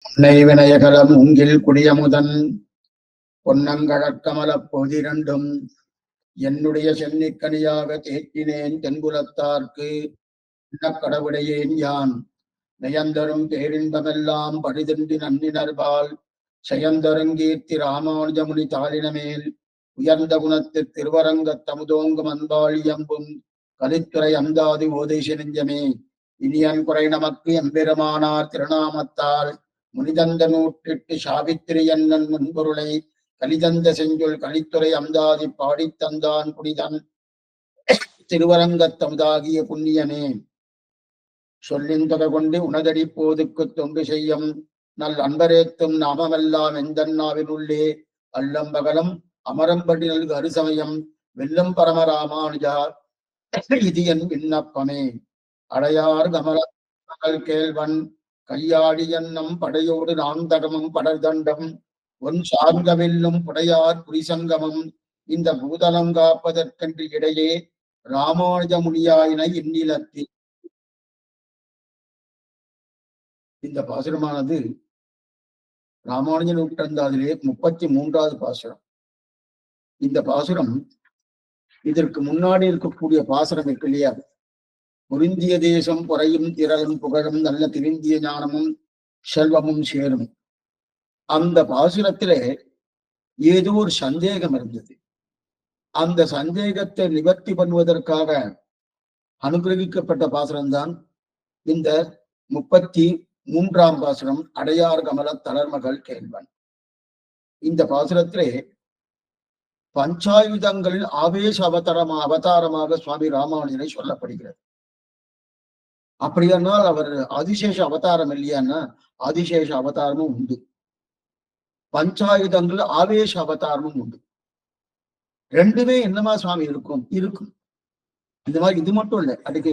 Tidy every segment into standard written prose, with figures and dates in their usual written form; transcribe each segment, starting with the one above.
நெய்வினயகலம் உங்கில் குடியமுதன் பொன்னங்கழற்கமலப் பொதிரண்டும் என்னுடைய சென்னிக்கனியாக தேற்றினேன் தென்புலத்தார்க்கு கடவுடையேன் யான் நயந்தரும் பேரின்பமெல்லாம் பரிதின்றி நன்னினர்பால் செயந்தருங்கீர்த்தி ராமானுஜமுனி தாளினமேல் உயர்ந்த குணத்து திருவரங்கத் தமுதோங்கும் அன்பாழியம்பும் கலித்துறை அந்தாதி ஓதைசி நெஞ்சமே இனியன் குறை நமக்கு எம்பெருமானார் திருநாமத்தால் முனிதந்த நூற்றிட்டு சாவித்திரி என்னன் முன்பொருளை கலிதந்த செஞ்சொல் கலித்துறை அந்தாதி பாடித்தந்தான் புனிதன் திருவரங்கத்தமுதாகிய புண்ணியனே சொல்லிந்தொகை கொண்டு உனதடி போதுக்கு தொண்டு செய்யும் நல் அன்பரேத்தும் நாமமெல்லாம் எந்தன்னாவினுள்ளே அல்லம்பகலம் அமரம்படி நல்கு அருசமயம் வெல்லும் பரமராமானுஜா இது என் விண்ணப்பமே அடையார் கமலங்கள் கேள்வன் கையாடி என்னும் படையோடு நாந்தகமும் படர்தண்டம் ஒன் சார்ந்தவெல்லும் புடையார் புரிசங்கமும் இந்த பூதலம் காப்பதற்கென்று இடையே ராமானுஜ முனியாயின இந்நிலத்தில். இந்த பாசுரமானது ராமானுஜ நூற்றந்தாதிலே 33வது பாசுரம். இந்த பாசுரம் இதற்கு முன்னாடி இருக்கக்கூடிய பாசுரம் இருக்கு இல்லையா, பொருந்திய தேசம் பொறையும் திரளும் புகழும் நல்ல திருந்திய ஞானமும் செல்வமும் சேரும். அந்த பாசுரத்திலே ஏதோ ஒரு சந்தேகம் இருந்தது. அந்த சந்தேகத்தை நிவர்த்தி பண்ணுவதற்காக அனுகிரகிக்கப்பட்ட பாசுரம்தான் இந்த 33ஆம் பாசுரம், அடையார் கமல தளர்மகள் கேள்வன். இந்த பாசுரத்திலே பஞ்சாயுதங்களில் ஆவேச அவதாரமாக சுவாமி ராமானுஜனை சொல்லப்படுகிறது. அப்படியானால் அவர் ஆதிசேஷ அவதாரம் இல்லையான்னா ஆதிசேஷ அவதாரமும் உண்டு, பஞ்சாயுதங்கள் ஆவேச அவதாரமும் உண்டு. ரெண்டுமே என்னமா சுவாமி இருக்கும் இருக்கும் இந்த மாதிரி. இது மட்டும் இல்லை, அதுக்கு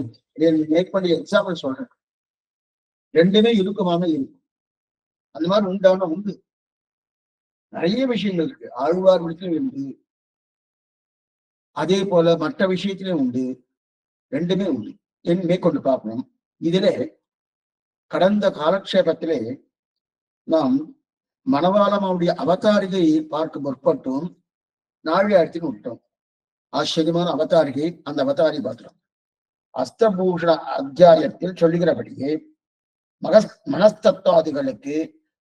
மேக் பண்ணி எக்ஸாம்பிள் சொல்றேன். ரெண்டுமே இருக்குமான இருக்கும். அந்த மாதிரி உண்டான உண்டு, நிறைய விஷயங்கள் இருக்கு. ஆழ்வார் விஷயம் உண்டு, அதே போல மற்ற விஷயத்திலே உண்டு. ரெண்டுமே உண்டு. என் மேற்கொண்டு பார்க்கணும். இதிலே கடந்த காலக்ஷேபத்திலே நாம் மணவாளமாவுடைய அவதாரிகை பார்க்க முற்பட்டோம். நாழியாயிரத்தின்னு விட்டோம். ஆச்சரியமான அவதாரிகை, அந்த அவதாரி பாத்திரம் அஸ்தபூஷண அத்தியாயத்தில் சொல்லுகிறபடியே மனஸ்தத்துவாதிகளுக்கு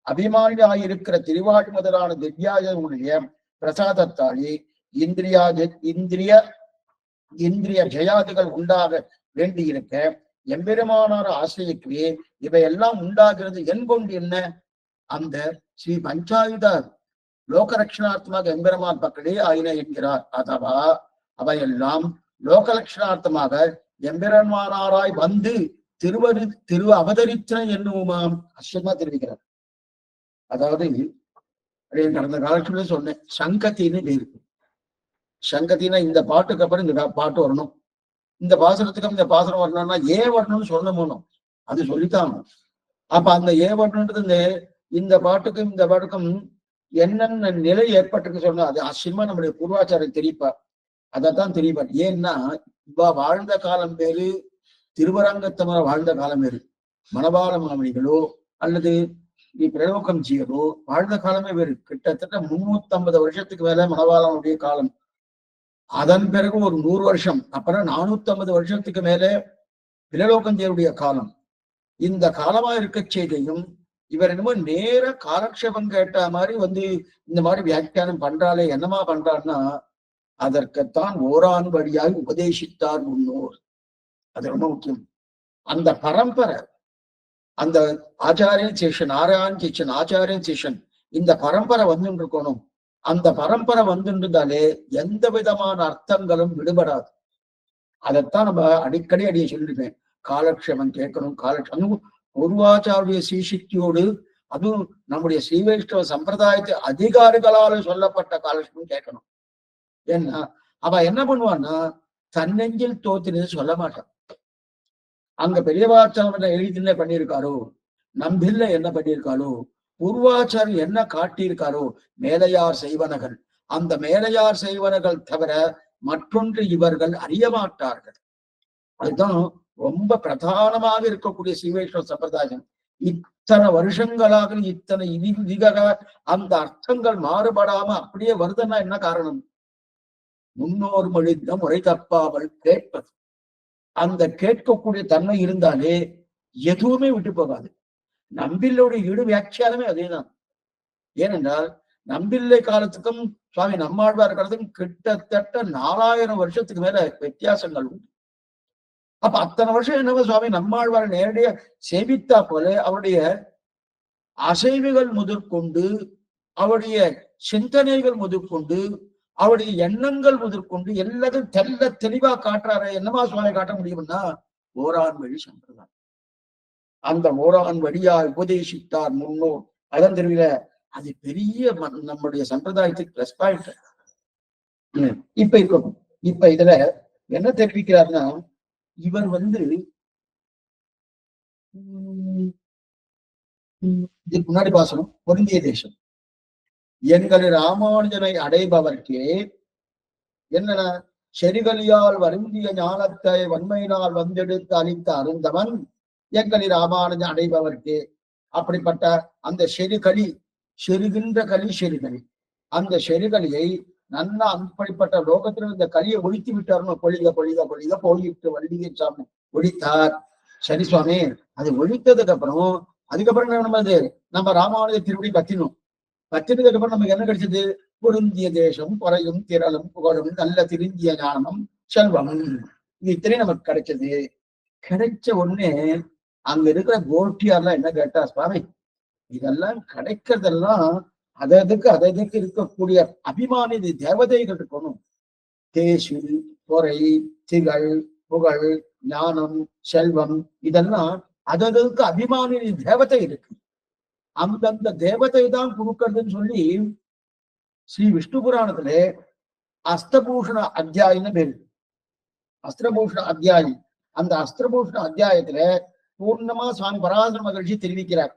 அபிமானியாயிருக்கிற திருவாழ் முதலான திவ்யாயுடைய பிரசாதத்தாலே இந்திரிய ஜெயாதிகள் உண்டாக வேண்டியிருக்க எம்பெருமானார் ஆசிரியக்கவே இவையெல்லாம் உண்டாகிறது என்கொண்டு என்ன, அந்த ஸ்ரீ பஞ்சாயுத லோகரட்சணார்த்தமாக எம்பெருமான் பக்கலே ஆயின என்கிறார். அதவா அவையெல்லாம் லோகலட்சணார்த்தமாக எம்பெருமானாராய் வந்து திரு அவதரித்தன என்னுமாம் அஷ்டமா தெரிவிக்கிறார். அதாவது கடந்த காலத்துல சொன்னேன், சங்கத்தின்னு இருக்கு. சங்கத்தினா இந்த பாட்டுக்கு அப்புறம் இந்த பாட்டு வரணும், இந்த பாசனத்துக்கு இந்த பாசனம் வரணும்னா ஏன் வரணும்னு சொல்லணும், அது சொல்லித்தான். அப்ப அந்த ஏன் வரணுன்றது இந்த பாட்டுக்கும் இந்த பாட்டுக்கும் என்னென்ன நிலை ஏற்பட்டிருக்கு சொன்னா அது அசிமா நம்முடைய பூர்வாச்சாரம் தெரிவிப்பார். அதைத்தான் தெரிவிப்பார். ஏன்னா இவ வாழ்ந்த காலம் பேரு, திருவரங்கத்தமர் வாழ்ந்த காலம் வேறு, மணவாள மாமணிகளோ அல்லது பிரலோகம் ஜீயரோ வாழ்ந்த காலமே வேறு. கிட்டத்தட்ட 350 வருஷத்துக்கு மேல மணவாளனுடைய காலம். அதன் பிறகு ஒரு 100 வருஷம், அப்புறம் 450 வருஷத்துக்கு மேல பிரலோகஞ்சேருடைய காலம். இந்த காலமா இருக்க செய்தியும் இவர் என்னமோ நேர காலக்ஷேபம் கேட்ட மாதிரி வந்து இந்த மாதிரி வியாக்கியானம் பண்றாலே என்னமா பண்றாருன்னா, அதற்குத்தான் ஓரான் வழியாய் உபதேசித்தார் முன்னோர். அது ரொம்ப முக்கியம். அந்த பரம்பரை, அந்த ஆச்சாரியன் சேஷன், ஆராயன் சேஷன், ஆச்சாரியன் சேஷன், இந்த பரம்பரை வந்துட்டு இருக்கணும். அந்த பரம்பரை வந்துருந்தாலே எந்த விதமான அர்த்தங்களும் விடுபடாது. அதைத்தான் நம்ம அடிக்கடி சொல்லிருப்பேன். காலக்ஷேபம் கேட்கணும். அதுவும் பூர்வாச்சாரிய சீசிக்தியோடு, அதுவும் நம்முடைய ஸ்ரீ வைஷ்ணவ சம்பிரதாயத்தை அதிகாரிகளால சொல்லப்பட்ட காலக்ஷேபம் கேட்கணும். ஏன்னா அவ என்ன பண்ணுவான்னா தன்னெஞ்சில் தோத்தினது சொல்ல மாட்டான். அங்க பெரியவாச்சாரம் எழுதின பண்ணியிருக்காரோ, நம்பில்ல என்ன பண்ணியிருக்காரோ, பூர்வாச்சாரம் என்ன காட்டியிருக்காரோ, மேலையார் செய்வனகள், அந்த மேலையார் செய்வனகள் தவிர மற்றொன்று இவர்கள் அறிய மாட்டார்கள். அதுதான் ரொம்ப பிரதானமாக இருக்கக்கூடிய ஸ்ரீ வைஷ்ணவ சம்பிரதாயம். இத்தனை வருஷங்களாக இத்தனை விதிக அந்த அர்த்தங்கள் மாறுபடாம அப்படியே வருதுன்னா என்ன காரணம்? முன்னோர் மொழிந்த முறை தப்பாமல் கேட்பது. அந்த கேட்கக்கூடிய தன்மை இருந்தாலே எதுவுமே விட்டு போகாது. நம்பில்லுடைய இடு வியாக்கியானமே அதேதான். ஏனென்றால் நம்பிள்ளை காலத்துக்கும் சுவாமி நம்மாழ்வார் காலத்துக்கும் கிட்டத்தட்ட 4000 வருஷத்துக்கு மேல வித்தியாசங்கள் உண்டு. அப்ப அத்தனை வருஷம் என்னவோ சுவாமி நம்மாழ்வாரை நேரடியா சேவித்தா போல அவருடைய அசைவுகள் முதற்கொண்டு, அவருடைய சிந்தனைகள் முதற்கொண்டு, அவருடைய எண்ணங்கள் முதற்கொண்டு எல்லாத்தையும் தெல்ல தெளிவா காட்டுறாரு. என்னமா சுவாமி காட்ட முடியும்னா ஓரான் வழி சம்பிரதாயம். அந்த ஓரான் வழியா உபதேசித்தார் முன்னோர். அதன் தெரியல, அது பெரிய நம்முடைய சம்பிரதாயத்துக்கு பிளஸ் பாயிண்ட். இப்ப இருக்கணும். இப்ப இதுல என்ன தெரிவிக்கிறார்னா, இவர் இதுக்கு முன்னாடி பாசனம் பொருந்திய தேசம் எங்கள் ராமானுஜனை அடைபவர்க்கே என்னன்னா, செரிகலியால் வருந்திய ஞானத்தை வன்மையினால் வந்தெடுத்து அளித்த அருந்தவன் எங்களின் ராமானுஜன் அடைபவர்க்கே. அப்படிப்பட்ட அந்த செருகளி, செருகின்ற களி செருகளி, அந்த செருகளியை நல்லா அப்படிப்பட்ட லோகத்தில் இந்த களியை ஒழித்து விட்டாருன்னு பொழிக பொழிக பொழிக போயிட்டு வள்ளியை சாமி ஒழித்தார். சரி சுவாமி, அது ஒழித்ததுக்கு அப்புறம் அதுக்கப்புறம் நம்ம ராமானுஜ திருவடி பத்தினோம். பத்தினதுக்கு அப்புறம் நமக்கு என்ன கிடைச்சது? பொருந்திய தேசம், பொறையும் திரளும் புகழும் நல்ல திருந்திய ஞானமும் செல்வம், இது இத்தனை நமக்கு கிடைச்சது. கிடைச்ச உடனே அங்க இருக்கிற கோஷ்டியார்லாம் என்ன கேட்டா, சுவாமி இதெல்லாம் கிடைக்கிறதெல்லாம் அததுக்கு இருக்கக்கூடிய அபிமானி தேவதைகள் இருக்கணும். தேசு, பொறை, திகழ், புகழ், ஞானம், செல்வம், இதெல்லாம் அததுக்கு அபிமானி தேவதை இருக்கு. அந்தந்த தேவதை தான் கொடுக்கறதுன்னு சொல்லி ஸ்ரீ விஷ்ணு புராணத்துல அஸ்தபூஷண அத்தியாயம்னு பேரு. அஸ்திரபூஷண அத்தியாயம். அந்த அஸ்திரபூஷண அத்தியாயத்துல பூர்ணமா சுவாமி பராசர மகிழ்ச்சி தெரிவிக்கிறார்.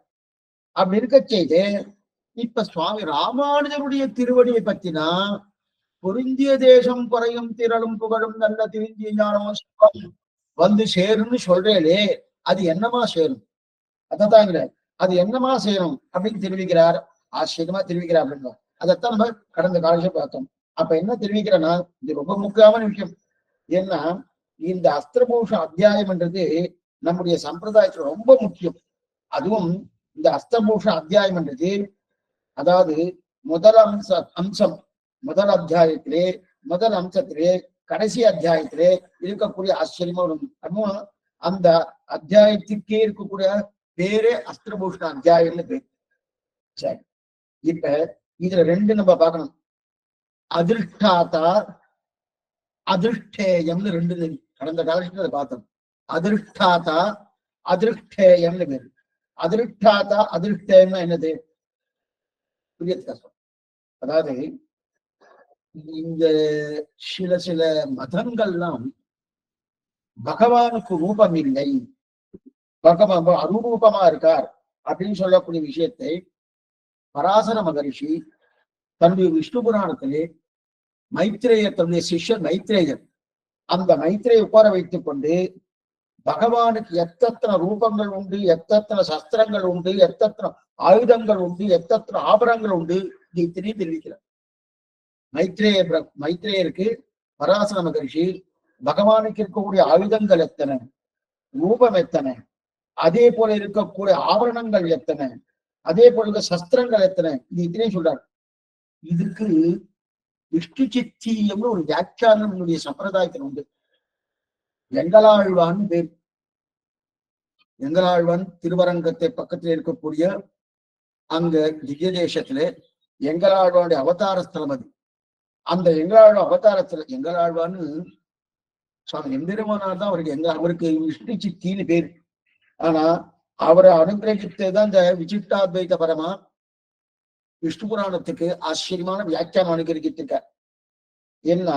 அப்படி இருக்க செய்து இப்ப சுவாமி ராமானுஜருடைய திருவடியை பத்தினா பொருந்திய தேசம் குறையும் திரளும் புகழும் நல்ல திருந்திய ஞானமும் வந்து சேரும்னு சொல்றேலே, அது என்னமா சேரும்? அதான் அது என்னமா சேரும் அப்படின்னு தெரிவிக்கிறார். ஆச்சரியமா தெரிவிக்கிறார் அப்படின்னா அதைத்தான் நம்ம கடந்த காலத்துல பார்த்தோம். அப்ப என்ன தெரிவிக்கிறேன்னா, இது ரொம்ப முக்கியமான விஷயம். ஏன்னா இந்த அஸ்திரபூஷ அத்தியாயம் என்றது நம்முடைய சம்பிரதாயத்துல ரொம்ப முக்கியம். அதுவும் இந்த அஸ்திரபூஷ அத்தியாயம் என்றது, அதாவது முதல் அம்சம் முதல் அத்தியாயத்திலே முதல் அம்சத்திலே கடைசி அத்தியாயத்திலே இருக்கக்கூடிய ஆச்சரியமா அந்த அத்தியாயத்துக்கே இருக்கக்கூடிய பேரே அஸ்திரபூஷண அத்தியாயம்னு பேர். சரி, இப்ப இதுல ரெண்டு நம்ம பார்க்கணும். அதிருஷ்டாதா அதிருஷ்டேயம்னு ரெண்டு கடந்த காலத்துல பார்த்தோம். அதிருஷ்டாதா அதிருஷ்டேயம்னு பேரு. அதிருஷ்டாதா அதிருஷ்டேயம்னா என்னது? புரிய கஷ்டம். அதாவது இந்த சில மதங்கள்லாம் பகவானுக்கு ரூபம் இல்லை, பகவான் அரூபமா இருக்கார் அப்படின்னு சொல்லக்கூடிய விஷயத்தை பராசர மகரிஷி தன்னுடைய விஷ்ணு புராணத்திலே மைத்ரேயர், தன்னுடைய சிஷ்யர் மைத்ரேயர், அந்த மைத்ரேயை உட்கார வைத்துக் கொண்டு பகவானுக்கு எத்தனை ரூபங்கள் உண்டு, எத்தனை சஸ்திரங்கள் உண்டு, எத்தனை ஆயுதங்கள் உண்டு, எத்தனை ஆபரணங்கள் உண்டு, இது இத்தனை தெரிவிக்கிறார். மைத்ரேயருக்கு பராசர மகரிஷி பகவானுக்கு இருக்கக்கூடிய ஆயுதங்கள் எத்தனை, ரூபம் எத்தனை, அதே போல இருக்கக்கூடிய ஆபரணங்கள் எத்தனை, அதே போல சஸ்திரங்கள் எத்தனை, இது இத்தனை சொல்றாரு. இதுக்கு விஷ்ணு சித்தியம்னு ஒரு வியாக்கியானம் என்னுடைய சம்பிரதாயத்தில் உண்டு. எங்களாழ்வான் பேர். எங்களாழ்வான் திருவரங்கத்தை பக்கத்தில் இருக்கக்கூடிய அங்க திவ்ய தேசத்துல எங்களாழ்வானுடைய அவதார ஸ்தலம் அது. அந்த எங்களாழ்வா அவதாரத்துல எங்களாழ்வான்னு சுவாமி எம்பெருமானார் தான் அவருக்கு விஷ்ணு சித்தின்னு பேரு. ஆனா அவரை அனுகிரகித்ததான் இந்த விசிஷ்டாத்வைத பரமா விஷ்ணு புராணத்துக்கு ஆச்சரியமான வியாக்கியானம் அனுகிரகித்திருக்கார். ஏன்னா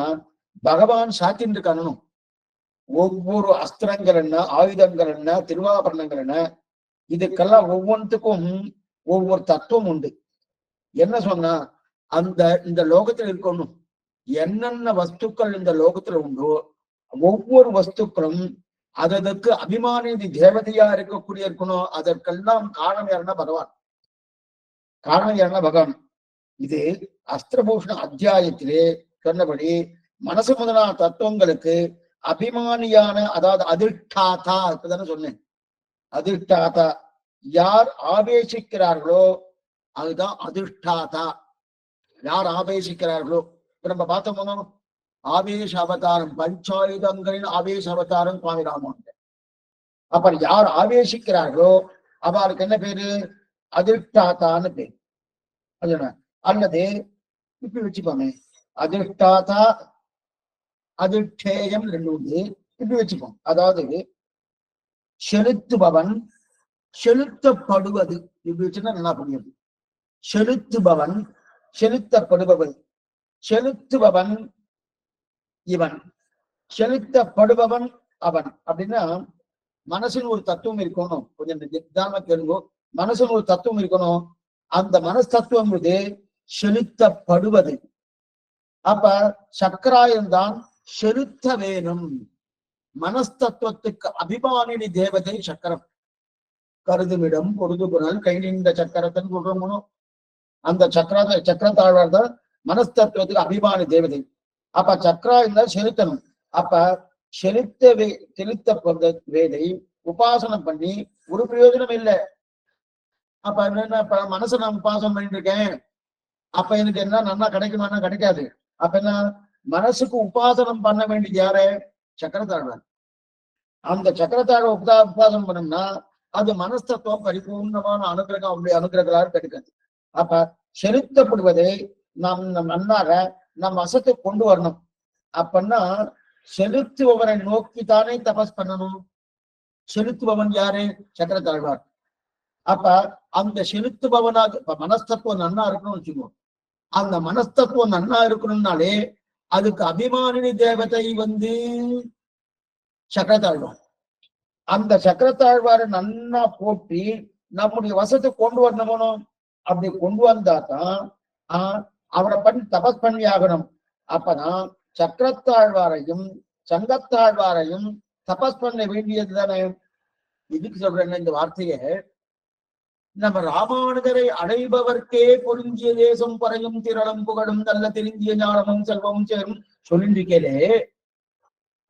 பகவான் சாத்தின் இருக்கானும் ஒவ்வொரு அஸ்திரங்கள் என்ன, ஆயுதங்கள் என்ன, திருவாபரணங்கள் என்ன, இதுக்கெல்லாம் ஒவ்வொன்றுக்கும் ஒவ்வொரு தத்துவம் உண்டு. என்ன சொன்னா, இந்த லோகத்துல இருக்கணும் என்னென்ன வஸ்துக்கள் இந்த லோகத்துல உண்டோ ஒவ்வொரு வஸ்துக்களும் அதற்கு அபிமானி தேவதையா இருக்கக்கூடிய இருக்கணும். அதற்கெல்லாம் காரணம் யாருன்னா பகவான். காரணம் யாருன்னா பகவான். இது அஸ்திரபூஷண அத்தியாயத்திலே சொன்னபடி மனசு முதலான தத்துவங்களுக்கு அபிமானியான, அதாவது அதிஷ்டாதா, இப்பதானே சொன்னேன், அதிஷ்டாதா யார் ஆவேசிக்கிறார்களோ அதுதான் அதிஷ்டாதா. யார் ஆவேசிக்கிறார்களோ, இப்ப நம்ம பார்த்தோம்னா ஆவேச அவதாரம், பஞ்சாயுதங்களின் ஆவேச அவதாரம் சுவாமி ராமானுஜர். அப்ப யார் ஆவேசிக்கிறார்களோ அவருக்கு என்ன பேரு? அதிஷ்டாதான்னு பேரு. அல்லது இப்படி வச்சுக்கோங்க, அதிஷ்டாதா அதிஷ்டேயம் ரெண்டு உண்டு. இப்படி வச்சுப்போம். அதாவது செலுத்துபவன், செலுத்தப்படுவது. இப்படி வச்சுன்னா நல்லா புரியுது. செலுத்துபவன், செலுத்தப்படுபவன். செலுத்துபவன் இவன், செலுத்தப்படுபவன் அவன். அப்படின்னா மனசுன்னு ஒரு தத்துவம் இருக்கணும். கொஞ்சம் நிதானமா கேளுங்க. மனசுன்னு ஒரு தத்துவம் இருக்கணும். அந்த மனஸ்தத்துவம் செலுத்தப்படுவது. அப்ப சக்கராயன்தான் செலுத்த வேணும். மனஸ்தத்துவத்துக்கு அபிமானினி தேவதை சக்கரம். கருதுமிடம் பொருதுபுணல் கை நின்ற சக்கரத்தன் சொல்றோம். அந்த சக்கரத்தாழ்வார் தான் மனஸ்தத்துவத்துக்கு அபிமானி தேவதை. அப்ப சக்கராயன் தான் செலுத்தணும். அப்ப செலுத்த வேதை உபாசனம் பண்ணி ஒரு பிரயோஜனம் இல்லை. அப்ப என்ன, மனசை நான் உபாசனம் பண்ணிட்டு இருக்கேன், அப்ப எனக்கு என்ன நல்லா கிடைக்குமானா கிடைக்காது. அப்ப என்ன, மனசுக்கு உபாசனம் பண்ண வேண்டியது யாரு? சக்கரத்தாழ்வார். அந்த சக்கரத்தாழ்வார் உபாசனம் பண்ணோம்னா அது மனஸ்தத்துவம் பரிபூர்ணமான அனுகிரகம், அவருடைய அனுகிரகத்தால் கிடைக்காது. அப்ப செலுத்தப்படுவதை நாம் நன்னாக நம் வசத்தை கொண்டு வரணும். அப்பன்னா செலுத்துபவரை நோக்கித்தானே தபஸ் பண்ணணும். செலுத்துபவன் யாரு? சக்கரத்தாழ்வார். அப்ப அந்த செலுத்துபவனாக இப்ப மனஸ்தத்துவம் நன்னா இருக்கணும்னு வச்சுக்கோம். அந்த மனஸ்தத்துவம் நன்னா இருக்கணும்னாலே அதுக்கு அபிமானினி தேவதை சக்கரத்தாழ்வார். அந்த சக்கரத்தாழ்வாரை நன்னா போட்டி நம்முடைய வசத்தை கொண்டு வரணும். அப்படி கொண்டு வந்தாதான் அவரை பண்ணி தபஸ் பண்ணி ஆகணும். அப்பதான் சக்கரத்தாழ்வாரையும் சங்கத்தாழ்வாரையும் தபஸ் பண்ண வேண்டியது தானே. இதுக்கு சொல்றேன் இந்த வார்த்தையை. நம்ம ராமானுஜரை அடைபவர்க்கே பொருந்திய தேசம் பறையும் திரளும் புகழும் நல்ல தெரிந்திய ஞானமும் செல்வமும் சேரும் சொல்லிருக்கே.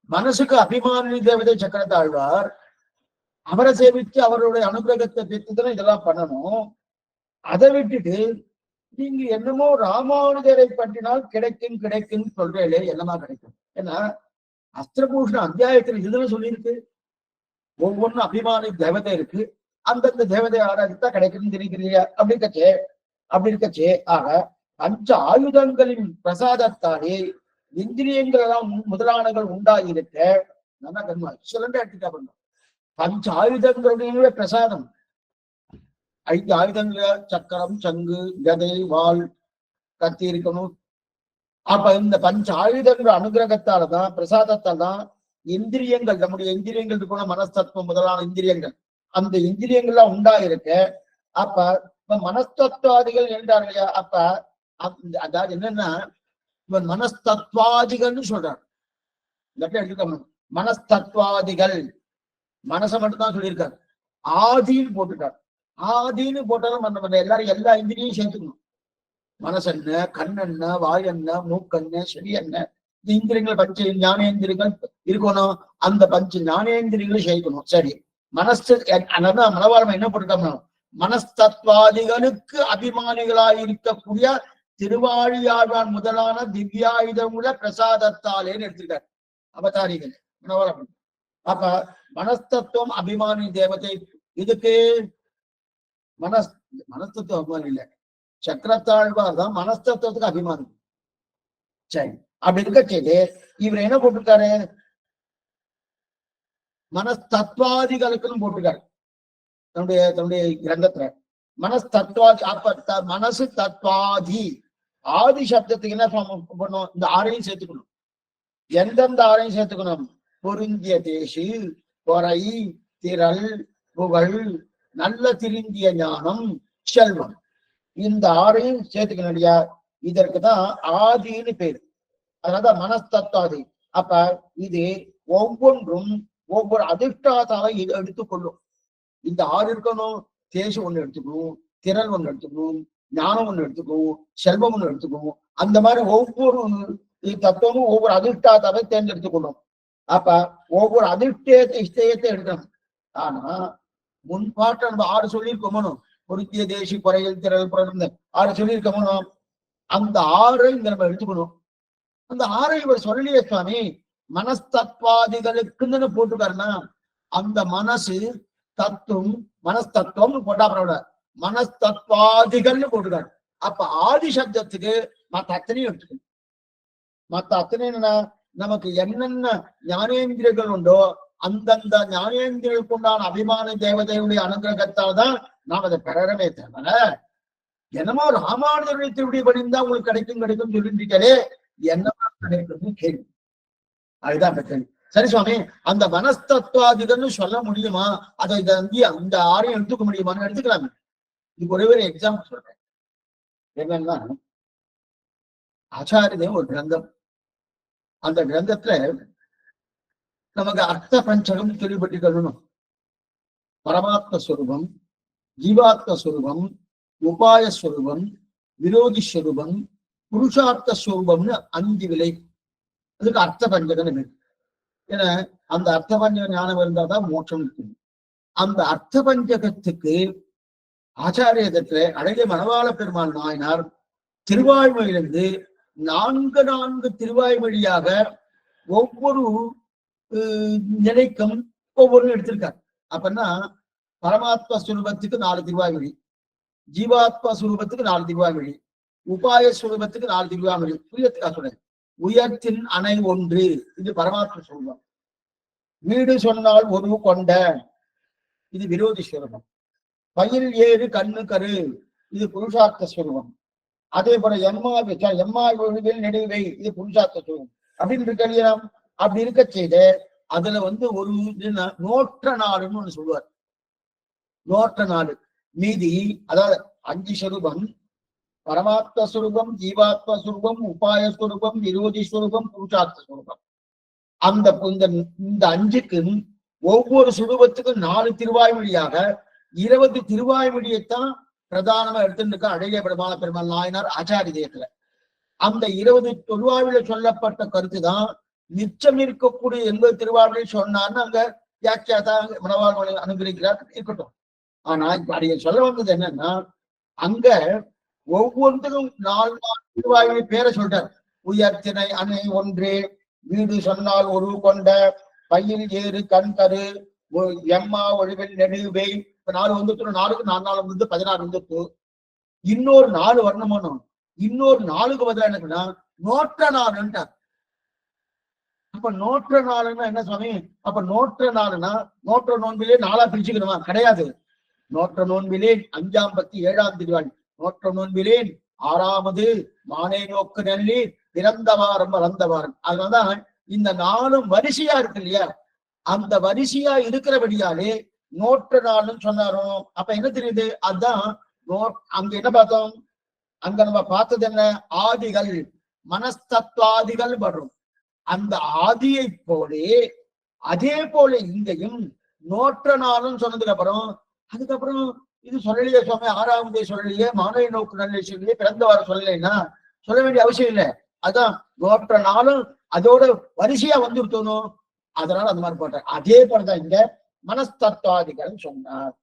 மனசுக்கு அபிமானி தேவதை சக்கரத்தாழ்வார். அவரை சேவித்து அவருடைய அனுகிரகத்தை பெற்றுதான் இதெல்லாம் பண்ணணும். அதை விட்டுட்டு நீங்க என்னமோ ராமானுஜரை பற்றினால் கிடைக்கும் கிடைக்கும் சொல்றேன். என்னமா கிடைக்கும்? ஏன்னா அஸ்திரபூஷண அத்தியாயத்தில் இதுல சொல்லியிருக்கு. ஒவ்வொன்றும் அபிமானி தேவதை இருக்கு. அந்தந்த தேவதையை ஆராதித்தா கிடைக்குன்னு தெரிவிக்கிறீங்க. அப்படி இருக்கச்சே ஆக பஞ்ச ஆயுதங்களின் பிரசாதத்தாலே இந்திரியங்கள் எல்லாம் முதலானங்கள் உண்டாகியிருக்க நல்லா கண்மா சிலண்டா எடுத்துட்டா பண்ண. பஞ்ச ஆயுதங்களுடைய பிரசாதம் 5 ஆயுதங்கள சக்கரம், சங்கு, கதை, வாள், கத்தி இருக்கணும். அப்ப இந்த பஞ்ச ஆயுதங்கள் அனுகிரகத்தால்தான், பிரசாதத்தால் தான் இந்திரியங்கள், நம்முடைய இந்திரியங்கள் இருக்கணும். மனஸ்தத்துவம் முதலான இந்திரியங்கள், அந்த இந்திரியங்கள்லாம் உண்டாயிருக்க. அப்ப இப்ப மனஸ்தத்துவாதிகள் என்றார் இல்லையா? அப்ப அதாவது என்னன்னா, இவன் மனஸ்தத்துவாதிகள்னு சொல்றார். எடுத்துக்கணும். மனஸ்தத்துவாதிகள் மனசை மட்டும்தான் சொல்லியிருக்காரு. ஆதின்னு போட்டுட்டார். ஆதின்னு போட்டாலும் நம்ம எல்லாரும் எல்லா இந்திரியும் சேர்த்துக்கணும். மனசென்ன, கண்ணென்ன, வாயென்ன, மூக்கென்ன, செவி என்ன, இந்த இந்திரியங்கள் பஞ்ச ஞானேந்திரியங்கள் இருக்கணும். அந்த பஞ்ச ஞானேந்திரியங்களும் சேர்க்கணும். சரி, அதான் மனவாழ்மை என்ன போட்டுட்டோம்னா, மனஸ்தத்வாதிகளுக்கு அபிமானிகளாய் இருக்கக்கூடிய திருவாழியாழ்வான் முதலான திவ்யாயுதமுள்ள பிரசாதத்தாலேன்னு எடுத்துட்டார் அவதாரிகள் மனவாழ்மை. அப்ப மனஸ்தத்துவம் அபிமானி தேவதை. இதுக்கு மனஸ்தத்துவம் அபிமானி இல்லை, சக்கரத்தாழ்வார் தான் மனஸ்தத்துவத்துக்கு அபிமானி. சரி, அப்படி இருக்க செய்து இவர் என்ன போட்டிருக்காரு? மனஸ்தத்வாதிகளுக்குன்னு போட்டிருக்காரு தன்னுடைய கிரந்தத்துல. மனஸ்தத்வாதி. அப்ப மனசு தத்வாதி. ஆதி சப்தத்துக்கு என்ன பண்ணும்? இந்த ஆறையும் சேர்த்துக்கணும். எந்தெந்த ஆறையும் சேர்த்துக்கணும்? பொருந்திய தேசி, பொறை, திரள், புகழ், நல்ல திருந்திய ஞானம், செல்வம், இந்த ஆறையும் சேர்த்துக்கணும் இல்லையா? இதற்குதான் ஆதின்னு பேரு. அதனால மனஸ்தத்வாதி. அப்ப இது ஒவ்வொன்றும் ஒவ்வொரு அதிஷ்டாதாவை இதை எடுத்துக்கொள்ளும். இந்த ஆறு இருக்கணும், தேசு ஒண்ணு எடுத்துக்கணும், திறன் ஒண்ணு எடுத்துக்கணும், ஞானம் ஒண்ணு எடுத்துக்கணும், செல்வம் ஒண்ணு எடுத்துக்கணும். அந்த மாதிரி ஒவ்வொரு தத்துவமும் ஒவ்வொரு அதிஷ்டாதாவை தேர்ந்தெடுத்துக்கணும். அப்ப ஒவ்வொரு அதிஷ்டத்தை இஷ்டயத்தை எடுக்கணும். ஆனா முன்பாட்டு நம்ம ஆறு சொல்லியிருக்கோமோ, பொருத்திய தேசி குறையில் திரள் பிறந்த ஆறு சொல்லியிருக்கோமோ, அந்த ஆறை இங்க நம்ம எடுத்துக்கணும். அந்த ஆறை இவர் சொல்லிய சுவாமி மனஸ்தத்வாதிகளுக்குன்னு போட்டுக்காருன்னா, அந்த மனசு தத்துவம் மனஸ்தத்துவம்னு போட்டா பரவாயில்ல, மனஸ்தத்வாதிகள்னு போட்டுக்காரு. அப்ப ஆதி சப்தத்துக்கு மத்த அத்தனையும் எடுத்துக்கணும். மத்த அத்தனை என்னன்னா, நமக்கு என்னென்ன ஞானேந்திரங்கள் உண்டோ அந்தந்த ஞானேந்திரர்களுக்கு உண்டான அபிமான தேவதையுடைய அனுகிரகத்தால் தான் நாம் அதை பெறறமே தவிர, என்னமோ ராமானுஜருடைய திருவிடி படிந்தா உங்களுக்கு கிடைக்கும் கிடைக்கும் சொல்லிட்டு என்னமா கிடைக்கும்னு கேள்வி. அதுதான் கேள்வி. சரி சுவாமி, அந்த மனஸ்தத்துவாதிகள்னு சொல்ல முடியுமா? அதை அந்த ஆரையும் எடுத்துக்க முடியுமான்னு எடுத்துக்கலாமே. இது ஒரே ஒரு எக்ஸாம்பிள் சொல்றேன். என்னன்னா, ஆச்சாரியதே ஒரு கிரந்தம். அந்த கிரந்தத்துல நமக்கு அர்த்த பஞ்சகம் கேள்விப்பட்டிருக்கணும். பரமாத்ம ஸ்வரூபம், ஜீவாத்ம ஸ்வரூபம், உபாய ஸ்வரூபம், விரோதி ஸ்வரூபம், புருஷார்த்த ஸ்வரூபம்னு 5 விலை. அதுக்கு அர்த்த பஞ்சகம் இருக்கு. ஏன்னா அந்த அர்த்த பஞ்சக ஞானம் இருந்தாதான் மோட்சம் இருக்கும். அந்த அர்த்த பஞ்சகத்துக்கு ஆச்சாரியத்துல அழகிய மணவாள பெருமாள் நாயனார் திருவாய்மொழியிலிருந்து 4 திருவாய்மொழியாக ஒவ்வொரு நிலைக்கும் ஒவ்வொரு எடுத்திருக்காரு. அப்படின்னா பரமாத்ம சுரூபத்துக்கு 4 திருவாய்மொழி, ஜீவாத்மா சுரூபத்துக்கு 4 திருவாய்மொழி, உபாய சுரூபத்துக்கு 4 திருவாய்மொழி. புரியத்துக்காக சொல்றேன். உயர்த்தின் அணை ஒன்று, இது பரமாத்ம சுரூபம். வீடு சொன்னால் ஒரு கொண்ட, இது விரோதி சுரூபம். பயில் ஏறு கண்ணு கரு, இது புருஷார்த்த சுரூபம். அதே போல எம்மாய் ஒழுவில் நெடுவை, இது புருஷார்த்த சுரூபம். அப்படின்னு இருக்க அப்படி இருக்க செய்த அதுல ஒரு நோற்ற நாடுன்னு ஒண்ணு சொல்லுவார். நோற்ற நாடு மீதி, அதாவது 5 ஸ்வரூபம், பரமாத்ம ஸ்வரூபம், ஜீவாத்ம ஸ்வரூபம், உபாய ஸ்வரூபம், விரோதி ஸ்வரூபம், புருஷார்த்த ஸ்வரூபம். அந்த இந்த 5க்கும் ஒவ்வொரு சுரூபத்துக்கும் 4 திருவாய்மொழியாக 20 திருவாய்மொழியைத்தான் பிரதானமா எடுத்துட்டு அழகிய பெருமாள் பெருமாள் நாயனார் ஆச்சாரிய தேயத்துல. அந்த 20 திருவாய்மொழியில சொல்லப்பட்ட கருத்துதான் மிச்சம் இருக்கக்கூடிய 80 திருவாய்மொழி சொன்னார்னு அங்க வியாக்கியாதா மணவாழ்மொழி அனுகிரகிக்கிறார் இருக்கட்டும். ஆனா இப்ப அடைய சொல்ல வந்தது என்னன்னா, அங்க ஒவ்வொன்றுக்கும் 4 திருவாய்மொழி பேரை சொல்றார். உயர்த்தினை அணை ஒன்றே, வீடு சொன்னால் ஒரு கொண்ட, பையில் ஏறு கண் கரு, எம்மா ஒழிவில் நெடுவை. இப்ப 4 வந்துட்டு 4க்கு 4 வந்து 16 வந்துட்டு இன்னொரு 4 வரணுமோ, இன்னொரு 4க்கு பதிலா என்னன்னா நோற்ற நாளுன்ட்டார். அப்ப நோற்ற நாளுன்னா என்ன சுவாமி? அப்ப நோற்ற நாளுன்னா நோற்ற நோன்பிலே 4ஆ பிரிச்சுக்கணுமா? கிடையாது. நோற்ற நோன்பிலே 5ஆம் பத்தி 7ஆம் திருவாள், நோற்ற நோன்பிலே 6ஆவது மானே நோக்கு நெல்லி பிறந்த வாரம் வளர்ந்த வாரம். அதனாலதான் இந்த 4 வரிசையா இருக்கு இல்லையா, அந்த வரிசையா இருக்கிறபடியாலே நோற்ற நாள்னு சொன்னாரோ. அப்ப என்ன தெரியுது? அதுதான் அங்க என்ன பார்த்தோம்? அங்க நம்ம பார்த்தது என்ன? ஆதிகள், மனஸ்தத்வாதிகள் வரும். அந்த ஆதியை போலே அதே போல இங்கேயும் நோற்ற நாளும் சொன்னதுக்கு அதுக்கப்புறம் இது சொல்லலையே சுவாமி, 6ஆவது சொல்லலையே, மானை நோக்கு நல்ல சொல்லலையே, பிறந்த வாரம் சொல்லலைன்னா சொல்ல வேண்டிய அவசியம் இல்லை. அதான் நோற்ற நாளும் அதோட வரிசையா வந்துருத்தணும். அதனால அந்த மாதிரி போட்டார். அதே போலதான் இங்க மனஸ்தத்வாதிகள் சொன்னார்.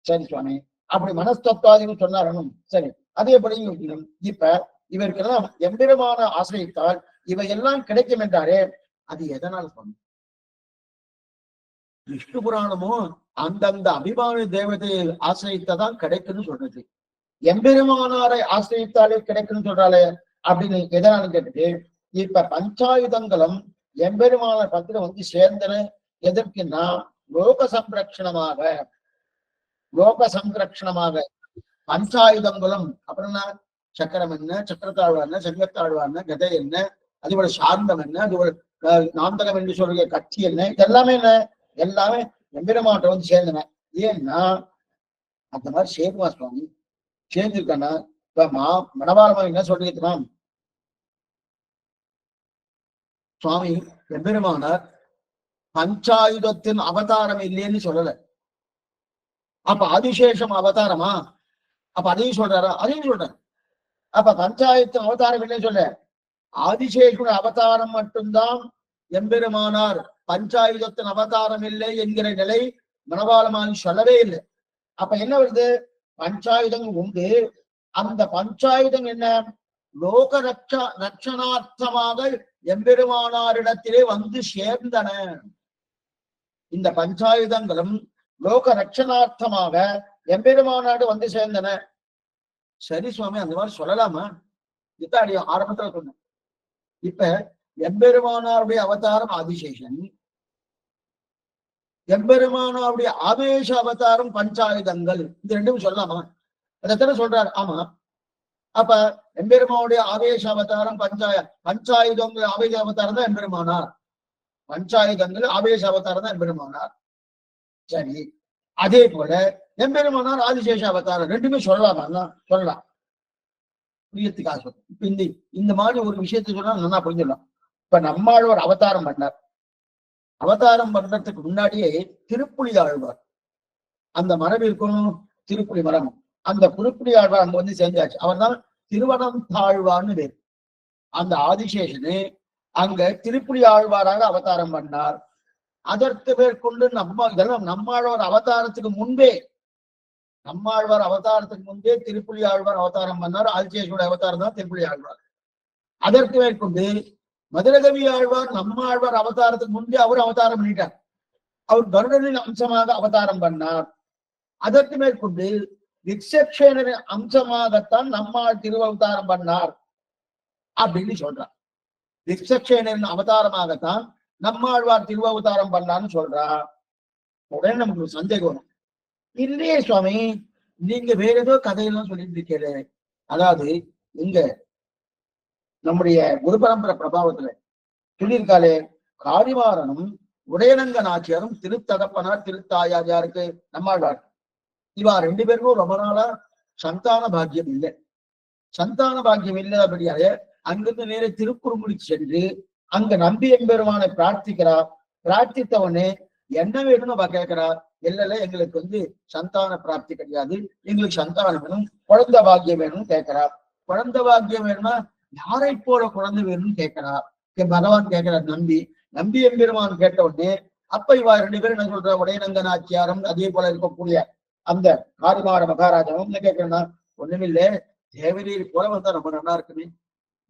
சரி சுவாமி, அப்படி மனஸ்தத்வாதிகள் சொன்னாரணும். சரி, அதே போல இப்ப இவருக்கெல்லாம் எம்பெருமான ஆசிரியத்தால் இவையெல்லாம் கிடைக்கும் என்றாரே, அது எதனால சொன்ன? விஷ்ணு புராணமும் அந்தந்த அபிமான தேவதையை ஆசிரியத்தான் கிடைக்குன்னு சொல்றது. எம்பெருமானாரை ஆசிரியத்தாலே கிடைக்குன்னு சொல்றாளே அப்படின்னு எதனால கேட்டுட்டு, இப்ப பஞ்சாயுதங்களும் எம்பெருமான பத்திர சேர்ந்தன. எதற்குன்னா லோக சம்ரக்ஷணமாக பஞ்சாயுதங்களும் அப்புறம் சக்கரம் என்ன, சக்கரத்தாழ்வா என்ன, செங்கத்தாழ்வா என்ன, கதை என்ன, அதுபோல சாந்தம் என்ன, அதுபோல நாந்தகம் என்று சொல்ற கட்சி என்ன, இதெல்லாமே என்ன, எல்லாமே எம்பெருமாட்ட சேர்ந்தன. ஏன்னா அந்த மாதிரி சேருவா சுவாமி சேர்ந்திருக்கானா? இப்ப மணவாளமா என்ன சொல்றீங்க சுவாமி? எம்பெருமானார் பஞ்சாயுதத்தின் அவதாரம் இல்லைன்னு சொல்லல. அப்ப ஆதிசேஷம் அவதாரமா? அப்ப அதையும் சொல்றாரா? அதையும் சொல்றாரு. அப்ப பஞ்சாயத்து அவதாரம் இல்லைன்னு சொல்ல, ஆதிசேஷனுடைய அவதாரம் மட்டும்தான் எம்பெருமானார், பஞ்சாயுதத்தின் அவதாரம் இல்லை என்கிற நிலை மணவாளமான் சொல்லவே இல்லை. அப்ப என்ன வருது? பஞ்சாயுதம் உண்டு. அந்த பஞ்சாயுதம் என்ன? லோக ரட்சணார்த்தமாக எம்பெருமானாரிடத்திலே வந்து சேர்ந்தன. இந்த பஞ்சாயுதங்களும் லோக ரட்சணார்த்தமாக எம்பெருமானாடு வந்து சேர்ந்தன. சரி சுவாமி, அந்த மாதிரி சொல்லலாமா? இத்தாடி ஆரம்பத்துல சொன்னேன். இப்ப எம்பெருமானாருடைய அவதாரம் ஆதிசேஷன், எம்பெருமானாருடைய ஆவேச அவதாரம் பஞ்சாயுதங்கள், இது ரெண்டும் சொல்லலாமா? அதத்தானே சொல்றாரு. ஆமா. அப்ப எம்பெருமானுடைய ஆவேச அவதாரம் பஞ்சாயுதங்கள் ஆவேச அவதாரம் தான் எம்பெருமானார், பஞ்சாயுதங்கள் ஆவேச அவதாரம் தான் எம்பெருமானார். சரி, அதே போல எம்பெருமானார் ஆதிசேஷ அவதாரம் ரெண்டுமே சொல்லலாமா? சொல்லலாம். புரியத்துக்காக சொல்றேன். இப்ப இந்த மாதிரி ஒரு விஷயத்தை சொன்னா நல்லா புரிஞ்சிடலாம். இப்ப நம்மாழ்வார் அவதாரம் பண்ணார். அவதாரம் பண்றதுக்கு முன்னாடியே திருப்புலி ஆழ்வார், அந்த மரபு இருக்கணும், திருப்புலி மரம், அந்த திருப்புலி ஆழ்வார் அங்க வந்து சேர்ந்தாச்சு. அவர் தான் திருவனம் தாழ்வார்னு பேர். அந்த ஆதிசேஷனு அங்க திருப்புலி ஆழ்வாராக அவதாரம் பண்ணார். அதற்கு மேற்கொண்டு நம்மாழ்வார் அவதாரத்துக்கு முன்பே, நம்மாழ்வார் அவதாரத்துக்கு முன்பே திருப்புலி ஆழ்வார் அவதாரம் பண்ணார். ஆதிசேஷனுடைய அவதாரம் தான் திருப்புலி ஆழ்வார். அதற்கு மேற்கொண்டு மதுரகவி ஆழ்வார் நம்மாழ்வார் அவதாரத்துக்கு முன்பே அவர் அவதாரம் பண்ணிட்டார். அவர் கருடனின் அம்சமாக அவதாரம் பண்ணார். அதற்கு மேற்கொண்டு விக்ஷேனரின் அம்சமாகத்தான் நம்மாள் திருவவதாரம் பண்ணார் அப்படின்னு சொல்றார். விக்ஷேனரின் அவதாரமாகத்தான் நம்மாழ்வார் திருவவதாரம் பண்ணார்னு சொல்றா. உடனே நமக்கு சந்தேகம் வரும். இல்லையே சுவாமி, நீங்க வேற ஏதோ கதையெல்லாம் சொல்லிட்டு இருக்கீங்க. அதாவது இங்க நம்முடைய குரு பரம்பரை பிரபாவத்துல சொல்லியிருக்காளே, காரிவாரனும் உடையனங்க நாச்சியாரும் திருத்தகப்பனார் திருத்தாயாருக்கு நம்மாழ்வார், இவா ரெண்டு பேருக்கும் ரொம்ப நாளா சந்தான பாக்கியம் இல்லை. சந்தான பாக்கியம் இல்லாதபடியாக அங்கிருந்து நேர திருக்குறுங்குடி சென்று அங்க நம்பி எம்பெருமானை பிரார்த்திக்கிறார். பிரார்த்தித்தவனே என்ன வேணும்னு அவ கேட்கிறா. இல்ல, எங்களுக்கு வந்து சந்தான பிராப்தி கிடையாது, எங்களுக்கு சந்தானம் வேணும், குழந்தை பாக்கியம் வேணும்னு கேட்கிறா. குழந்தை பாக்கியம் வேணும்னா யாரை போல குழந்தை வேணும்னு கேட்கிறா. பகவான் கேட்கிறார். நம்பி எம்பெருமான் கேட்ட உடனே அப்ப இவா ரெண்டு பேரும் என்ன சொல்ற, உடையனங்க நாச்சியாரம் அதே போல இருக்கக்கூடிய அந்த காரிமார மகாராஜாவும் என்ன கேட்கிறேன்னா, ஒண்ணுமில்லை, தேவரீர் போல வந்தா ரொம்ப நல்லா இருக்குமே,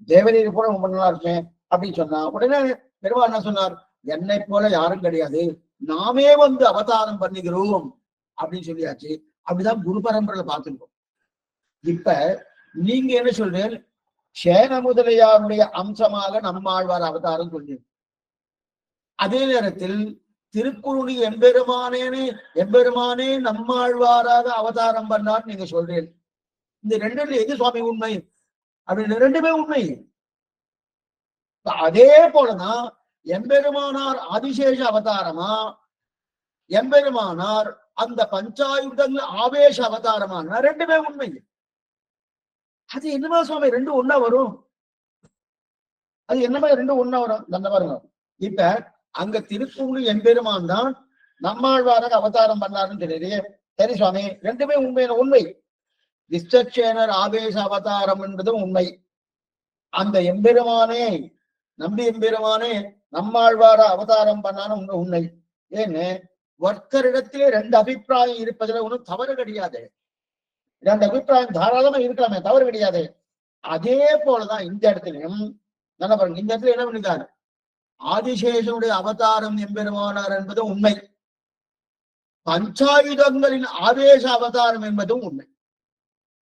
தேவரீர் போல ரொம்ப நல்லா இருக்குமே அப்படின்னு சொன்னா. உடனே பெருமாள் என்ன சொன்னார், என்னை போல யாரும் கிடையாது, நாமே வந்து அவதாரம் பண்ணுகிறோம் அப்படின்னு சொல்லியாச்சு. அப்படிதான் குரு பரம்பரையில பார்த்துருக்கோம். இப்ப நீங்க என்ன சொல்றீங்க, சேன முதலியாருடைய அம்சமாக நம்மாழ்வார் அவதாரம் சொல்றீங்க. அதே நேரத்தில் திருக்குறுணி எம்பெருமானே நம்மாழ்வாராக அவதாரம் பண்ணார் நீங்க சொல்றீங்க. இந்த ரெண்டுல எது சுவாமி உண்மை அப்படின்னு? ரெண்டுமே உண்மை. அதே போலதான் எம்பெருமானார் ஆதிசேஷ அவதாரமா, எம்பெருமானார் அந்த பஞ்சாயுதங்கள் ஆவேச அவதாரமான, ரெண்டுமே உண்மை. அது என்னமா சுவாமி ரெண்டும் ஒன்னா வரும்? அது என்னமா ரெண்டும் ஒன்னா வரும்? நல்ல பாருங்க. இப்ப அங்க திருக்குறள் எம்பெருமான் தான் நம்மாழ்வாராக அவதாரம் பண்ணாருன்னு தெரியுது. சரி சுவாமி, ரெண்டுமே உண்மை. விஸ்வக்சேனர் ஆவேச அவதாரம் என்பதும் உண்மை. அந்த எம்பெருமானே நம்பி எம்பெருமானே நம்மாழ்வார அவதாரம் பண்ணாலும் உண்மை. ஏன்னு ஒருத்தரிடத்திலே ரெண்டு அபிப்பிராயம் இருப்பதுல ஒன்றும் தவறு கிடையாது. ரெண்டு அபிப்பிராயம் தாராளமா இருக்கலாமே, தவறு கிடையாது. அதே போலதான் இந்த இடத்துலயும் நல்ல பாருங்க. இந்த இடத்துல என்ன பண்ணிருக்காரு, ஆதிசேஷனுடைய அவதாரம் எம்பெருமானார் என்பது உண்மை, பஞ்சாயுதங்களின் ஆவேச அவதாரம் என்பதும் உண்மை.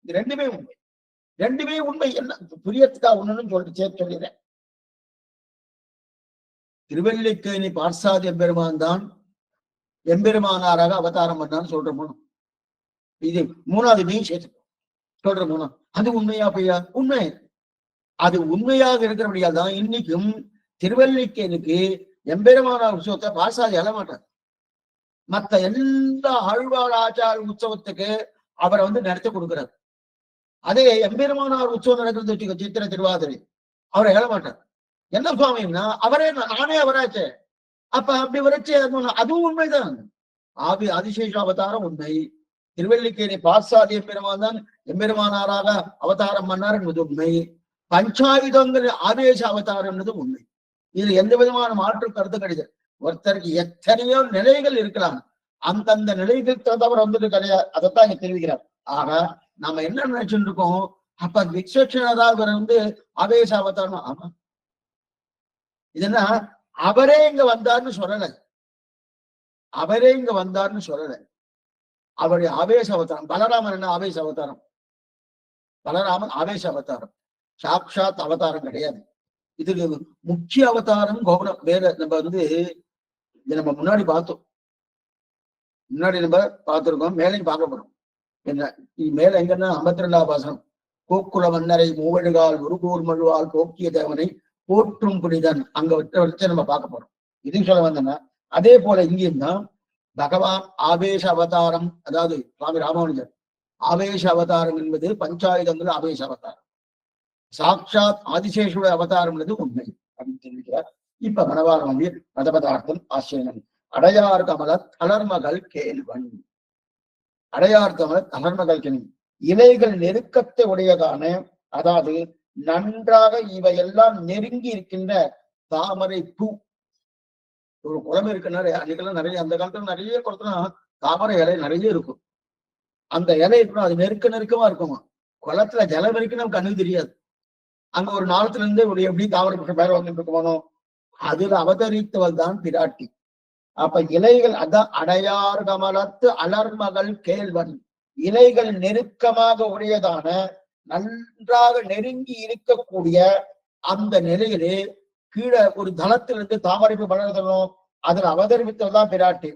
இது ரெண்டுமே உண்மை. என்ன புரியத்துக்கா ஒண்ணுன்னு சொல்லிட்டு சேர்த்து சொல்லிடுறேன். திருவல்லிக்கேணி பார்சாதி எம்பெருமான் தான் எம்பெருமானாராக அவதாரம் பண்ணான்னு சொல்றோம். இது மூணாவது மீன் சேர்த்து சொல்றோம். அது உண்மையா பொய்யா? உண்மை. அது உண்மையாக இருக்கிறபடியால் தான் இன்னைக்கும் திருவல்லிக்கேணிக்கு எம்பெருமானார் உற்சவத்தை பார்சாதி அழ மாட்டார். மற்ற எல்லா ஆழ்வார் ஆச்சார உற்சவத்துக்கு அவரை வந்து நடத்தி கொடுக்கிறார். அதே எம்பெருமானார் உற்சவம் நடக்கிறது சித்திரை திருவாதிரை, அவரை எழ மாட்டார். என்ன சுவாமின்னா, நானே அவராச்சே, அப்ப அப்படி வரைச்சு அதுவும் உண்மைதான். ஆதிசேஷ அவதாரம் உண்மை. திருவல்லிக்கேணி பாசாதி எம்பெருமான் தான் எம்பெருமானாராக அவதாரம் பண்ணார் என்பது உண்மை. பஞ்சாயுதங்கள் ஆவேச அவதாரம் என்பது உண்மை. இது எந்த விதமான மாற்று கருத்து கிடையாது. ஒருத்தருக்கு எத்தனையோ நிலைகள் இருக்கலாம், அந்தந்த நிலைகள் தவிர வந்துட்டு கிடையாது. அதைத்தான் இங்க தெரிவிக்கிறார். ஆக நம்ம என்ன நினைச்சுட்டு இருக்கோம், அப்ப விஸ்வக்ஷனாக ஆவேச அவதாரம். ஆமா, இதுன்னா அவரே இங்க வந்தார்னு சொல்லல, அவரே இங்க வந்தார்னு சொல்லல. அவருடைய ஆவேச அவதாரம். பலராமன் என்ன ஆவேச அவதாரம்? பலராமன் ஆவேச அவதாரம், சாக்ஷாத் அவதாரம் கிடையாது. இதுக்கு முக்கிய அவதாரம் கௌரவம் வேற. நம்ம நம்ம முன்னாடி பார்த்தோம், முன்னாடி நம்ம பார்த்திருக்கோம், மேலையும் பார்க்க போறோம். என்ன மேல எங்கன்னா 52ஆம் வாசனம், கோக்குல மன்னரை மூவழுகால் ஒரு கூர்மழுவால் போக்கிய தேவனை போற்றும் புனிதன், அங்க வச்சு நம்ம பார்க்க போறோம். இதுன்னு சொல்ல வந்தோம்னா அதே போல இங்கேயும் தான் பகவான் ஆவேச அவதாரம். அதாவது சுவாமி ராமானுஜர் ஆவேச அவதாரம் என்பது பஞ்சாயுதங்கள் ஆவேச அவதாரம், சாட்சாத் ஆதிசேஷுடைய அவதாரம் என்பது உண்மை அப்படின்னு தெரிவிக்கிறார். இப்ப மணவாளன் மதபதார்த்தம் ஆசிரியன் அடையார் கமல தளர்மகள் கேள்வன். அடையார் கமல தளர்மகள் கேள்வி இலைகள் நெருக்கத்தை உடையதான, அதாவது நன்றாக இவையெல்லாம் நெருங்கி இருக்கின்ற தாமரை பூ. ஒரு குளம் இருக்குன்னா அன்னைக்கெல்லாம் நிறைய, அந்த காலத்துல நிறைய குளத்துல தாமரை இலை நிறைய இருக்கும். அந்த இலை இருக்கணும், அது நெருக்கமா இருக்குமா. குளத்துல ஜலம் இருக்கு நமக்கு கண்ணுக்கு தெரியாது. அங்க ஒரு நாளத்துல இருந்து ஒரு எப்படி தாமரை புஷ்ப பேர் வந்துட்டு இருக்குமானோ, அதுல அவதரித்தவள் தான் பிராட்டி. அப்ப இலைகள் அதான் அடையார் கமலத்து அலர்மகள் கேள்வன், இலைகள் நெருக்கமாக உடையதான, நன்றாக நெருங்கி இருக்கக்கூடிய அந்த நிலையிலே கீழே ஒரு தளத்திலிருந்து தாமரைப்பு வளர்த்தணும், அதில் அவதரித்ததான் பிராட்டி.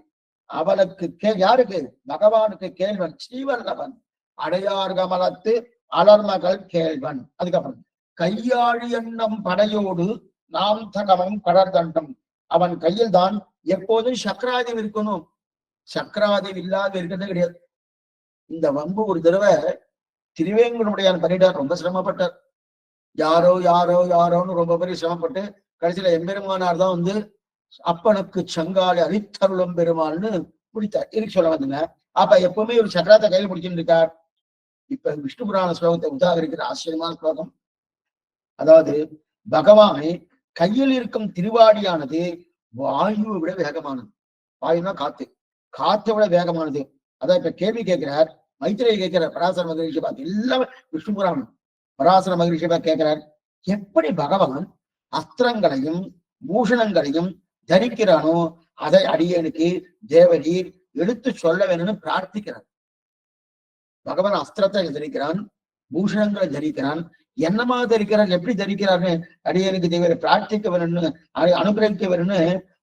அவளுக்கு யாருக்கு? பகவானுக்கு கேள்வன், ஸ்ரீவல்லவன். அடையார் கமலத்து அலர்மகள் கேள்வன். அதுக்கப்புறம் கையாழி எண்ணம் படையோடு நாம் தகவம் கடற்தண்டம். அவன் கையில் தான் எப்போதும் சக்கராதேவி இருக்கணும். சக்கராதேவி இல்லாத இருக்கிறதே கிடையாது. இந்த வம்பு ஒரு தடவை திருவேங்கடமுடையான் பண்ணிட்டார், ரொம்ப சிரமப்பட்டார். யாரோ யாரோ யாரோன்னு ரொம்ப பெரிய சிரமப்பட்டு கடைசியில எம்பெருமானார் தான் அப்பனுக்கு சங்காலி அரித்தருளும் பெருமாள்னு பிடித்தார். இதுக்கு சொல்ல வந்தீங்க. அப்ப எப்பவுமே ஒரு சக்கராத்தை கையில் பிடிச்சிட்டு இருக்கார். இப்ப விஷ்ணு புராண ஸ்லோகத்தை உதாகரிக்கிற ஆச்சரியமான ஸ்லோகம். அதாவது பகவானை கையில் இருக்கும் திருவாடியானது வாயுவை விட வேகமானது. வாயுனா காத்து, காத்தை விட வேகமானது. அதான் இப்ப கேள்வி கேட்கிறார், மைத்திரையை கேட்கிறார் பராசர மகரிஷி பார்த்து. எல்லாமே விஷ்ணு புராணம். பராசர மகரிஷி கேட்கிறார், எப்படி பகவான் அஸ்திரங்களையும் பூஷணங்களையும் தரிக்கிறானோ அதை அடியனுக்கு தேவரீர் எடுத்து சொல்ல வேணும்னு பிரார்த்திக்கிறார். பகவான் அஸ்திரத்தை தரிக்கிறான், பூஷணங்களை தரிக்கிறான், என்னமா தரிக்கிறான், எப்படி தரிக்கிறான்னு அடியனுக்கு தேவரை பிரார்த்திக்க வேணும்னு, அனுகிரகிக்க வேணும்னு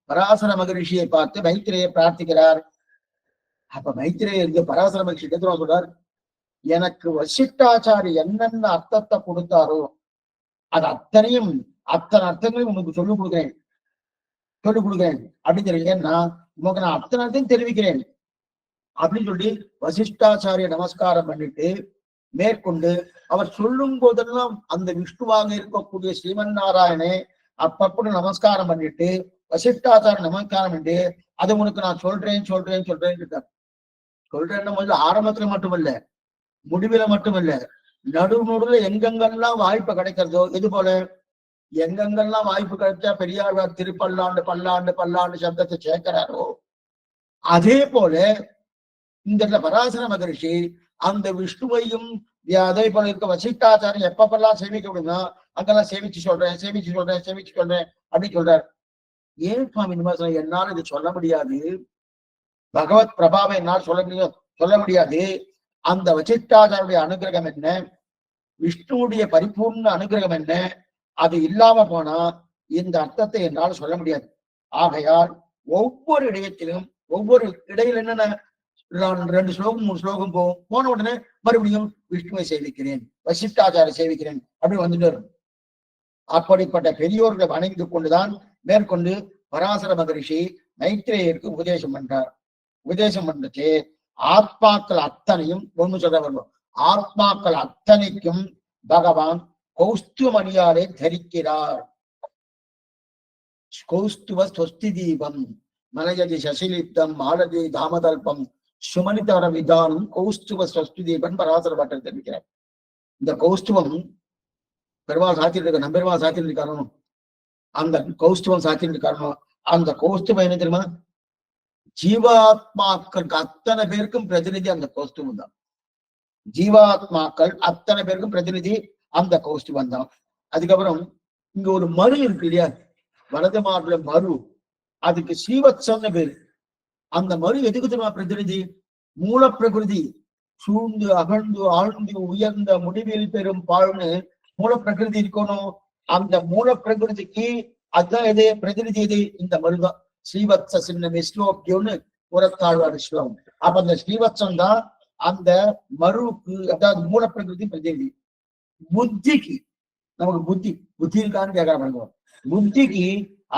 பராசர மகரிஷியை பார்த்து மைத்திரையை பிரார்த்திக்கிறார். அப்ப மைத்திரையை இருந்து பராசர மகரிஷி கேட்கிறோம் சொல்றார், எனக்கு வசிஷ்டாச்சாரி என்னென்ன அர்த்தத்தை கொடுத்தாரோ அது அத்தனை அர்த்தங்களையும் உனக்கு சொல்லிக் கொடுக்குறேன் அப்படின்னு தெரியுங்கன்னா, உனக்கு நான் அத்தனை அர்த்தம் தெரிவிக்கிறேன் அப்படின்னு சொல்லி வசிஷ்டாச்சாரிய நமஸ்காரம் பண்ணிட்டு மேற்கொண்டு அவர் சொல்லும் போதெல்லாம் அந்த விஷ்ணுவாக இருக்கக்கூடிய ஸ்ரீமன் நாராயணே அப்பப்படி நமஸ்காரம் பண்ணிட்டு வசிஷ்டாச்சாரிய நமஸ்காரம் பண்ணிட்டு அதை உனக்கு நான் சொல்றேன்னு இருக்கார். சொல்றேன்னு முதல்ல ஆரம்பத்துல மட்டுமல்ல, முடிவுல மட்டுமல்ல, நடுவுல எங்கெங்கெல்லாம் வாய்ப்பு கிடைக்கிறதோ, இது போல எங்கெங்கெல்லாம் வாய்ப்பு கிடைச்சா பெரியாழ்வார் திருப்பல்லாண்டு பல்லாண்டு சப்தத்தை சேர்க்கிறாரோ, அதே போல இந்த பராசர மகரிஷி அந்த விஷ்ணுவையும் அதே போல இருக்க வசிஷ்டாச்சாரம் எப்பப்பெல்லாம் சேமிக்க முடியுமா அங்கெல்லாம் சேமிச்சு சொல்றேன் அப்படின்னு சொல்றாரு. ஏன் சுவாமி நிவாசனம், என்னால் இது சொல்ல முடியாது, பகவத் பிரபாவை என்னால் சொல்ல முடியாது. அந்த வசிஷ்டாச்சாருடைய அனுகிரகம் என்ன, விஷ்ணுவுடைய பரிபூர்ண அனுகிரகம் என்ன, அது இல்லாம போனா இந்த அர்த்தத்தை என்னால் சொல்ல முடியாது. ஆகையால் ஒவ்வொரு இடத்திலும் ஒவ்வொரு இடையில என்னென்ன 2 ஸ்லோகம் 3 ஸ்லோகம் போன உடனே மறுபடியும் விஷ்ணுவை சேவிக்கிறேன், வசிஷ்டாச்சார சேவிக்கிறேன் அப்படி வந்துட்டு வரும். அப்படிப்பட்ட பெரியோர்களை வணங்கி கொண்டுதான் மேற்கொண்டு பராசர மகரிஷி மைத்ரேயருக்கு உபதேசம் பண்றார். உபதேசம் பண்றது ஆத்மாக்கள் அத்தனையும் ஒண்ணு சொல்ல வருவோம், ஆத்மாக்கள் அத்தனைக்கும் பகவான் கௌஸ்துவமணியாலே தரிக்கிறார். கௌஸ்துவ ஸ்வஸ்தி தீபம் மலயதி சசிலிப்தம் மாலதி தாமதல்பம் சுமனிதர விதானம் கௌஸ்துவ ஸ்வஸ்தி தீபம் பராசர பட்டர் தெரிவிக்கிறார். இந்த கௌஸ்துவம் பெருமாள் சாத்திட்டு இருக்க, நம்பெருமாள் சாத்திட்டு காரணம், அந்த கௌஸ்துவம் சாத்திட்டு காரணம். அந்த கௌஸ்துவம் என்ன தெரியுமா? ஜீவாத்மாக்களுக்கு அத்தனை பேருக்கும் பிரதிநிதி அந்த கௌஸ்துவம் தான். ஜீவாத்மாக்கள் அத்தனை பேருக்கும் பிரதிநிதி அந்த கௌஸ்துவம் தான். அதுக்கப்புறம் இங்க ஒரு மறு இருக்கு இல்லையா, வலது மார்புல மறு, அதுக்கு ஸ்ரீவத்சம்னு பேரு. அந்த மறு எதுக்கு தெரியுமா பிரதிநிதி? மூல பிரகிருதி சூழ்ந்து அகழ்ந்து ஆழ்ந்து உயர்ந்த முடிவில் பெரும் பாழ்னு மூல பிரகிருதி இருக்கணும். அந்த மூல பிரகிருதிக்கு அதுதான் எது பிரதிநிதி? எது? இந்த மருதான். ஸ்ரீவத்ச சின்ன ஸ்லோக்கியம்னு புறத்தாழ்வார் ஸ்லோகம். அப்ப அந்த ஸ்ரீவத்சம் தான் அந்த மருவுக்கு, அதாவது மூல பிரகிருதி பிரதிநிதி. புத்திக்கு, நமக்கு புத்தி புத்தி இருக்கான்னு கேட்கறாங்க. புத்திக்கு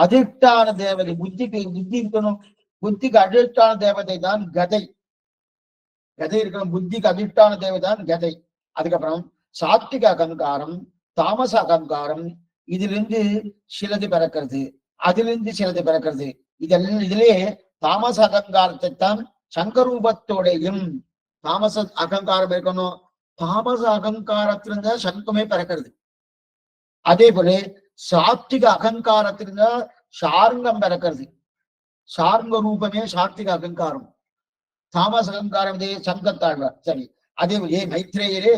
அதிஷ்டான தேவதை, புத்திக்கு புத்தி இருக்கணும். புத்திக்கு அதிஷ்டான தேவதை தான் கதை. கதை இருக்கணும். புத்திக்கு அதிஷ்டான தேவதை தான் கதை. அதுக்கப்புறம் சாத்விக அகங்காரம், தாமச அகங்காரம், இதிலிருந்து சிலது பிறக்கிறது, அதிலிருந்து சிலது பிறக்கிறது. இதெல்லாம் இதிலே தாமச அகங்காரத்தை தான் சங்கரூபத்தோடையும் தாமச அகங்காரம் இருக்கணும். தாமச அகங்காரத்திலிருந்தா சங்கமே பிறக்கிறது. அதே போல சாத்விக அகங்காரத்திலிருந்தா சார்ங்கம் பிறக்கிறது. சார்ங்க ரூபமே சாத்விக அகங்காரம். தாமச அகங்காரம் இதே சங்கத்தாழ்வார். சரி, அதே ஏ மைத்ரேயரே,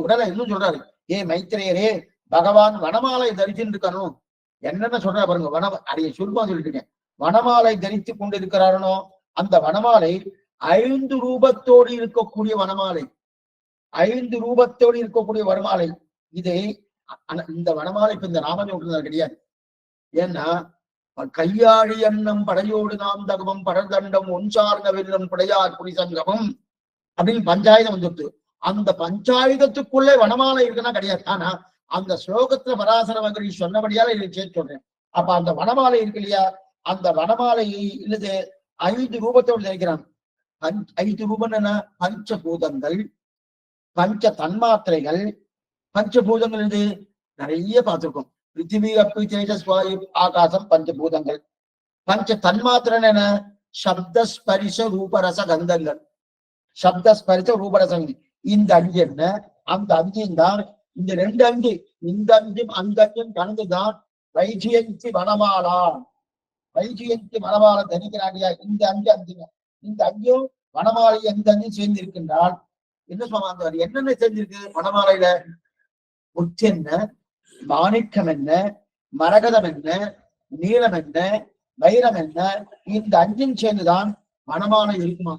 உடலை இன்னும் சொல்றாரு, ஏ மைத்ரேயரே பகவான் வனமாலை தரிச்சுட்டு இருக்கணும். என்னென்ன சொல்ற பாருங்க, அடைய சுருப்பா சொல்லிட்டு வனமாலை தரித்து கொண்டு இருக்கிறாரனோ அந்த வனமாலை 5 ரூபத்தோடு இருக்கக்கூடிய வனமாலை, 5 ரூபத்தோடு இருக்கக்கூடிய வனமாலை. இதை இந்த வனமாலை இப்ப இந்த ராமஜோகம் கிடையாது. ஏன்னா கையாழி எண்ணம் படையோடு நாம் தகவம் படர்தண்டம் ஒன்சார்ந்த வெல்லம் படையார் புரிசங்கமும் அப்படின்னு பஞ்சாயுதம் வந்துட்டு, அந்த பஞ்சாயுதத்துக்குள்ளே வனமாலை இருக்குன்னா கிடையாது. ஆனா அந்த ஸ்லோகத்துல பராசர மகரிஷி சொன்னபடியால இதை சேர்த்து சொல்றேன். அப்ப அந்த வனமாலை இருக்கு இல்லையா, அந்த வனமாலை இல்லது 5 ரூபத்தோடு நினைக்கிறான். 5 ரூபம் என்ன? பஞ்சபூதங்கள், பஞ்ச தன்மாத்திரைகள். பஞ்சபூதங்கள் இது நிறைய பார்த்திருக்கோம். பிருத்திவி அப்பு தேஜஸ் வாயு ஆகாசம் பஞ்சபூதங்கள். பஞ்ச தன்மாத்திரன் என்ன? சப்தஸ்பரிச ரூபரச கந்தங்கள். சப்தஸ்பரிச ரூபரசம். இந்த 5 என்ன? அந்த 5 தான் இந்த 2 5, இந்த 5 அந்த 5 கலந்துதான் வைஜியந்தி வனமாலா. வைஜியந்தி வனமாலை தனிக்கிறாங்க. இந்த 5 5 இந்த 5 வனமாலை எந்த 5 சேர்ந்து இருக்கின்றால் என்ன சொல்லுவாங்க? என்னென்ன சேர்ந்திருக்கு வனமாலையில? முத்து என்ன, மாணிக்கம் என்ன, மரகதம் என்ன, நீளம் என்ன, வைரம் என்ன, இந்த 5 சேர்ந்துதான் வனமாலை இருக்குமா.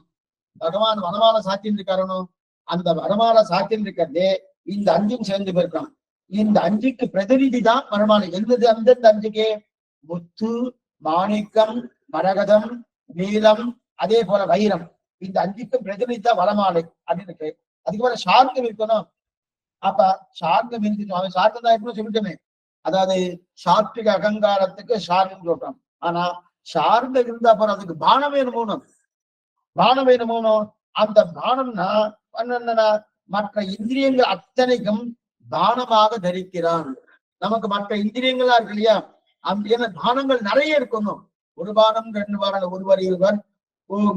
பகவான் வனமாலை சாத்தின்னு இருக்காரனோ, அந்த வனமாலை சாத்தின்னு இருக்கிறதே இந்த 5 சேர்ந்து போயிருக்கான். இந்த 5க்கு பிரதிநிதி தான் வனமாலை. என்னது அந்தந்த 5க்கு? முத்து, மாணிக்கம், மரகதம், நீளம், அதே போல வைரம். இந்த 5க்கு பிரதிநிதி தான் வனமாலை அப்படின்னு இருக்கு. அதுக்கு மேல சார்ந்தம் இருக்கணும். அப்ப சார்ந்தம் இருக்கு. சார்ந்தம் தான் எப்படின்னு சொல்லிட்டோமே. அதாவது சாத்விக அகங்காரத்துக்கு சார்ந்தம் சொல்றோம். ஆனா சார்ந்தம் இருந்தா அப்புறம் அதுக்கு பானம் வேணுமோனோ, பானம் வேணுமோனோ. அந்த பானம்னா என்னன்னா மற்ற இந்திரியங்கள் அத்தனைக்கும் தானமாக தரிக்கிறான். நமக்கு மற்ற இந்திரியங்களா இருக்கு இல்லையா, அந்த தானங்கள் நிறைய இருக்கணும். ஒரு பானம் 2 பானம், ஒருவர் இருவர்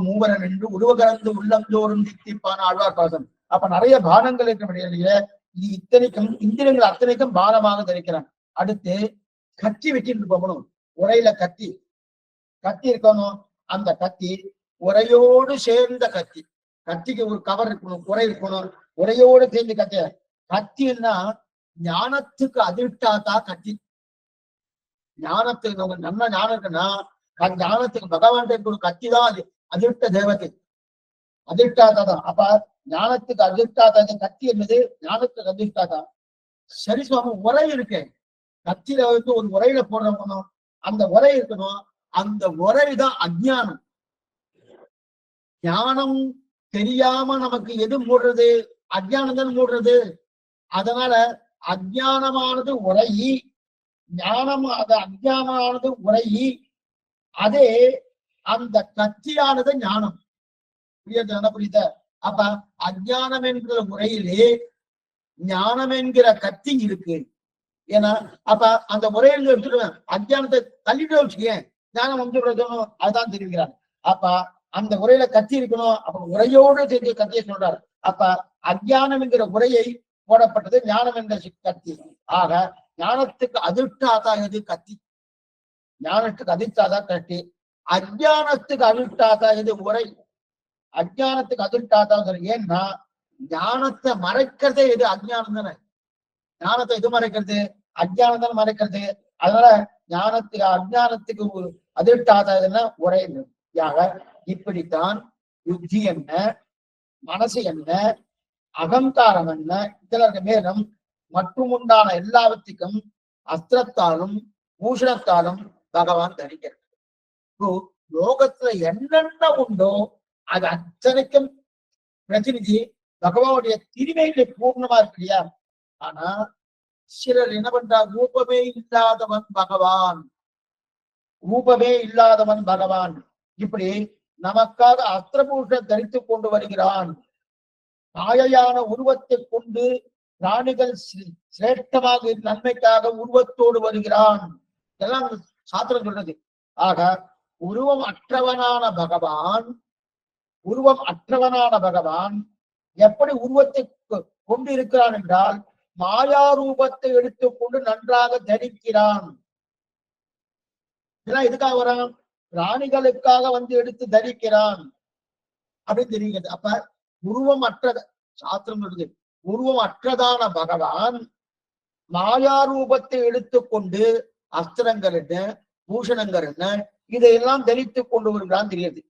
மூவரன் என்று உருவகலந்து உள்ளந்தோறும் தித்திப்பான ஆழ்வார் பாசம். அப்ப நிறைய பானங்கள் இருக்கிற இது இத்தனைக்கும் இந்திரியங்கள் அத்தனைக்கும் பானமாக தரிக்கிறான். அடுத்து கத்தி வச்சுட்டு போகணும். உரையில கத்தி இருக்கணும். அந்த கத்தி உரையோடு சேர்ந்த கத்தி. கத்திக்கு ஒரு கவர் இருக்கணும், உரை இருக்கணும், உரையோடு சேர்ந்து கத்தி. கத்தின்னா ஞானத்துக்கு அதிர்ஷ்டாத்தா கத்தி. ஞானத்துக்கு நமக்கு நல்ல ஞானம் இருக்குன்னா ஞானத்துக்கு பகவான் ஒரு கத்தி தான் அது அதிர்ஷ்ட தேவத்தை, அதிர்ஷ்டாத்தா தான். அப்ப ஞானத்துக்கு அதிர்ஷ்டாத்தா கத்தி என்பது ஞானத்துக்கு அதிர்ஷ்டாத்தா. சரி சுவாமி, உரை இருக்கு. கத்தியில வந்து ஒரு உரையில போடுறோம், அந்த உரை இருக்கணும். அந்த உரைதான் அஜ்ஞானம். ஞானம் தெரியாம நமக்கு எது மூடுறது? அஜ்ஞானம் தான் மூடுறது. அதனால அஜ்ஞானமானது உரை, ஞானம் அது அஜ்ஞானமானது உரை, அதே அந்த கத்தியானது ஞானம். புரியுத? அப்ப அஜ்ஞானம் என்கிற முறையிலே ஞானம் என்கிற கத்தி இருக்கு. ஏன்னா அப்ப அந்த முறையில எடுத்துடுவேன், அஜ்ஞானத்தை தள்ளிட்டு வச்சுக்கேன், ஞானம் வந்துடுறதும் அதுதான் தெரிவிக்கிறார். அப்ப அந்த முறையில கத்தி இருக்கணும். அப்ப உரையோடு செஞ்சு கத்திய சொல்றாரு. அப்ப அஜ்ஞானம் என்கிற முறையை போடப்பட்டது ஞானம் என்ற கத்தி. ஆக ஞானத்துக்கு அதிர்ஷ்டாதான் எது? கத்தி. ஞானத்துக்கு அதிர்ஷ்டாதான் கத்தி. அஜ்ஞானத்துக்கு அதிர்ஷ்டாதான் எது? உரை. அஜ்ஞானத்துக்கு அதிர்ஷ்டாதான் சரி. ஏன்னா ஞானத்தை மறைக்கிறதே எது? அஜ்ஞானம் தானே. ஞானத்தை எது மறைக்கிறது? அஜ்ஞானம் தானே மறைக்கிறது. அதனால ஞானத்துக்கு அஜ்ஞானத்துக்கு அதிர்ஷ்டாதான் உரை. இப்படித்தான் புத்தி என்ன, மனசு என்ன, அகங்காரம் என்ன, இதற்கு மேலும் மற்றும் உண்டான எல்லாவற்றுக்கும் அஸ்திரத்தாலும் பூஷணத்தாலும் பகவான் தரிக்கிறார். லோகத்துல என்னென்ன உண்டோ அது அத்தனைக்கும் பிரதிநிதி பகவானுடைய திருமையில பூர்ணமா இருக்கு இல்லையா? ஆனா சிலர் என்ன பண்றார்? ரூபமே இல்லாதவன் பகவான், ரூபமே இல்லாதவன் பகவான். இப்படி நமக்காக அஸ்திரபூஷம் தரித்துக் கொண்டு வருகிறான். மாயையான உருவத்தை கொண்டு பிராணிகள் சிரேஷ்டமாக நன்மைக்காக உருவத்தோடு வருகிறான். இதெல்லாம் சாத்திரம் சொல்றது. ஆக உருவம் அற்றவனான பகவான் எப்படி உருவத்தை கொண்டு இருக்கிறான் என்றால் மாயா ரூபத்தை எடுத்துக்கொண்டு நன்றாக தரிக்கிறான். இதெல்லாம் எதுக்காக வரான்? பிராணிகளுக்காக வந்து எடுத்து தரிக்கிறான் அப்படின்னு தெரிகிறது. அப்ப உருவம் அற்றது சாஸ்திரம் சொல்றது. உருவம் அற்றதான பகவான் மாயா ரூபத்தை எடுத்துக்கொண்டு அஸ்திரங்கள் என்ன, பூஷணங்கள் என்ன, இதையெல்லாம் தரித்துக் கொண்டு வருகிறான் தெரியுது.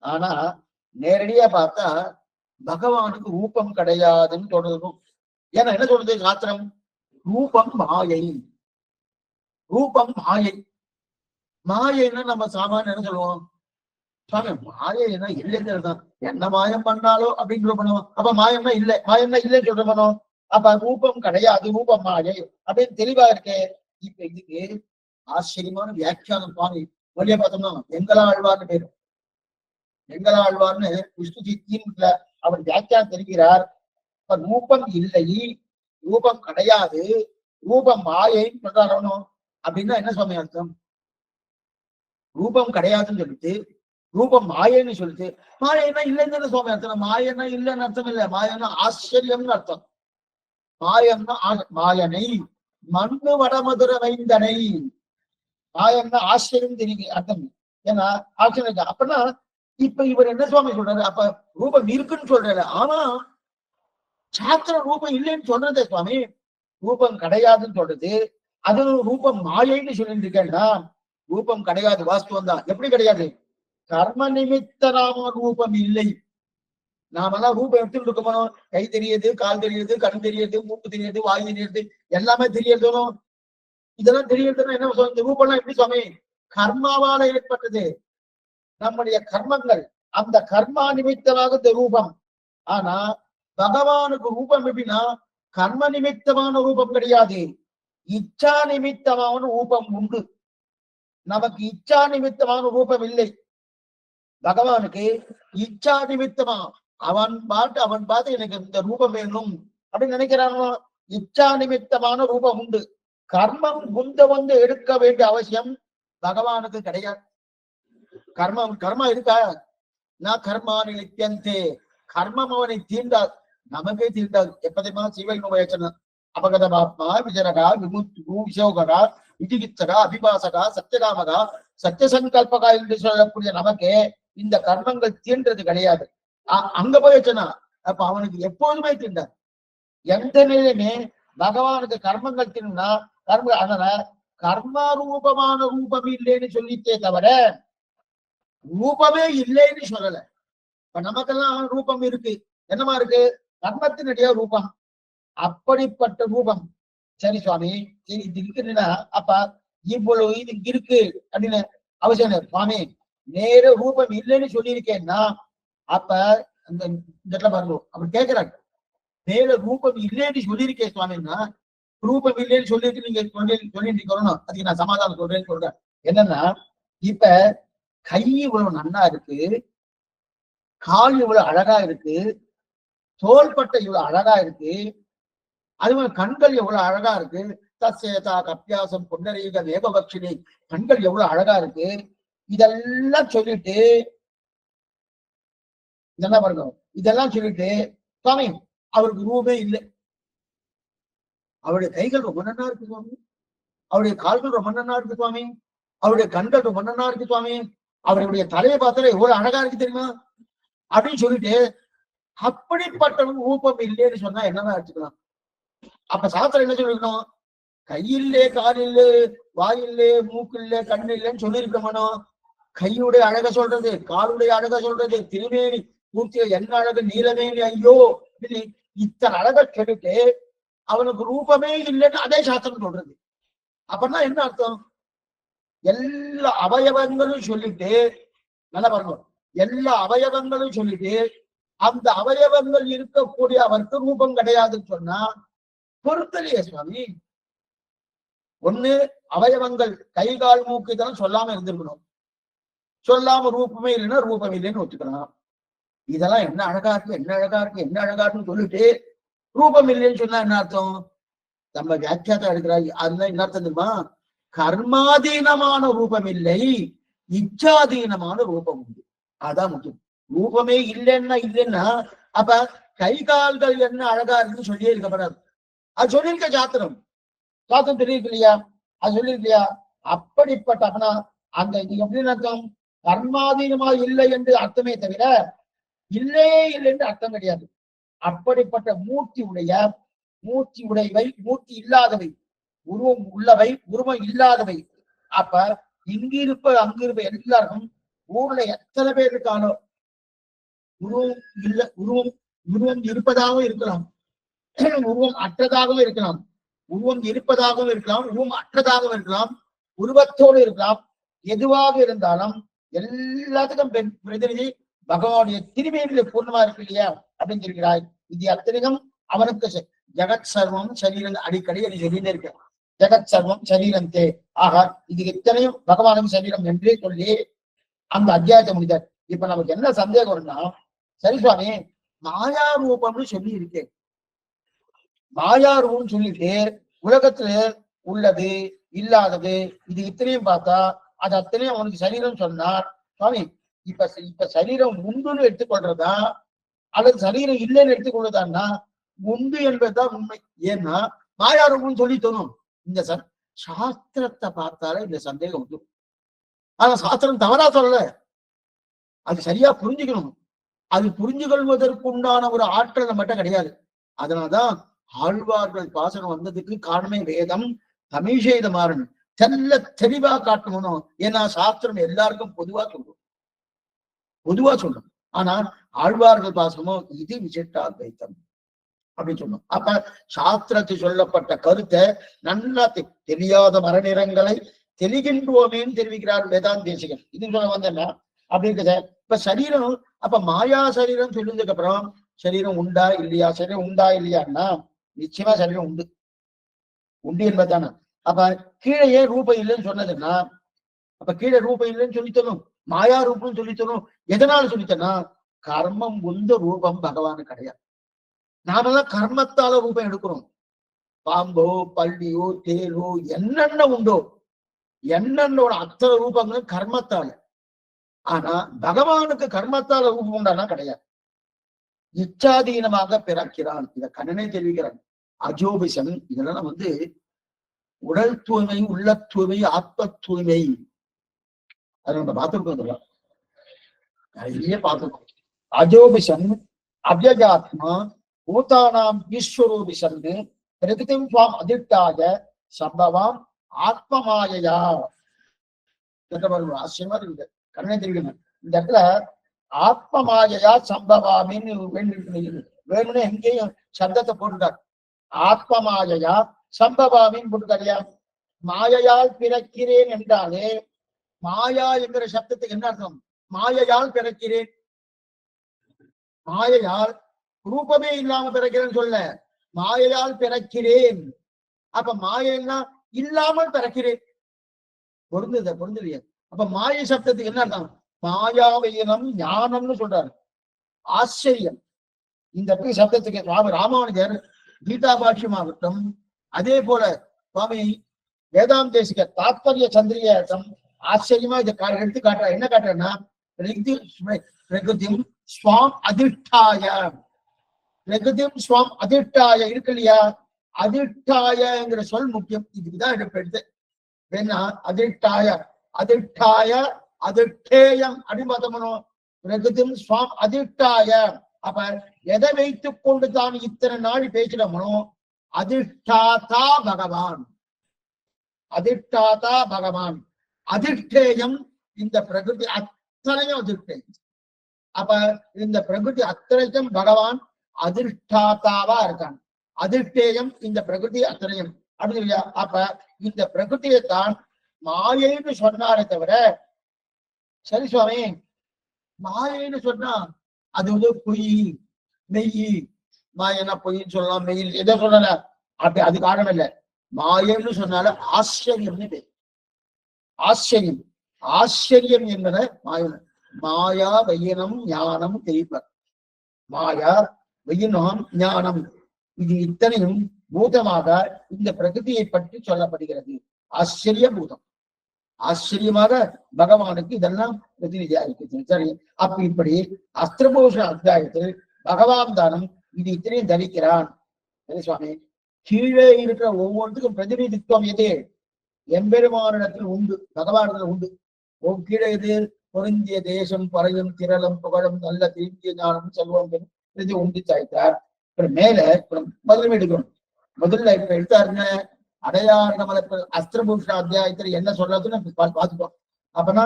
ஆனா நேரடியா பார்த்தா பகவானுக்கு ரூபம் கிடையாதுன்னு தொடரும். ஏன்னா என்ன சொல்றது சாஸ்திரம்? ரூபம் மாயை, ரூபம் மாயை. மாயைன்னா நம்ம சாமானிய என்ன சொல்லுவோம்? சுவாமி மாயைன்னா இல்லைங்கிறது தான். என்ன மாயம் பண்ணாலோ அப்படின்னு பண்ணுவோம். அப்ப மாயம்னா இல்லை, மாயம்னா இல்லைன்னு சொல்ற பண்ணுவோம். அப்ப ரூபம் கிடையாது, ரூபம் மாயை அப்படின்னு தெளிவா இருக்கே. இப்ப இதுக்கு ஆச்சரியமான வியாக்கியானம் சுவாமி வெளியே பார்த்தோம்னா எங்களாழ்வார்னு பேரு. எங்களாழ்வார்னு விஷ்ணு சித்தின்னு அவர் வியாக்கியானம் தெரிகிறார். இப்ப ரூபம் இல்லை, ரூபம் கிடையாது, ரூபம் மாயைன்னு சொல்றாரோ அப்படின்னா என்ன சுவாமி அர்த்தம்? ரூபம் கிடையாதுன்னு சொல்லிட்டு ரூபம் மாயன்னு சொல்லிட்டு மாயன்னா இல்லைன்னு சுவாமி அர்த்தம். மாயன்னா இல்லைன்னு அர்த்தம் இல்லை, மாயன்னா ஆச்சரியம்னு அர்த்தம். மாயம்னா மாயனை மண்ணு வடமதுர வைந்தனை, மாயம்னா ஆச்சரியம் தெரியும் அர்த்தம். ஏன்னா ஆச்சரியம். அப்படின்னா இப்ப இவர் என்ன சுவாமி சொல்றாரு? அப்ப ரூபம் இருக்குன்னு சொல்றாரு. ஆனா சாஸ்திர ரூபம் இல்லைன்னு சொல்றதே சுவாமி. ரூபம் கிடையாதுன்னு சொல்றது. அது ரூபம் மாயைன்னு சொல்லிட்டு இருக்கேன்னா ரூபம் கிடையாது, வாஸ்துவம் தான். எப்படி கிடையாது? கர்ம நிமித்த நாம ரூபம் இல்லை. நாமெல்லாம் ரூபம் எடுத்துட்டு இருக்கணும். கை தெரியுது, கால் தெரியுது, கண் தெரியுது, மூக்கு தெரியுது, வாய் தெரியுது, எல்லாமே தெரியறதும். இதெல்லாம் தெரியறதுன்னா என்ன சொல்ல? இந்த ரூபம்லாம் எப்படி சுவாமி? கர்மாவால ஏற்பட்டது, நம்முடைய கர்மங்கள். அந்த கர்மா நிமித்தமாக இந்த ரூபம். ஆனா பகவானுக்கு ரூபம் எப்படின்னா கர்ம நிமித்தமான ரூபம் கிடையாது, இச்சா நிமித்தமான ரூபம் உண்டு. நமக்கு இச்சா நிமித்தமான ரூபம் இல்லை. பகவானுக்கு இச்சா நிமித்தமா அவன் பார்த்து எனக்கு இந்த ரூபம் வேணும் அப்படின்னு நினைக்கிறானோ, இச்சா நிமித்தமான ரூபம் உண்டு. கர்மம் வந்து எடுக்க வேண்டிய அவசியம் பகவானுக்கு கிடையாது. கர்மம் இருக்கா? நான் கர்மா நித்தியந்தே, கர்மம் அவனை தீண்டாது, நமக்கே தீண்டாது. எப்பதையுமா சிவ அபகத பாப்மா விஜரகா விமுக்திகா விஜிகிச்சகா அபிபாசகா சத்தியகாமகா சத்தியசங்கல்பகா என்று சொல்லக்கூடிய நமக்கே இந்த கர்மங்கள் தீன்றது கிடையாது. அங்க போய் வச்சனா அப்ப அவனுக்கு எப்போதுமே தீண்டாது. எந்த நிலையுமே பகவானுக்கு கர்மங்கள் தீண்டா கர்ம. அதனால கர்ம ரூபமான ரூபம் இல்லைன்னு சொல்லிட்டே தவிர ரூபமே இல்லைன்னு சொல்லல. இப்ப நமக்கெல்லாம் ரூபம் இருக்கு. என்னமா இருக்கு? கர்மத்தினுடைய ரூபம். அப்படிப்பட்ட ரூபம். சரி சுவாமி, சரி இது இருக்குன்னா அப்ப இவ்வளவு இது இருக்கு அப்படின்னு அவசியம் இல்லை சுவாமி. நேர ரூபம் இல்லைன்னு சொல்லியிருக்கேன்னா அப்ப அந்த இடத்துல பாருங்க அப்படி கேட்கிறாங்க. நேர ரூபம் இல்லைன்னு சொல்லியிருக்கேன் சுவாமின்னா ரூபம் இல்லைன்னு சொல்லிட்டு நீங்க சொல்லிட்டு சொல்லணும். அதுக்கு நான் சமாதானம் சொல்றேன். என்னன்னா இப்ப கை இவ்வளவு நன்னா இருக்கு, கால் இவ்வளவு அழகா இருக்கு, தோள்பட்டை இவ்வளவு அழகா இருக்கு, அது மாதிரி கண்கள் எவ்வளவு அழகா இருக்கு. தசேதா கப்பியாசம் பொன்னரீக வேபபக்ஷினி, கண்கள் எவ்வளவு அழகா இருக்கு. இதெல்லாம் சொல்லிட்டு இதெல்லாம் பாருங்க, இதெல்லாம் சொல்லிட்டு சுவாமி அவருக்கு ரூபே இல்லை. அவருடைய கைகள் ரொம்ப நன்னா இருக்கு சுவாமி, அவருடைய கால்கள் ரொம்ப நன்னா இருக்கு சுவாமி, அவருடைய கண்கள் ரொம்ப நன்னா இருக்கு சுவாமி, அவருடைய தலையை பார்த்தாலே எவ்வளவு அழகா இருக்கு தெரியுமா அப்படின்னு சொல்லிட்டு, அப்படிப்பட்ட ரூபம் இல்லைன்னு சொன்னா என்னதான் வச்சுக்கலாம். அப்ப சாஸ்திரம் என்ன சொல்லிருக்கணும்? கையில்லே காலில்லே வாயில்லே மூக்கில்லே கண்ணு இல்லைன்னு சொல்லியிருக்கமானோ. கையுடைய அழக சொல்றது, காலுடைய அழக சொல்றது, திருமேனி பூர்த்திய என்ன அழகு நீலமேனி ஐயோ இத்தனை அழக கெடுத்து அவனுக்கு ரூபமே இல்லைன்னு அதே சாஸ்திரம் சொல்றது. அப்படின்னா என்ன அர்த்தம்? எல்லா அவயவங்களும் சொல்லிட்டு, நல்லா பாருங்க, எல்லா அவயவங்களும் சொல்லிட்டு அந்த அவயவங்கள் இருக்கக்கூடிய அவருக்கு ரூபம் கிடையாதுன்னு சொன்னா பொருத்தலையே சுவாமி. ஒண்ணு அவயவங்கள் கை கால் மூக்கு இதெல்லாம் சொல்லாம இருந்திருக்கணும். சொல்லாம ரூபமே இல்லைன்னா ரூபம் இல்லைன்னு ஒத்துக்கலாம். இதெல்லாம் என்ன அழகா இருக்கு, என்ன அழகா இருக்கு, என்ன அழகா இருக்குன்னு சொல்லிட்டு ரூபம் இல்லைன்னு சொன்னா என்ன அர்த்தம்? நம்ம வியாக்கியாத்தம் எடுக்கிறாய். அதுதான் என்ன அர்த்தம் தெரியுமா? கர்மாதீனமான ரூபம் இல்லை, இச்சாதீனமான ரூபம் உண்டு. அதான் முக்கியம். ரூபமே இல்லைன்னா அப்ப கை கால்கள் என்ன அழகா இருக்குன்னு சொல்லியே இருக்கப்படாது. அது சொல்லியிருக்க சாத்திரம் தெரியுது இல்லையா? அது சொல்லியிருக்கு இல்லையா? அப்படிப்பட்ட அப்பனா அந்த இது எப்படின்னு அர்த்தம்? கர்மாதீனமா இல்லை என்று அர்த்தமே தவிர இல்லையே இல்லை என்று அர்த்தம் கிடையாது. அப்படிப்பட்ட மூர்த்தி உடையவை, மூர்த்தி இல்லாதவை, உருவம் உள்ளவை, உருவம் இல்லாதவை. அப்ப இங்கு இருப்ப அங்கு இருப்ப எல்லாருக்கும் ஊர்ல எத்தனை பேர் இருக்கானோ உருவம் இல்ல, உருவம் இருப்பதாகவும் இருக்கலாம், உருவம் அற்றதாகவும் இருக்கலாம், உருவம் இருப்பதாகவும் இருக்கலாம், உருவம் அற்றதாகவும் இருக்கலாம், உருவத்தோடு இருக்கலாம். எதுவாக இருந்தாலும் எல்லாத்துக்கும் பிரதிநிதி பகவானுடைய திருமேனியில பூர்ணமா இருக்கு இல்லையா அப்படின்னு இருக்கிறாய். இது அத்தனைக்கும் அவனுக்கு ஜெகத் சர்வம் சரீரம் அடிக்கடி அது சொல்லிட்டே இருக்க. ஜெகத் சர்வம் சரீரம் தே. ஆக இது இத்தனையும் பகவானுக்கு சரீரம் என்றே சொல்லி அந்த அத்தியாயத்தை முடித்தார். இப்ப நமக்கு என்ன சந்தேகம் வரும்னா, சரி சுவாமி மாயா ரூபம்னு சொல்லி இருக்கேன், மாயா ரூபம் சொல்லிட்டு உலகத்துல உள்ளது இல்லாதது இது இத்தனையும் பார்த்தா அது அத்தனையும் அவனுக்கு சரீரம் சொன்னார். சுவாமி இப்ப சரீரம் உண்டுன்னு எடுத்துக்கொள்றதா அல்லது சரீரம் இல்லைன்னு எடுத்துக்கொள்றதான்னா உண்டு என்பதுதான் உண்மை. ஏன்னா மாயா ரூபம்னு சொல்லி தோணும். இந்த சாஸ்திரத்தை பார்த்தாலே இந்த சந்தேகம் உண்டு. ஆனா சாஸ்திரம் தவறா சொல்லல, அது சரியா புரிஞ்சுக்கணும். அது புரிஞ்சு கொள்வதற்கு உண்டான ஒரு ஆற்றல் நம்மகிட்ட கிடையாது. அதனாலதான் ஆழ்வார்கள் பாசனம் வந்ததுக்கு காரணமே வேதம் தமிழ்செய்த மாறன் தெல்ல தெளிவா காட்டணும். ஏன்னா சாஸ்திரம் எல்லாருக்கும் பொதுவா சொல்லும். ஆனா ஆழ்வார்கள் பாசனமோ இது விசிஷ்டாத்வைத்தம் அப்படின்னு சொன்னோம். அப்ப சாஸ்திரத்தில் சொல்லப்பட்ட கருத்தை நல்லா தெரியாத மரநிறங்களை தெளிகின்றோமேன்னு தெரிவிக்கிறார் வேதாந்த தேசிகன். இது சொல்ல வந்தேன்னா அப்படி இருக்குது. இப்ப சரீரம், அப்ப மாயா சரீரம் சொல்லினதுக்கு அப்புறம் சரீரம் உண்டா இல்லையா, சரீரம் உண்டா இல்லையான்னா நிச்சயமா சரீரம் உண்டு என்பதுதானே. அப்ப கீழே ஏன் ரூபம் இல்லைன்னு சொன்னதுன்னா, அப்ப கீழே ரூபம் இல்லைன்னு சொல்லித்தணும், மாயா ரூபம் சொல்லித்தணும். எதனால சொல்லித்தனா, கர்மம் உந்த ரூபம் பகவானு கிடையாது. நாமெல்லாம் கர்மத்தால ரூபம் எடுக்கிறோம். பாம்போ பள்ளியோ தேரோ என்னென்ன உண்டோ என்னென்னோட அத்தனை ரூபங்களும் கர்மத்தால. ஆனா பகவானுக்கு கர்மத்தால ரூபம் உண்டானா கிடையாது. இச்சாதீனமாக பிறக்கிறான். இத கண்ணனே தெரிவிக்கிறான். அஜோபிசன் இதெல்லாம் உடல் தூய்மை, உள்ள தூய்மை, ஆத்ம தூய்மை. அதை நம்ம பார்த்துருக்கோம், நிறைய பார்த்துருக்கோம். அஜோபிசன் அவ்யஜாத்மா பூதானாம் ஈஸ்வரோபிசன் பிரகிருதிம் சுவாம் அதிட்டாய சம்பவாம் ஆத்மமாயையா. ஆச்சரியமா இருக்கு, கண்ணனை தெரிவிக்கணும். இந்த இடத்துல ஆத்மமாயையா சம்பவாமின்னு வேணும்னு எங்கேயும் சப்தத்தை போட்டுட்டார். ஆத்மமாயையா சம்பவாமின்னு போட்டுட்டாரியா. மாயையால் பிறக்கிறேன் என்றாலே மாயா என்கிற சப்தத்துக்கு என்ன அர்த்தம்? மாயையால் பிறக்கிறேன், மாயையால் ரூபமே இல்லாம பிறக்கிறேன்னு சொல்ல, மாயையால் பிறக்கிறேன். அப்ப மாயைன்னா இல்லாமல் பிறக்கிறேன். பொருந்தலையா? அப்ப மாய சப்தத்துக்கு என்ன அர்த்தம்? மாயாவீனம் ஞானம்னு சொல்றாரு. ஆச்சரியம். இந்த சப்தத்துக்கு ராமானுஜர் கீதா பாஷ்யமாகட்டும், அதே போல சுவாமி வேதாந்தேசிக தாத்பரிய சந்திரியம் ஆச்சரியமா இதை எடுத்து காட்டுற. என்ன காட்டுறேன்னா, பிரகிருதிம் ஸ்வாம் அதிஷ்டாய, பிரகிருதிம் ஸ்வாம் அதிஷ்டாய இருக்கு இல்லையா, அதிஷ்டாயங்கிற சொல் முக்கியம். இதுக்குதான் எடுத்து என்ன அதிஷ்டாய, அதிஷ்டாய அதிஷ்டேயம் அடிமதமனோ பிரகிருதிம் ஸ்வாம் அதிஷ்டாய. அப்ப எதை வைத்துக் கொண்டு தான் இத்தனை நாள் பேசினமனோ அதிஷ்டாதா பகவான், அதிஷ்டாதா பகவான், அதிஷ்டேயம் இந்த பிரகிருதி அத்தனையும் அதிஷ்டேயம். அப்ப இந்த பிரகிருதி அத்தனைக்கும் பகவான் அதிஷ்டாதாவா இருக்கான். அதிஷ்டேயம் இந்த பிரகிருதி அத்தனையும் அப்படின்னு. அப்ப இந்த பிரகிருதியைத்தான் மாயைன்னு சொன்னாரே தவிர, சரி சுவாமி மாயைன்னு சொன்னா அது வந்து பொய் மெய், மாயனா பொய்ன்னு சொல்லலாம், மெயில் எதோ சொல்லல, அப்படி அது காரணம் இல்லை. மாயன்னு சொன்னால ஆச்சரியம்னு பேர். ஆச்சரியம், ஆச்சரியம் என்பத மாயம். மாயா வையனம் ஞானம் தெரிப்பர். மாயா வையனம் ஞானம் இது இத்தனையும் பூதமாக இந்த பிரகிருதியை பற்றி சொல்லப்படுகிறது. ஆச்சரிய பூதம், ஆச்சரியமாக பகவானுக்கு இதெல்லாம் பிரதிநிதியா இருக்குது. சரி, அப்ப இப்படி அஸ்திரபூஷ அத்தியாயத்தில் பகவான் தானம் இது இத்தனையும் தரிக்கிறான். சரி சுவாமி, கீழே இருக்கிற ஒவ்வொன்றுக்கும் பிரதிநிதித்துவம் எது? எம்பெருமானிடத்தில் உண்டு, பகவானிடத்தில் உண்டு. கீழே எது? பொருந்திய தேசம் பறையும் திரளும் புகழும் நல்ல திருந்திய ஞானம் செல்வம் இது உண்டு சாய்த்தார். அப்புறம் மேல முதல்ல எடுக்கணும். முதல்ல இப்ப எடுத்தாருன்னு அடையார் நம்மளுக்கு அஸ்திரபூஷ அத்தியாயத்துல என்ன சொல்றதுன்னு பார்த்துப்போம். அப்பனா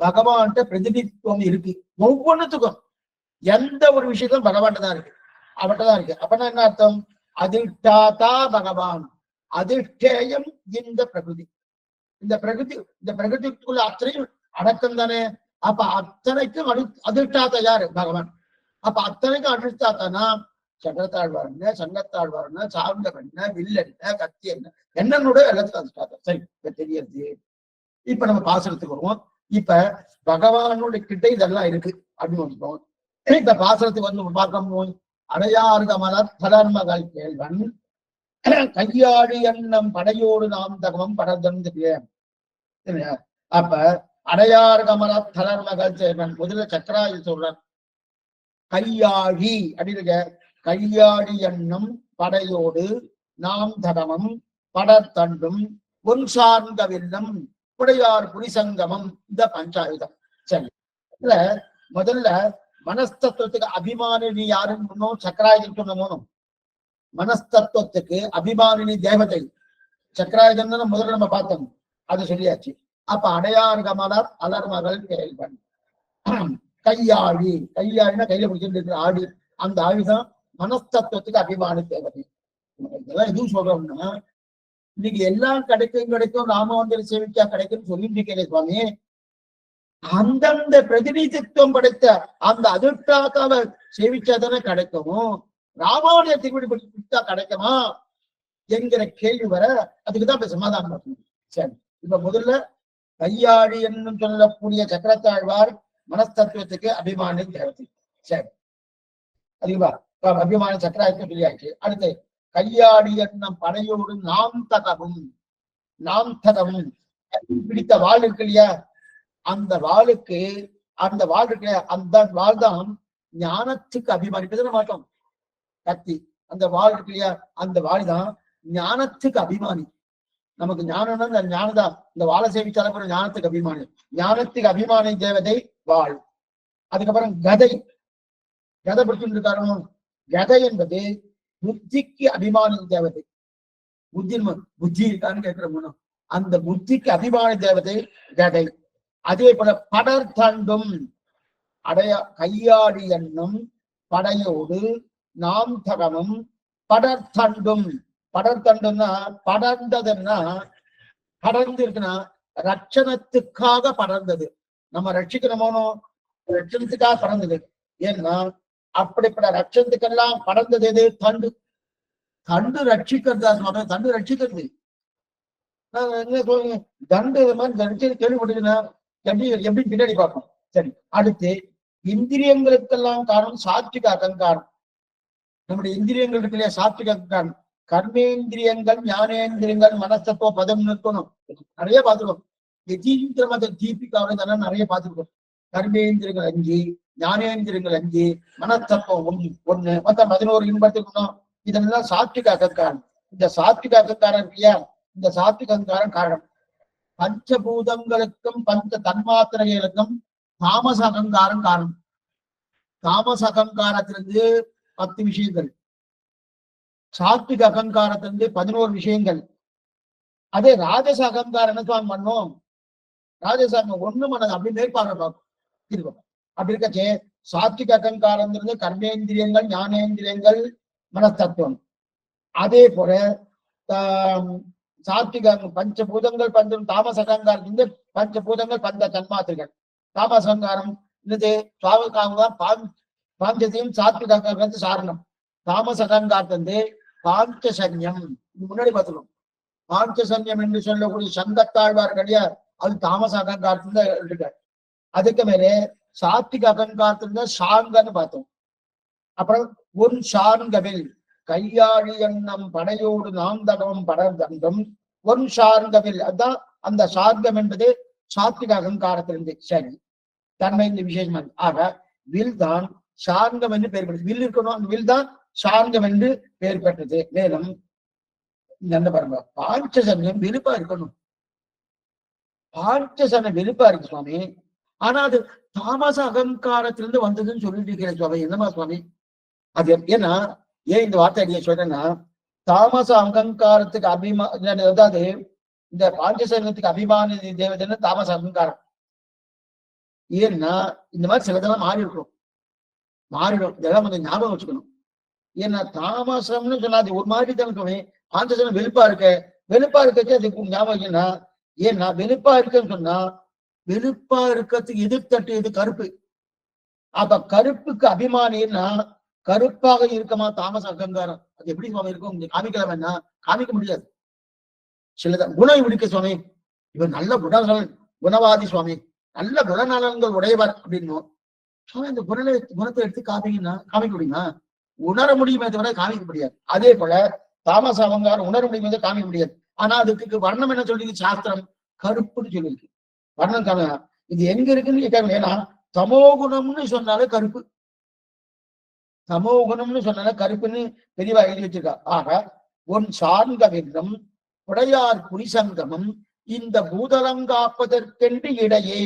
பகவான்கிட்ட பிரதிநிதித்துவம் இருக்கு ஒவ்வொன்றுத்துக்கும். எந்த ஒரு விஷயத்திலும் பகவான் தான் இருக்கு, அவன்கிட்ட தான் இருக்கு. அப்பனா என்ன அர்த்தம்? அதிஷ்டாதா பகவான், அதிஷ்டேயம் இந்த பிரகிருதி. இந்த பிரகிருதிக்குள்ள அத்தனையும் அடக்கம் தானே. அப்ப அத்தனைக்கும் அதிஷ்டாதா யாரு? பகவான். அப்ப அத்தனைக்கும் அதிஷ்டாத்தானா சக்கரத்தாழ்வாருங்க, சங்கத்தாழ்வாருங்க, சார்ந்த பெண்ண, வில் என்ன, கத்தி என்ன, என்னன்னோட எல்லாத்துக்கும் அதிஷ்டாதா. சரி, இப்ப தெரியுது. இப்ப நம்ம பாசனத்துக்கு வருவோம். இப்ப பகவானோட கிட்ட இதெல்லாம் இருக்கு அப்படின்னு வந்துட்டோம். இந்த பாசனத்துக்கு வந்து பார்க்கும் அடையாறு கமலர் பலர்மகள் கேள்வன் கையாடி எண்ணம் படையோடு நாம் தகவம் படர்தம் தெரியும். அப்ப அடையாறு கமல தலர்மகள் சேவன் முதல்ல சக்கராயி சொல்றான். கையாழி அப்படின்னு, கையாடி எண்ணம் படையோடு நாம் தகமம் படத்தண்டும் ஒன் சார்ந்த வில்லம் புடையார் புரிசங்கமம் இந்த பஞ்சாயுதம். சரி, இதுல முதல்ல மனஸ்தத்துவத்துக்கு அபிமானினி யாருன்னு சொன்னோம், சக்கராயுதம் சொன்னோம். மனஸ்தத்துவத்துக்கு அபிமானினி தேவதை சக்கராயுதம் முதல்ல நம்ம பார்த்தோம், அது சொல்லியாச்சு. அப்ப அடையார் கமலர் அலர்மகள் கேள்வன் கையாழி, கையாழினா கையில பிடிச்சிட்டு இருக்கிற ஆடி, அந்த ஆழிதான் மனஸ்தத்துவத்துக்கு அபிமானி தேவதை. இதெல்லாம் எதுவும் சொல்றோம்னா, இன்னைக்கு எல்லாம் கிடைக்கும் ராமவந்தர் சேவிக்கா கிடைக்கும் சொல்லிட்டு இருக்கேன் சுவாமி. அந்தந்த பிரதிநிதித்துவம் படைத்த அந்த அதிர்ஷ்டாக்காவை சேவிச்சாதானே கிடைக்கும். ராமாவணிய திருவிடி படித்தா கிடைக்குமா என்கிற கேள்வி வர, அதுக்குதான் இப்ப சமாதானம் பண்ணணும். சரி, இப்ப முதல்ல கையாடி என்னும் சொல்லக்கூடிய சக்கரத்தாழ்வார் மனஸ்தத்துவத்துக்கு அபிமான தேவதை. சரி, அதிகமா அபிமான சக்கராயத்தை சொல்லியாச்சு. அடுத்து கையாடி என்னும் படையோடு நாம் தகவும், நாம் தகவும் பிடித்த வாழ் இருக்கு இல்லையா, அந்த வாளுக்கு, அந்த வாழ் இருக்கு, அந்த வாழ் தான் ஞானத்துக்கு அபிமானிப்பது மாட்டோம். கத்தி அந்த வாழ் இருக்கு இல்லையா, அந்த வாழ் தான் ஞானத்துக்கு அபிமானி. நமக்கு ஞானம்னா அந்த ஞானதான், இந்த வாழை சேவிச்சாலும் ஞானத்துக்கு அபிமானி. ஞானத்துக்கு அபிமானி தேவதை வாழ். அதுக்கப்புறம் கதை, கதை பிடிச்சிட்டு இருக்காரு. கதை என்பது புத்திக்கு அபிமானி தேவதை. புத்தி இருக்கான்னு கேட்கிற அந்த புத்திக்கு அபிமானி தேவதை கதை. அதே போல படர்தண்டும் கையாடி எண்ணும் படையோடு நாம் தகமும் படர்தண்டும். படர்தண்டுன்னா படர்ந்ததுன்னா, படர்ந்து இருக்குன்னா ரட்சணத்துக்காக படர்ந்தது. நம்ம ரட்சிக்கணுமோ, ரட்சணத்துக்காக படர்ந்தது. ஏன்னா அப்படிப்பட்ட ரட்சணத்துக்கெல்லாம் படர்ந்தது எது? தண்டு. தண்டு ரட்சிக்கிறது, தண்டு ரட்சிக்கிறது. தண்டு மாதிரி கேள்விப்பட்டதுன்னா எப்படி பின்னாடி பார்ப்போம். சரி, அடுத்து இந்திரியங்களுக்கெல்லாம் காரணம் சாத்விக அகங்காரம். நம்முடைய இந்திரியங்கள் இருக்கு இல்லையா, சாத்விக கர்மேந்திரியங்கள், ஞானேந்திரியங்கள், மனசத்துவ பதம் இருக்கணும். நிறைய பார்த்துருக்கோம். யதீந்திர மத தீபிகாவை தானே நிறைய பார்த்துருக்கோம். கர்மேந்திரியங்கள் 5, ஞானேந்திரியங்கள் 5, மனத்தத்துவம் 1, மொத்தம் 11 இன்பத்துக்கணும். இதெல்லாம் சாத்விக அகங்காரம். இந்த சாத்விக அகங்காரம் இல்லையா, இந்த சாத்விக அகங்காரம் காரணம். பஞ்சபூதங்களுக்கும் பஞ்ச தன்மாத்திரைகளுக்கும் தாமச அகங்காரம் காரணம். தாமச அகங்காரத்திலிருந்து 10 விஷயங்கள், சாத்விக அகங்காரத்திலிருந்து 11 விஷயங்கள். அதே ராஜச அகங்காரம் என்ன சுவாமி பண்ணோம், ராஜசாங்க ஒண்ணு மனது அப்படி மேற்பார்வை பார்க்கும். அப்படி இருக்கச்சே சாத்விக அகங்காரம் கர்மேந்திரியங்கள், ஞானேந்திரியங்கள், மனத்தத்துவம். அதே போல சாத்விக பஞ்சபூதங்கள் பஞ்சம், தாமச அகங்காரம் பஞ்சபூதங்கள் பஞ்ச தன்மாத்திரைகள். தாமச அகங்காரம் இது பாஞ்சத்தையும் சாத்விக அகங்காரத்து சாரணம். தாமச அகங்காரத்து பாஞ்சசன்யம், முன்னாடி பார்த்துக்கணும். பாஞ்சசன்யம் என்று சொல்லக்கூடிய சங்கத்தாழ்வார் கிடையாது, அது தாமச அகங்காரத்துல இருக்காரு. அதுக்கு மேலே சாத்விக அகங்காரத்துல சாங்கன்னு பார்த்தோம். அப்புறம் உன் சார்ந்தவில் கையாழி எண்ணம் படையோடு நாந்தகமும் படர்ந்தம் ஒன் சார்ந்தவில், அதுதான் அந்த சார்ந்தம் என்பது சாத்விக அகங்காரத்திலிருந்து. சரி, தன்மை இந்த விசேஷம். ஆக வில் தான் சார்ந்தம் என்று பெயர் பெற்றது. வில் இருக்கணும், அந்த வில் தான் சார்ந்தம் என்று பெயர் பெற்றது. மேலும் இந்த பாருங்க, பாஞ்சசன்யம் விருப்பா இருக்கணும். பாஞ்சசன விருப்பா இருக்கு சுவாமி. ஆனா அது தாமச அகங்காரத்திலிருந்து வந்ததுன்னு சொல்லிட்டு இருக்கிறேன் சுவாமி. என்னமா சுவாமி அது? ஏன்னா ஏன் இந்த வார்த்தை நீங்க சொல்றேன்னா, தாமச அகங்காரத்துக்கு அதாவது இந்த பாஞ்சசனத்துக்கு அபிமான தேவதைன்னு தாமச அகங்காரம். ஏன்னா இந்த மாதிரி சிலதெல்லாம் மாறி இருக்கணும், மாறிடும். இதெல்லாம் கொஞ்சம் ஞாபகம் வச்சுக்கணும். ஏன்னா தாமசம்னு சொன்னா அது ஒரு மாதிரி தான் சுவாமி. பாஞ்சசனம் வெளுப்பா இருக்கச்சு அது ஞாபகம். ஏன்னா ஏன்னா வெளுப்பா இருக்குன்னு சொன்னா, வெளுப்பா இருக்கிறதுக்கு எதிர்த்தட்டு இது கருப்பு. அப்ப கருப்புக்கு அபிமானின்னா கருப்பாக இருக்குமா தாமச அகங்காரம். அது எப்படி சுவாமி இருக்கும்? காமிக்கல வேணா, காமிக்க முடியாது. சிலதான் குணம் இடிக்க சுவாமி, இவர் நல்ல குணவாதி சுவாமி, நல்ல குணநலன்கள் உடையவர் அப்படின்னும் சுவாமி. அந்த குணத்தை எடுத்து காமிங்கன்னா காமிக்க முடியுமா? உணர முடியுமே தவிர காமிக்க முடியாது. அதே போல தாமச அகங்காரம் உணர முடியுமே காமிக்க முடியாது. ஆனா அதுக்கு வர்ணம் என்ன சொல்லிருக்கு சாஸ்திரம்? கருப்புன்னு சொல்லியிருக்கு. வர்ணம் காம இது எங்க இருக்குன்னு கேட்க. ஏன்னா தமோ குணம்னு சொன்னாலே கருப்பு, தமோ குணம்னு சொன்னால கருப்புன்னு பெரியவா எழுதி வச்சிருக்கா. ஆக உன் சார்ந்த விண்ணம் உடையார் புரிசங்கமும் இந்த பூதலங்காப்பதற்கென்று இடையே.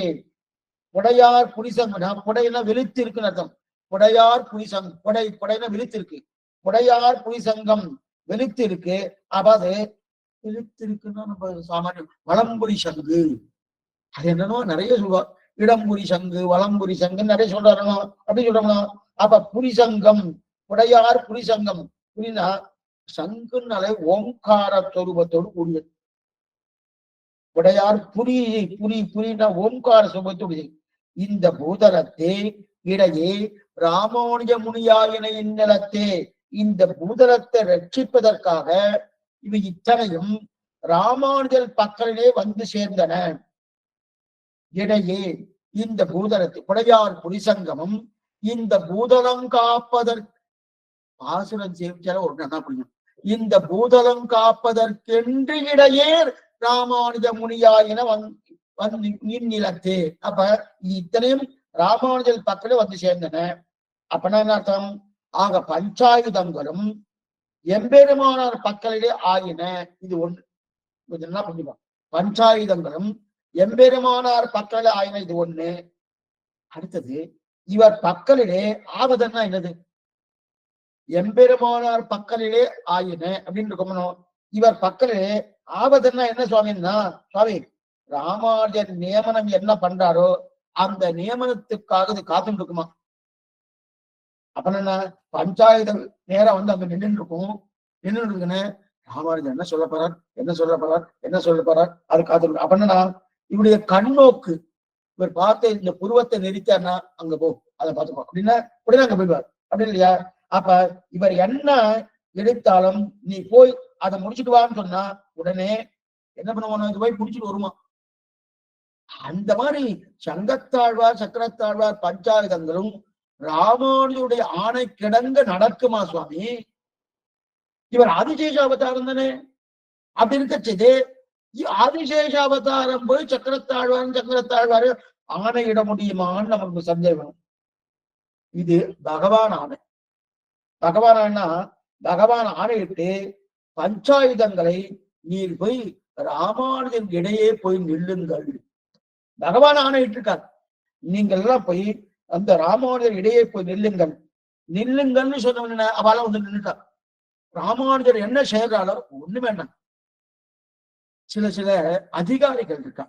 உடையார் புரிசங்கம், புடையில விழித்து இருக்குன்னு அர்த்தம். உடையார் புரிசங் புடையில விழித்து இருக்கு. உடையார் புரிசங்கம் விழித்து இருக்கு. அதாவது விழித்து இருக்குன்னா நம்ம சாமானியம் வளம்புரி சங்கு, அது என்னன்னா நிறைய சொல்லுவா. இடம்புரி சங்கு, வளம்புரி சங்குன்னு நிறைய சொல்றாருனோ அப்படின்னு சொல்றோம்னா. அப்ப புரிசங்கம், உடையார் புரிசங்கம். புரினா சங்குனாலே ஓங்கார சொரூபத்தோடு கூடியது. உடையார் புரினா ஓங்கார சொரூபத்தோடு. இந்த பூதலத்தே இடையே ராமானுஜ முனியாயின இந்நிலத்தே, இந்த பூதலத்தை ரட்சிப்பதற்காக இவை இத்தனையும் ராமானுஜல் பக்கலிலே வந்து சேர்ந்தன. இடையே இந்த பூதலத்தை உடையார் புரிசங்கமும் இந்த பூதலம் காப்பதற்கு ஆசுரன் சேவிச்சால ஒரு நல்லா புரியும். இந்த பூதலம் காப்பதற்கென்று இடையே ராமானுஜ முனியாயின வந்து இந்நிலத்தே. அப்ப இத்தனையும் ராமானுஜல் பக்கத்துல வந்து சேர்ந்தன. அப்பனா என்ன அர்த்தம்? ஆக பஞ்சாயுதங்களும் எம்பெருமானார் பக்கலிலே ஆயின. இது ஒண்ணு என்ன புரிஞ்சுப்பா. பஞ்சாயுதங்களும் எம்பெருமானார் பக்கலிலே ஆயின, இது ஒண்ணு. அடுத்தது இவர் பக்கலிலே ஆவதன்னா என்னது? எம்பெருமானார் பக்கலிலே ஆயின அப்படின்னு இருக்கணும். இவர் பக்கலிலே ஆவதன்னா என்ன சுவாமின்னா, சுவாமி ராமானுஜர் நியமனம் என்ன பண்றாரோ அந்த நியமனத்துக்காக இது காத்துட்டு இருக்குமா. அப்ப என்ன பஞ்சாயத்து நேரம் வந்து அங்க நின்று இருக்கும். நின்று இருக்குன்னு ராமானுஜர் என்ன சொல்ல போறார், என்ன சொல்ல போறார், என்ன சொல்ல போறார், அது காத்துருக்கு. அப்ப என்னன்னா இவருடைய கண்ணோக்கு, இவர் பார்த்து இந்த புருவத்தை நெரித்தார்னா அங்க போ, அதை பார்த்துப்போம் அப்படின்னா உடனே அங்க போயிடுவார். அப்படி இல்லையா? அப்ப இவர் என்ன எடுத்தாலும் நீ போய் அதை முடிச்சுட்டு வான்னு சொன்னா உடனே என்ன பண்ணுவானோ, இது போய் முடிச்சுட்டு வருமா. அந்த மாதிரி சங்கத்தாழ்வார் சக்கரத்தாழ்வார் பஞ்சாயுதங்களும் ராமானுடைய ஆணை கிடங்க நடக்குமா சுவாமி? இவர் ஆதிசேஷ அவதாரம் தானே. அப்படி இருக்கச்சது ஆதிசேஷ அவதாரம் போய் சக்கரத்தாழ்வாரு ஆணையிட முடியுமான்னு நமக்கு சந்தேகம். இது பகவான் ஆணை. பகவான் ஆனா பகவான் ஆணையிட்டு பஞ்சாயுதங்களை நீர் போய் ராமானுஜன் இடையே போய் நில்லுங்கள். பகவான் ஆணையிட்டு இருக்கார், நீங்கள் எல்லாம் போய் அந்த ராமானுஜர் இடையே போய் நில்லுங்கள். நில்லுங்கள்னு சொன்ன அவளாம் வந்து நின்றுட்டார். ராமானுஜர் என்ன செய்யறாளோ ஒண்ணு வேண்டாம். சில அதிகாரிகள் இருக்கா,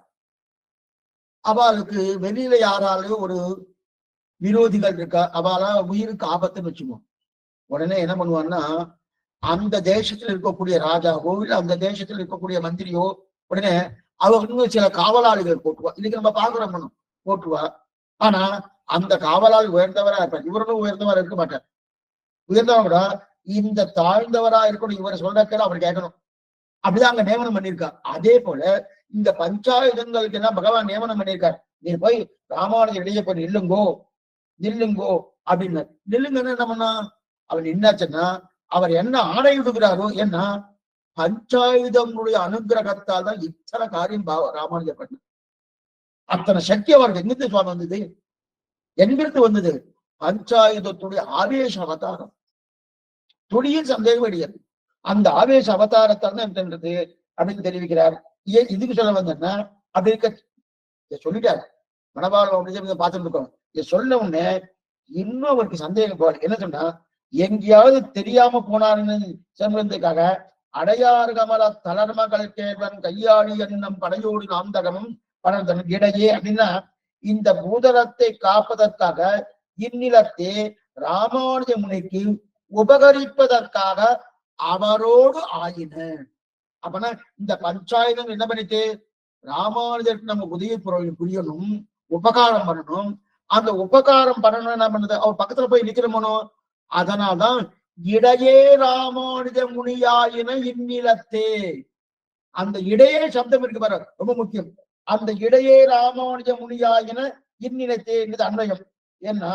அவளுக்கு வெளியில யாராலும் ஒரு விரோதிகள் இருக்கா, அவளா உயிருக்கு ஆபத்துன்னு வச்சுக்குவோம். உடனே என்ன பண்ணுவான்னா, அந்த தேசத்துல இருக்கக்கூடிய ராஜாவோ இல்ல அந்த தேசத்துல இருக்கக்கூடிய மந்திரியோ உடனே அவங்க சில காவலாளிகள் போட்டுவா. இன்னைக்கு நம்ம பாக்குறோம் போட்டுவா. ஆனா அந்த காவலாளி உயர்ந்தவரா இருப்பார், இவரும் உயர்ந்தவரா இருக்க மாட்டார். உயர்ந்தவரா இந்த தாழ்ந்தவரா இருக்கணும், இவரை சொல்றதுக்கு அவர் கேட்கணும். அப்படிதான் அங்க நியமனம் பண்ணியிருக்கார். அதே போல இந்த பஞ்சாயுதங்களுக்கு எல்லாம் பகவான் நியமனம் பண்ணியிருக்கார். நீ போய் ராமானுஜர் இடையே போய் நில்லுங்கோ நில்லுங்கோ அப்படின்னு. நில்லுங்கன்னு என்ன பண்ணா, அவர் என்னாச்சுன்னா அவர் என்ன ஆணையிடுகிறாரோ, ஏன்னா பஞ்சாயுதங்களுடைய அனுகிரகத்தால் தான் இத்தனை காரியம் ராமானுஜர் பண்ண. அத்தனை சக்தி அவருக்கு எங்கிருந்து சுவாமி வந்தது? எங்கிருந்து வந்தது? பஞ்சாயுதத்துடைய ஆவேச அவதாரம். துளியின் சந்தேகம் கிடையாது. அந்த ஆவேச அவதாரத்தால் தான் என்னது அப்படின்னு தெரிவிக்கிறார். ஏன் இதுக்கு சொல்ல வந்தேன்னா, அப்படி இருக்க சொல்லிட்டாரு. மனபாலம் அப்படின்னு பார்த்துட்டு இருக்கோம். இதை சொல்ல உடனே இன்னும் அவருக்கு சந்தேகம் போல. என்ன சொன்னா, எங்கேயாவது தெரியாம போனாருன்னு சொல்றதுக்காக அடையாறு கமல தளர்மகள் கேள்வன் கையாளி என்னும் படையோடு நாந்தகமும் பணந்தன் இடையே அப்படின்னா, இந்த பூதலத்தை காப்பதற்காக இந்நிலத்தே ராமானுஜ முனிக்கு உபகரிப்பதற்காக அவரோடு ஆயின. அப்பனா இந்த பஞ்சாயத்தம் என்ன பண்ணிட்டு, ராமானுஜருக்கு நம்ம உதவி புரியணும், உபகாரம் பண்ணணும். அந்த உபகாரம் பண்ணணும் என்ன பண்ணுது, அவர் பக்கத்துல போய் நிக்கிறோமோ. அதனால்தான் இடையே ராமானுஜ முனியாயின இந்நிலத்தே. அந்த இடையே சப்தம் இருக்கு பாரு, ரொம்ப முக்கியம். அந்த இடையே ராமானுஜ முனியாயின இந்நிலத்தே என்பது அன்வயம். ஏன்னா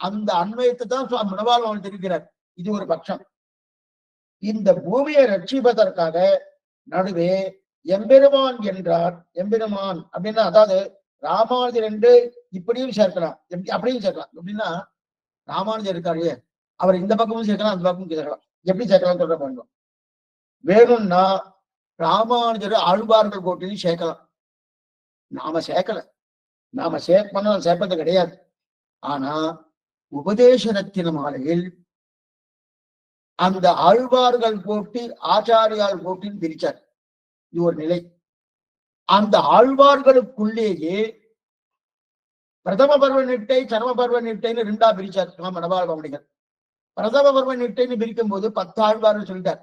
அந்த அன்வயத்தை தான் மனவாளம் அவன் தெரிவிக்கிறார். இது ஒரு பட்சம். இந்த பூமியை ரட்சிப்பதற்காக நடுவே எம்பெருமான் என்றார். எம்பெருமான் அப்படின்னா அதாவது ராமானுஜர் என்று இப்படியும் சேர்க்கலாம், அப்படியும் சேர்க்கலாம். எப்படின்னா ராமானுஜர் இருக்காரு, அவர் இந்த பக்கமும் சேர்க்கலாம் அந்த பக்கமும் சேர்க்கலாம். எப்படி சேர்க்கலாம் சொல்ற வேண்டும். வேணும்னா ராமானுஜர் ஆழ்வார்கள் கோட்டிலையும் சேர்க்கலாம். நாம சேர்க்கல, நாம சேர்ப்பது கிடையாது. ஆனா உபதேச ரத்தின மாலையில் அந்த ஆழ்வார்கள் போட்டி ஆச்சாரியால் போட்டின்னு பிரிச்சார். இது ஒரு நிலை. அந்த ஆழ்வார்களுக்குள்ளேயே பிரதம பர்வ நிட்டை சரம பர்வ நிட்டைன்னு ரெண்டா பிரிச்சார் மனபாலபவனிகள். பிரதம பர்வ நிட்டைன்னு பிரிக்கும் போது 10 ஆழ்வார்கள் சொல்லிட்டார்.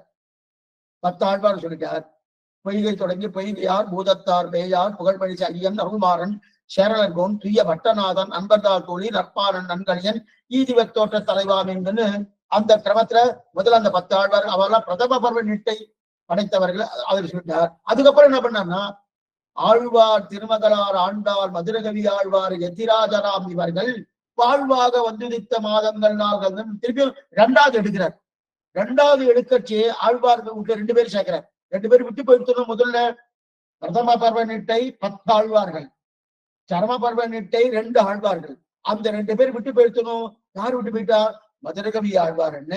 10 ஆழ்வார்கள் சொல்லிட்டார். பொய்கை தொடங்கி பொய்கையார் பூதத்தார் பேயார் புகழ்பழிச்ச ஐயன் அருள்மாறன் சேரலர்கோன் துய்ய பட்டநாதன் அன்பர்தார் தோழி நற்பாரன் நன்கணியன் ஈதிவத் தோற்ற தலைவாமின்னு அந்த கிரமத்துல முதல்ல அந்த 10 ஆழ்வார்கள் அவெல்லாம் பிரதம பர்வ நிட்டை படைத்தவர்கள் அவர் சொல்லிட்டார். அதுக்கப்புறம் என்ன பண்ணார்னா, ஆழ்வார் திருமகளார் ஆண்டார் மதுரகவி ஆழ்வார் எத்திராஜராம் இவர்கள் வாழ்வாக வந்துதித்த மாதங்கள் நாள்கள் திருப்பியும் 2வது எடுக்கிறார். 2வது எடுக்கச்சே ஆழ்வார்கள் விட்டு 2 பேர் சேர்க்கிறார். 2 பேர் விட்டு போயிட்டு முதல்ல பிரதம பர்வ நிட்டை 10 ஆழ்வார்கள், சரம பர்வ நிட்டை 2 ஆழ்வார்கள். அந்த 2 பேர் விட்டு போயிட்டணும். யார் விட்டு போயிட்டா? மதுரகவி ஆழ்வார் என்ன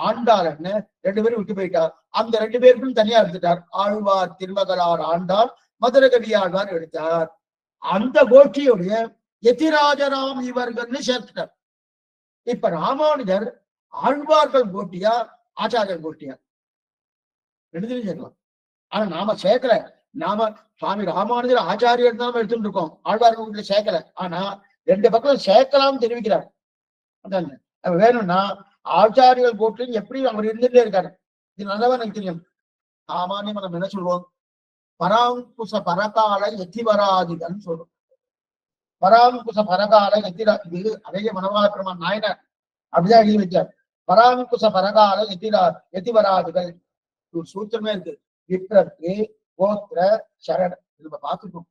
ஆண்டார் என்ன 2 பேரும் விட்டு போயிட்டார். அந்த 2 பேருக்கும் தனியா எடுத்துட்டார். ஆழ்வார் திருமகளார் ஆண்டார் மதுரகவி ஆழ்வார் எடுத்தார். அந்த கோஷ்டியுடைய எதிராஜராம் இவர்கள்னு சேர்த்துட்டார். இப்ப ராமானுஜர் ஆழ்வார்கள் கோட்டியா ஆச்சாரியர் கோட்டியா? 2 சேர்க்கலாம். ஆனா நாம சேர்க்கல. நாம சுவாமி ராமானுஜர் ஆச்சாரியர் தான் எடுத்துட்டு இருக்கோம், ஆழ்வார்கள் வீட்டுல சேர்க்கல. ஆனா 2 பக்கம் சேர்க்கலாம்னு தெரிவிக்கிறார். வேணும்னா ஆச்சாரியர்கள் கோட்டிலும் எப்படி அவர் இருந்துட்டே இருக்காரு. இது நல்லவா எனக்கு தெரியும். சாமானியம் நம்ம என்ன சொல்லுவோம், பராங்குச பரகால எத்திவராதிகன்னு சொல்றோம். பராங்குச பரகால எத்திராதி அதைய மனவாக்கிரமா நாயனர் அப்படிதான் எழுதி வச்சார். பராங்குச பரகால எத்திவராதிகள் ஒரு சூத்திரமே இருக்கு. விப்ரக்கு கோத்திர சரண நம்ம பார்த்துக்கணும்.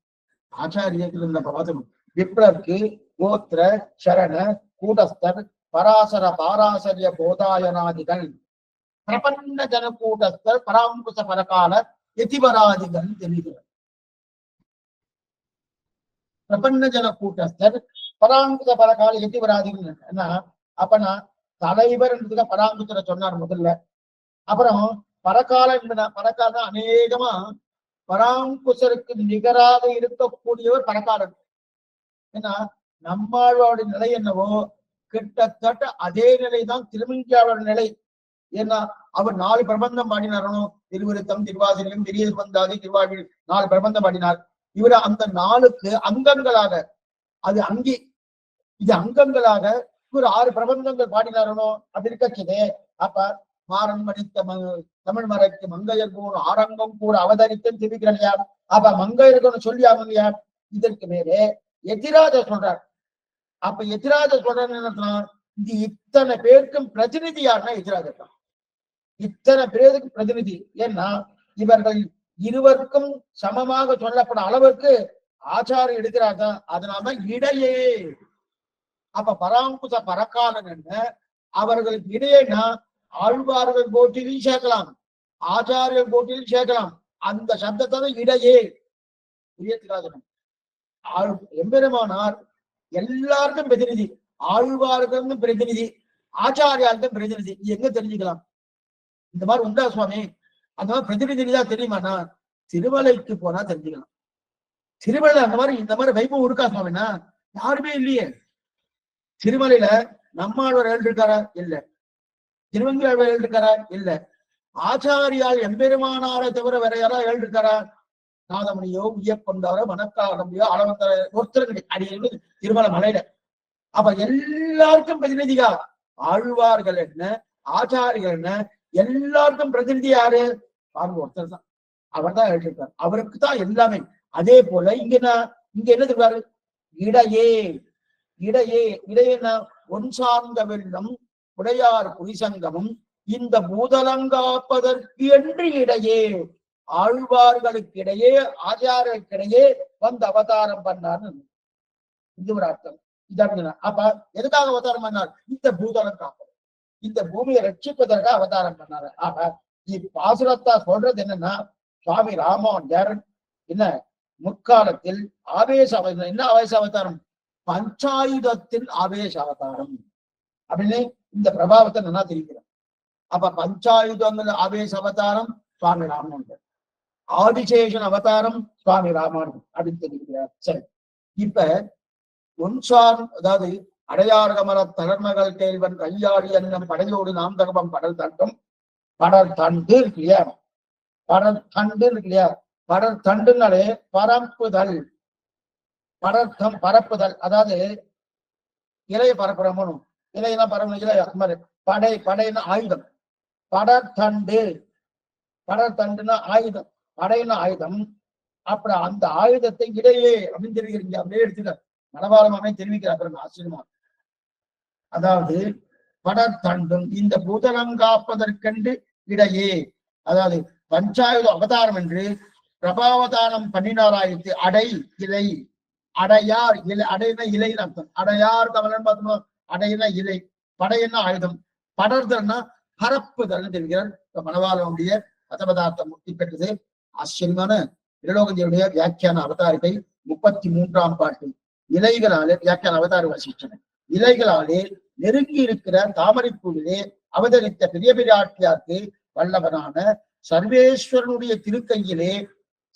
ஆச்சாரியத்துல நம்ம பார்த்துக்கணும். விப்ரக்கு கோத்திர சரண கூடஸ்தர் பராசர பாராசரிய போதாயனாதிகள் பிரபன்ன ஜன கூட்டஸ்தர் பராங்குச பரகால எதிவராதிகள் தெரிகிறது. பிரபன்ன ஜன கூட்டஸ்தர் பராங்குச பரகால எதிவராதிகள் என்ன அப்பனா தலைவர் பராங்குசரை சொன்னார் முதல்ல. அப்புறம் பரகால பரகால அநேகமா பராங்குசருக்கு நிகராக இருக்கக்கூடியவர் பரகாலன். ஏன்னா நம்மளோட நிலை என்னவோ கிட்டத்தட்ட அதே நிலைதான் திருமங்கியாளோட நிலை. ஏன்னா அவர் 4 பிரபந்தம் பாடினாரணும். திருவிருத்தம், திருவாசகம், பெரிய வந்தாதி, திருவாழி 4 பிரபந்தம் பாடினார். இவர் அந்த 4க்கு அங்கங்களாக அது அங்கி இது அங்கங்களாக ஒரு 6 பிரபந்தங்கள் பாடினாரணும். அப்படி இருக்கச்சதே அப்ப மாறன் மடித்த தமிழ் மறைக்கு மங்கையர் கூட ஆரங்கம் கூட அவதரித்தன்னு தெரிவிக்கிறார் இல்லையா? அப்ப மங்கையர்கன்னு சொல்லி அவங்க யார்? இதற்கு மேலே எதிராஜ சொல்றார். அப்ப எதிராஜ சொல்றாருன்னு என்ன? இது இத்தனை பேருக்கும் பிரதிநிதி யாருன்னா எதிராஜர் தான். இத்தனை பேருக்கு பிரதிநிதி. ஏன்னா இவர்கள் இருவருக்கும் சமமாக சொல்லப்பட அளவுக்கு ஆச்சாரம் எடுக்கிறார் தான். அதனாலதான் இடையே அப்ப பராங்குச பரகாலன் என்ன அவர்களுக்கு இடையேனா ஆழ்வார்கள் கோட்டிலையும் சேர்க்கலாம், ஆச்சாரியர் கோட்டிலையும் சேர்க்கலாம். அந்த சப்தத்தை தான் இடையே உயர்த்திராஜனம். எம்பெருமானார் எல்லாருக்கும் பிரதிநிதி, ஆழ்வார்களுக்கும் பிரதிநிதி, ஆச்சாரியாருக்கும் பிரதிநிதி. எங்க தெரிஞ்சுக்கலாம்? இந்த மாதிரி உண்டா சுவாமி? அந்த மாதிரி பிரதிநிதிதான் தெரியுமாண்ணா? திருமலைக்கு போனா தெரிஞ்சுக்கலாம். திருமலை அந்த மாதிரி இந்த மாதிரி வைபவம் இருக்கா சுவாமினா? யாருமே இல்லையே. திருமலையில நம்மாழ்வார் எழுதிருக்காரா? இல்ல. திருவங்கியாழ்வார் எழுதிருக்காரா? இல்ல. ஆச்சாரியால் எம்பெருமானாரை தவிர வேற யாராவது எழுதிருக்காரா? நாதமணியோ உய்யப்பொண்டாரோ மனக்காரம்பியோ அளவந்தர ஒருத்தர் கிடையாது திருமலை மலையில. அப்ப எல்லாருக்கும் பிரதிநிதியா ஆழ்வார்கள் என்ன, ஆச்சாரிகள் என்ன, எல்லாருக்கும் பிரதிநிதி யாரு? ஒருத்தர் தான். அவர் தான் எழுதியிருக்காரு. அவருக்கு தான் எல்லாமே. அதே போல இங்க என்ன சொல்றாரு? இடையே இடையே இடையேனா ஒன் சார்ந்த வெள்ளம் உடையார் புரிசங்கமும் இந்த பூதலங்காப்பதற்கு என்று இடையே ஆழ்வார்களுக்கு இடையே ஆச்சாரியர்களுக்கிடையே வந்து அவதாரம் பண்ணார்னு இது ஒரு அர்த்தம். இதான் அப்ப எதுக்காக அவதாரம் பண்ணார்? இந்த பூதலம் காப்பது, இந்த பூமியை ரட்சிப்பதற்காக அவதாரம் பண்ணாரு. ஆக இப்பாசுரத்தா சொல்றது என்னன்னா, சுவாமி ராமானுஜர் என்ன முற்காலத்தில் ஆவேச அவதாரம். என்ன ஆவேச அவதாரம்? பஞ்சாயுதத்தின் ஆவேச அவதாரம் அப்படின்னு இந்த பிரபாவத்தை நல்லா தெரிவிக்கிறோம். அப்ப பஞ்சாயுதங்கள் ஆவேச அவதாரம் சுவாமி ராமானுஜர், ஆதிசேஷன் அவதாரம் சுவாமி ராமானுஜர் அப்படின்னு தெரிவிக்கிறார். சரி, இப்ப ஒன்சார் அதாவது அடையார் கமல தளர்மகள் கேள்வன் கையாடி அன்னம் படையோடு நாம் தகவம் படல் தண்டும் படல் தண்டு இருக்கு இல்லையா? படல் தண்டு இருக்கு இல்லையா? படல் தண்டுனாலே பரப்புதல், படர்த்தம் பரப்புதல். அதாவது இலைய பரப்புறோம், இலையெல்லாம் பரப்பணும். இலைய மாதிரி படை, படைன்னா ஆயுதம். படர்தண்டு, படர்தண்டுனா ஆயுதம், படைன்னா ஆயுதம். அப்புறம் அந்த ஆயுதத்தை இடையே அப்படின்னு தெரிவிக்கிறீங்க. அப்படியே எடுத்துக்க மனவாளமாவே தெரிவிக்கிறார். ஆச்சரியமா. அதாவது படர்தண்டும் இந்த பூதலங்காப்பதற்கென்று இடையே, அதாவது பஞ்சாயுத அவதாரம் என்று பிரபாவதானம் 16,000 அடை இலை, அடையார் இலை, அடையின இலை அர்த்தம். அடையார் கமலன் பார்த்தோம், அடையின இலை, படையின ஆயுதம், படர்தல்னா பரப்புதல் தெரிவிக்கிறார். மனவாளனுடைய பதபதார்த்தம் முக்தி பெற்றது. ஆச்சரியமான திருலோகஞ்சியுடைய வியாக்கியான அவதாரிகை 33ஆம் பாட்டு. இலைகளாலே வியாக்கியான அவதார வசிச்சன. இலைகளாலே நெருங்கி இருக்கிற தாமரைப்பூவிலே அவதரித்த பெரிய பிராட்டியாருக்கு வல்லவனான சர்வேஸ்வரனுடைய திருக்கையிலே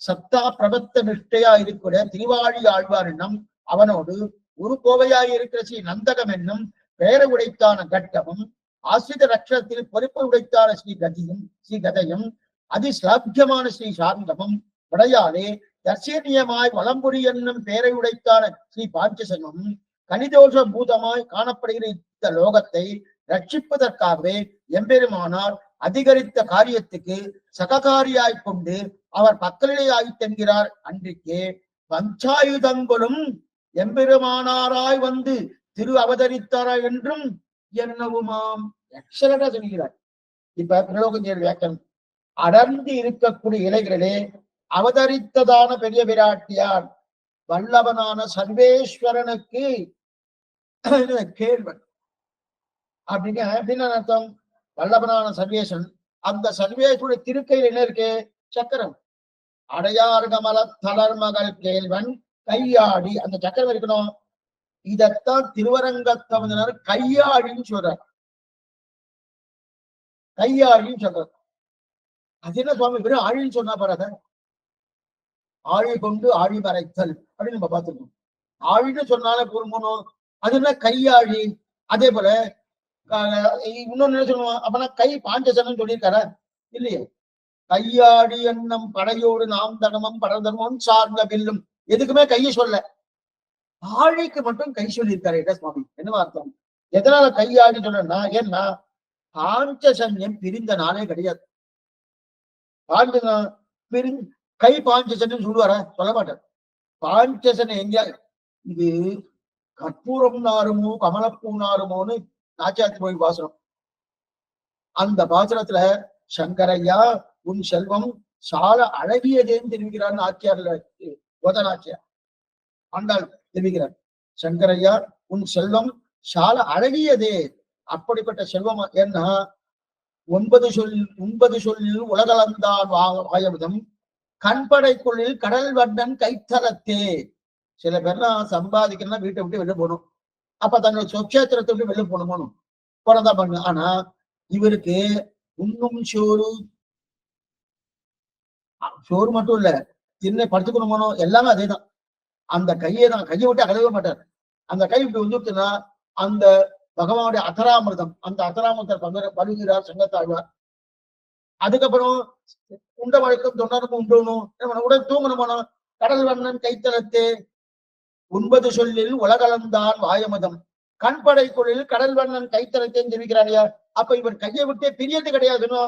சத்தா பிரபத்த நிஷ்டையா இருக்கிற திருவாழி ஆழ்வார் என்னும் அவனோடு ஒரு கோவையாய் இருக்கிற ஸ்ரீ நந்தகம் என்னும் பெயர உடைத்தான கட்டமும் ஆசிரித ரட்சத்தில் பொறுப்பு உடைத்தான ஸ்ரீ கதையும் அதிஸ்லாபியமான ஸ்ரீ சாந்தமும் உடையாலே தர்சீனியமாய் வலம்புரி என்னும் பெயரை உடைத்தான ஸ்ரீ பாஞ்சசமும் கனிதோஷ பூதமாய் காணப்படுகிற இந்த லோகத்தை ரட்சிப்பதற்காகவே எம்பெருமானார் அதிகரித்த காரியத்துக்கு சககாரியாய் கொண்டு அவர் பக்கலிலே ஆயித்தென்கிறார். அன்றைக்கே பஞ்சாயுதங்களும் எம்பெருமானாராய் வந்து திரு அவதரித்தாரா என்றும் என்னவுமாம். எக்ஸலண்டா சொல்கிறார். இப்ப பிரலோகஞ்சேர் வியாக்கியம் அடர்ந்து இருக்கக்கூடிய இலைகளிலே அவதரித்ததான பெரிய விராட்டியார் வல்லவனான சர்வேஸ்வரனுக்கு கேள்வன் அப்படின்னு அர்த்தம். வல்லபனான சர்வேசன், அந்த சர்வேசுடைய திருக்கையில் என்ன இருக்கு? சக்கரம். அடையாறு கமல தளர்மகள் கேள்வன் கையாடி, அந்த சக்கரம் இருக்கணும். இதத்தான் திருவரங்கத்தமிழர் கையாடின்னு சொல்றார். கையாடின்னு சொல்றார். அது என்ன சுவாமி, வெறும் ஆழின்னு சொன்னா பாராத, ஆழி கொண்டு ஆழி மறைத்தல் அப்படின்னு நம்ம பார்த்துருக்கோம். ஆழின்னு சொன்னாலே பொறுமணும். அது என்ன கையாழி? அதே போல இன்னொன்னு என்ன சொல்லுவோம் அப்பனா, கை பாஞ்சசனம் சொல்லியிருக்கார இல்லையே. கையாடி எண்ணம் படையோடு நாம் தகமம் பரதர்மம் சார்ந்த வில்லும், எதுக்குமே கையை சொல்ல, ஆழிக்கு மட்டும் கை சொல்லியிருக்காரு. என்ன சுவாமி, என்ன அர்த்தம்? எதனால கையாடி சொல்றேன்னா, ஏன்னா பாஞ்சசன்யம் பிரிந்த நாளே கிடையாது. கை பாஞ்சசன்யம் சொல்லுவார? சொல்ல மாட்டார். பாஞ்சசனம் எங்க இது? கற்பூரம் நாருமோ கமலப்பூ நாருமோன்னு நாச்சாத்தி போய் பாசனம். அந்த பாசனத்துல சங்கரையா உன் செல்வம் சால அழகியதேன்னு தெரிவிக்கிறார் ஆச்சியார்ல, கோதநாச்சியார் ஆண்டாள் தெரிவிக்கிறார். சங்கரையா உன் செல்வம் சால அழகியதே, அப்படிப்பட்ட செல்வம். ஏன்னா 9 சொல்லில் உலகளந்தான் வாயமுதம் கண்படைக்குள்ளில் கடல் வண்ணன் கைத்தலத்தே. சில பேர்லாம் சம்பாதிக்கணும்னா வீட்டை விட்டு வெளில போகணும். அப்ப தன்னோட சொச்சேத்திரத்தை விட்டு வெளில போகணும், போனதான் பண்ணு. ஆனா இவருக்கு உண்ணும் சோறு மட்டும் இல்ல, திண்ணை படுத்துக்கணும், எல்லாமே அதேதான். அந்த கையை தான், கையை விட்டு அகலவே மாட்டார். அந்த கை இப்படி வந்துட்டுன்னா அந்த பகவானுடைய அத்தராமிர்தம், அந்த அத்தராமிரத்தை பருகிறார் சங்கத்தாழ்வார். அதுக்கப்புறம் உண்ட வழக்கம் தொண்டனும் உண்டணும், உடல் தூங்கணுமானோ கடல் வண்ணன் கைத்தலத்தே 9 சொல்லில் உலகளந்தான் வாயமதம் கண்படைக்குள்ளில் கடல் வண்ணன் கைத்தலத்தேன்னு தெரிவிக்கிறாரியா. அப்ப இவர் கையை விட்டே பிரியது கிடையாதுன்னு,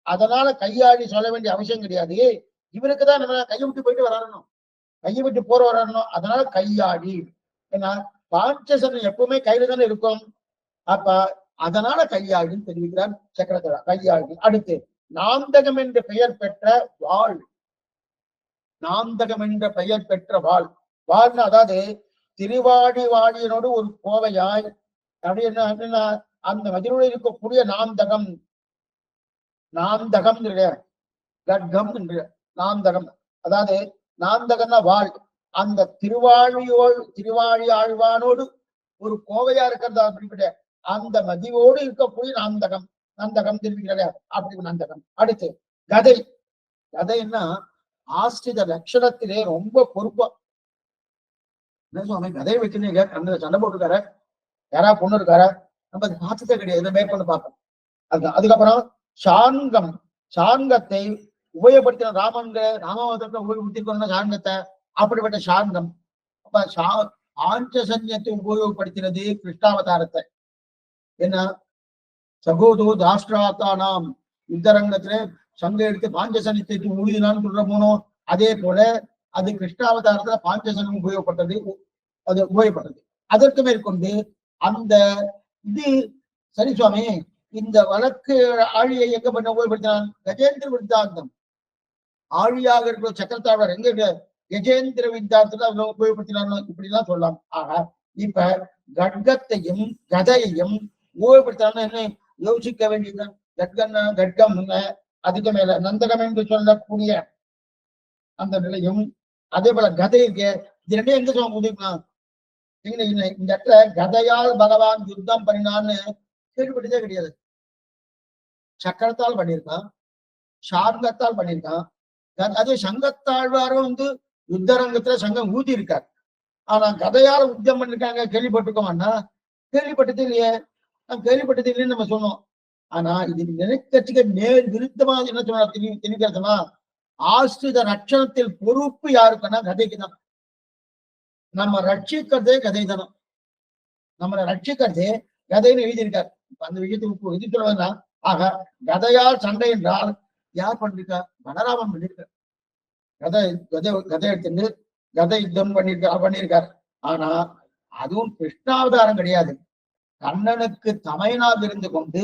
அதனால கையாடி சொல்ல வேண்டிய அவசியம் கிடையாது. இவருக்குதான் நம்ம கையை விட்டு போயிட்டு வரணும், கையை விட்டு போற வரணும். அதனால கையாடி. ஏன்னா பாஞ்சசனம் எப்பவுமே கையில தானே இருக்கும். அப்ப அதனால கையாடின்னு தெரிவிக்கிறார் சக்கரத்தோட கையாடி. அடுத்து நாந்தகம் என்ற பெயர் பெற்ற வாழ். நாந்தகம் என்ற பெயர் பெற்ற வாழ். வாழ்னா அதாவது திருவாடி வாடியனோடு ஒரு கோவையாய் அப்படின்னா அந்த மதிலுடைய இருக்கக்கூடிய நாந்தகம். நாந்தகம் கட்கம் நாந்தகம், அதாவது நாந்தகம்னா வாழ். அந்த திருவாழி ஆழ்வானோடு ஒரு கோவையா இருக்கிறதா அப்படிப்பட்ட அந்த மதிவோடு இருக்கக்கூடிய நாந்தகம். நந்தகம் தெரிவிக்கிறார் அப்படி நந்தகம். அடுத்து கதை. கதைன்னா ஆஸ்தித லட்சணத்திலே ரொம்ப பொறுப்பா. என்ன சுவாமி கதையை வச்சுருந்தீங்க, கண்ணுல சண்டை போட்டுருக்காரு, யாரா பொண்ணு இருக்காரா? நம்ம அது பார்த்ததே கிடையாது, மேற்கொண்டு பார்ப்போம். அதுக்கப்புறம் சாங்கம். சாங்கத்தை உபயோகப்படுத்தின ராமாவதத்தை உபயோகப்படுத்திருக்கோம்னா சாங்கத்தை, அப்படிப்பட்ட சாங்கம். அப்ப ஆஞ்சசன்யத்தை உபயோகப்படுத்தினது கிருஷ்ணாவதாரத்தை. என்ன சகோதோ தாஷ்டிராத்தானாம் யுத்தரங்கத்திலே சங்க எடுத்து பாஞ்சசன்யத்தை உழுதினான்னு சொல்ற போனோம். அதே போல அது கிருஷ்ணாவதாரத்துல பாஞ்சசனம் உபயோகப்பட்டது, அது உபயோகப்பட்டது. அதற்கு மேற்கொண்டு அந்த இது சரி சுவாமி, இந்த வழக்கு ஆழியை எங்க பண்ண உபயோகப்படுத்தினான்? கஜேந்திர விருத்தாந்தம். ஆழியாக இருக்கிற சக்கரத்தாழ்வார் எங்க கஜேந்திர விருத்தாந்தத்துல அவங்க உபயோகப்படுத்தினாலும் இப்படி எல்லாம் சொல்லலாம். ஆக இப்ப கட்கத்தையும் கதையையும் உபயோகப்படுத்தினாலும் என்ன யோசிக்க வேண்டியதுதான். கட்கம் அதுக்கு மேல நந்தகம் என்று சொல்லக்கூடிய அந்த நிலையும், அதே போல கதை இருக்கு. இது ரெண்டையும் எங்க சொல்ல முடியுமா? இந்த இடத்துல கதையால் பகவான் யுத்தம் பண்ணினான்னு கேள்விப்பட்டதே கிடையாது. சக்கரத்தால் பண்ணியிருக்கான், சார்கத்தால் பண்ணியிருக்கான். அதே சங்கத்தாழ்வாரும் யுத்தரங்கத்துல சங்கம் ஊதி இருக்கார். ஆனா கதையால யுத்தம் பண்ணிருக்காங்க கேள்விப்பட்டிருக்கோம்னா கேள்விப்பட்டது இல்லையே. கேள்விப்பட்டது இல்லைன்னு நம்ம சொன்னோம். ஆனா இது நினைக்கட்சிக்கு நேர் விருத்தமா என்ன சொன்னா தெரிவிக்கிறதுனா, ஆஸ்தித ரட்சணத்தில் பொறுப்பு யாருக்குன்னா கதைக்கு தான். நம்ம ரட்சிக்கிறதே கதை தானே, நம்மளை ரட்சிக்கிறதே கதைன்னு எழுதியிருக்காரு. அந்த விஷயத்துக்கு எழுதி சொல்லுவதுன்னா, ஆக கதையால் சண்டை என்றால் யார் பண்ணிருக்கா? பலராமன் பண்ணிருக்கார். கதை எடுத்துட்டு கதை யுத்தம் பண்ணியிருக்காரு. ஆனா அதுவும் கிருஷ்ணாவதாரம் கிடையாது. கண்ணனுக்கு தமையனாக இருந்து கொண்டு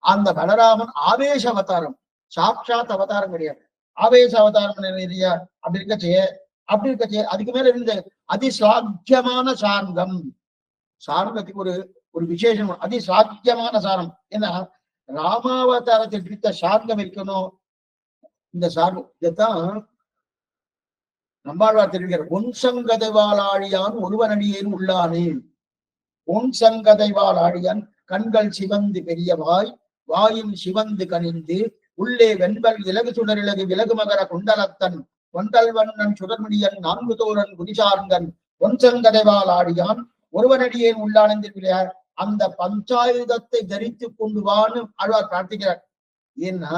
அந்த பலராமன் ஆவேச அவதாரம், சாட்சாத் அவதாரம் கிடையாது. ஆவேச அவதாரம் அப்படி இருக்கச்சே அதுக்கு மேல இருந்த அதிசாத்தியமான சாங்கம். சாரங்கத்துக்கு ஒரு ஒரு விசேஷம், அதி சாத்தியமான சாரம். ஏன்னா ராமாவதாரத்தை பிடித்த சார்ந்தம் இருக்கணும். இந்த சார்பு இதைத்தான் நம்மாழ்வார் தெரிவிக்கிறார். ஒன் சங்கதைவாள் ஆழியான் ஒருவனடியேன் உள்ளானே. ஒன் சங்கதைவாள் ஆழியான் கண்கள் சிவந்து பெரியவாய் வாயின் சிவந்து கனிந்து உள்ளே வெண்பல் இலகு சுடரிலகு விலகு மகர குண்டலத்தன் கொண்டல் வண்ணன் சுடர்மணியன் நான்கு தோரன் குதிசார்ந்தன் ஒன் சங்கதைவாள் ஆழியான் ஒருவனடியேன் உள்ளான் என்கிறார். அந்த பஞ்சாயுதத்தை தரித்து கொண்டு வான்னு ஆழ்வார் பிரார்த்திக்கிறார். ஏன்னா